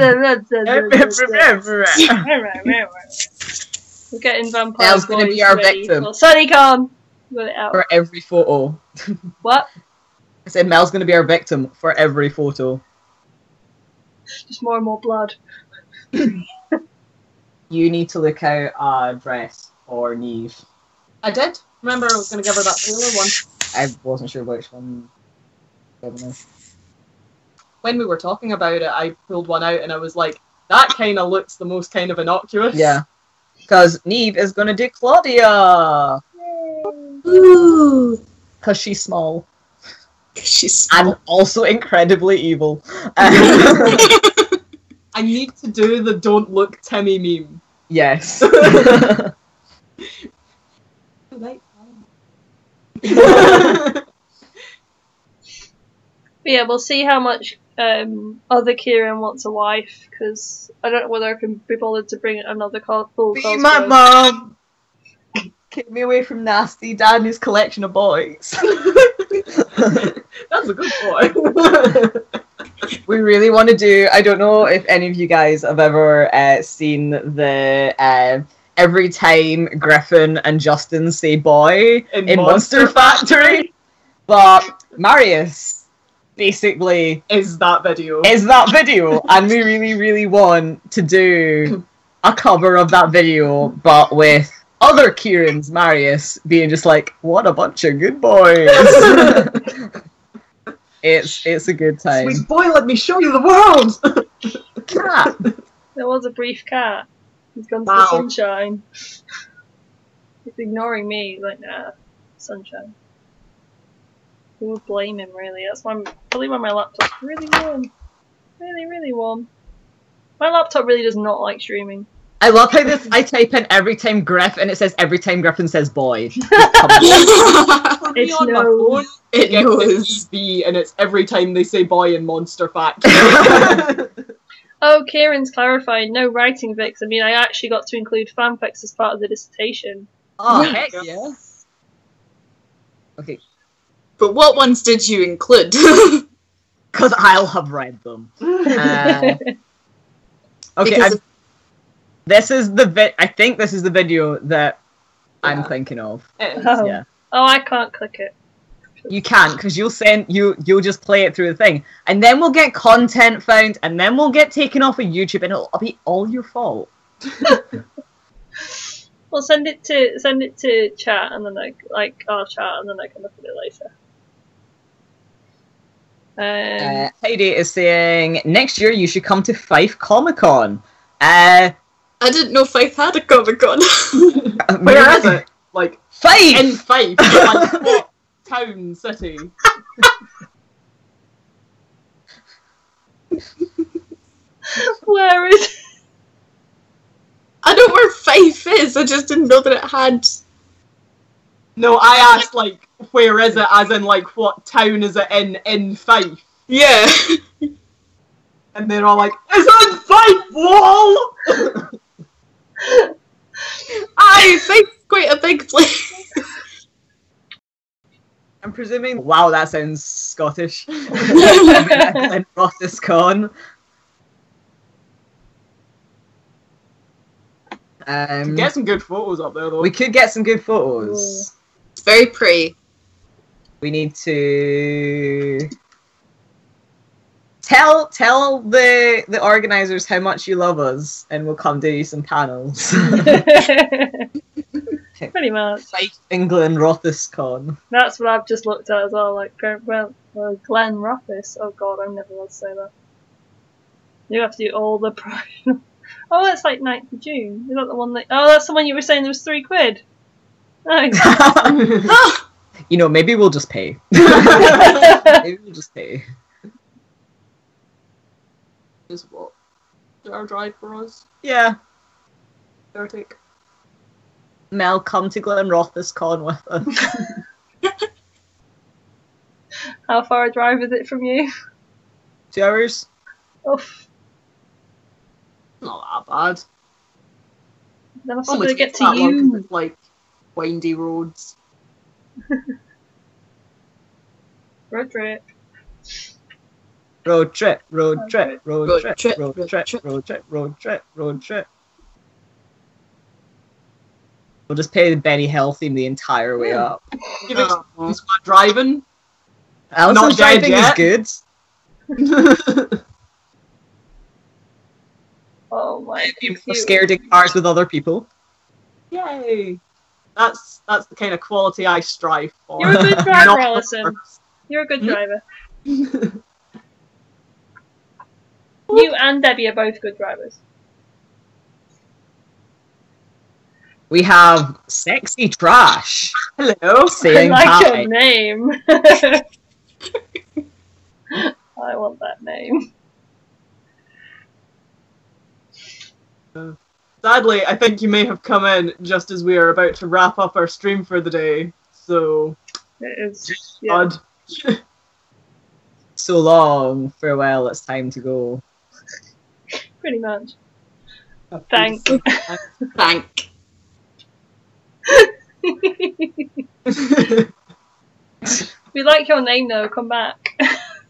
getting vampire Mel's boys gonna be our ready victim. for Sunnycon. Got it out. For every photo. What? I said Mel's gonna be our victim for every photo. Just more and more blood. You need to look out a dress for Neve. I did. Remember, I was going to give her that trailer one. I wasn't sure which one. When we were talking about it, I pulled one out and I was like, that kind of looks the most kind of innocuous. Yeah. Because Neve is going to do Claudia. Ooh. Because she's small. She's And also incredibly evil. I need to do the don't look Timmy meme. Yes. But yeah, we'll see how much other Kieran wants a wife, because I don't know whether I can be bothered to bring another full Be cosplay. my mom. Keep me away from nasty dad and his collection of boys. That's a good boy. We really want to do. I don't know if any of you guys have ever seen the every time Griffin and Justin say boy in Monster Factory, but Marius basically Is that video. and we really want to do a cover of that video, but with other Kieran's Marius being just like, what a bunch of good boys. It's a good time. Sweet boy, let me show you the world! Cat. There was a brief cat. He's gone to Wow. the sunshine. He's ignoring me. He's like, nah, sunshine. Who would blame him, really? That's why probably why my laptop's really warm. Really warm. My laptop really does not like streaming. I love how this. I type in every time Griff, and it says every time Griffin says boy. For me It's on my no. phone, It gets knows. an EB, and it's every time they say boy in Monster Factory. Oh, Kieran's clarified, no writing fics. I mean, I actually got to include fanfics as part of the dissertation. Oh heck yeah! Okay, But what ones did you include? because I'll have read them. Okay, Because this is the I think this is the video that I'm thinking of. Oh. Yeah. Oh, I can't click it. You can't, because you'll just play it through the thing, and then we'll get content found, and then we'll get taken off of YouTube, and it'll be all your fault. Well, send it to chat, and then like our chat, and then I can look at it later. Heidi is saying next year you should come to Fife Comic Con. I didn't know Fife had a Comic-Con. Where is it? Like, Fife! in Fife. Like, what town, city? Where is? I know where Fife is, I just didn't know that it had... No, I asked, like, where is it, as in, like, what town is it in Fife? Yeah. And they're all like, it's in Fife Wall! Aye, Fife's quite a big place. I'm presuming. Wow, that sounds Scottish. And Rothescon. Get some good photos up there, though. We could get some good photos. It's very pretty. We need to tell the organisers how much you love us, and we'll come do you some panels. Pretty much. Fife England Rothescon. That's what I've just looked at as well. Like, Glen Rothis. Oh god, I'm never allowed to say that. You have to do all the promotional. Oh, that's like 9th of June. Is that the one that? Oh, that's the one you were saying there was £3. Nice. You know, maybe we'll just pay. Maybe we'll just pay. Is what? Our drive for us? Yeah. Our take. Mel, come to Glen Rothescon with us. How far a drive is it from you? 2 hours? Oh, Not that bad. then I'm still Only going to get takes to that long 'cause you. it's, like, windy roads. Road trip. Road trip, road trip, road Road trip, trip, road road trip, trip. road trip, road trip, road trip. We'll just play the Benny Hill theme the entire way up. Give it Oh. to squad driving. Alison's dead driving yet. is good. Oh my. People are scared in cars with other people. Yay! That's the kind of quality I strive for. You're a good driver, Not- Alison. You're a good Hmm? driver. You and Debbie are both good drivers. We have Sexy Trash Hello. I saying like hi. your name. I want that name. Sadly, I think you may have come in just as we are about to wrap up our stream for the day. So, It is. Yeah. odd. So long, farewell, it's time to go. Pretty much. Thank. Thank. We like your name though. Come back.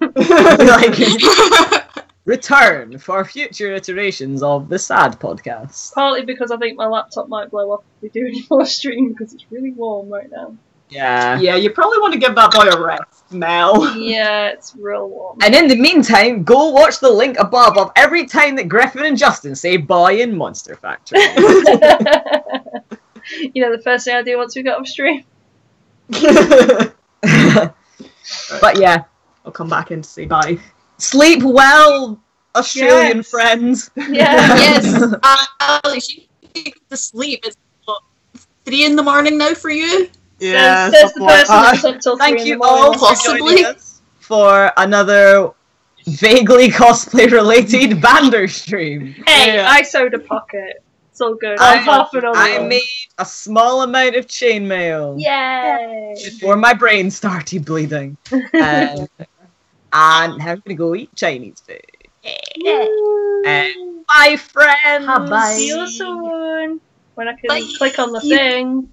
Like, return for future iterations of the Sad Podcast. Partly because I think my laptop might blow up if we do any more stream because it's really warm right now. Yeah. Yeah, you probably want to give that boy a rest, Mel. Yeah, it's real warm. And in the meantime, go watch the link above of every time that Griffin and Justin say boy in Monster Factory. You know, the first thing I do once we get off stream. But yeah, I'll come back in to say bye. sleep well, Australian Yes. friends. Yeah. Yes, Alex, you need to go to sleep. It's what, 3 in the morning now for you? There's the person that's up till 3 Thank in you the morning. all for Possibly. joining us for another vaguely cosplay related Bandursnatch. Hey, Yeah. I sewed a pocket. It's all good. I'll half another I one. made a small amount of chainmail Yay! before my brain started bleeding. And now I'm gonna go eat Chinese food. Bye, friends. Bye. See you soon. When I can Bye. click on the thing.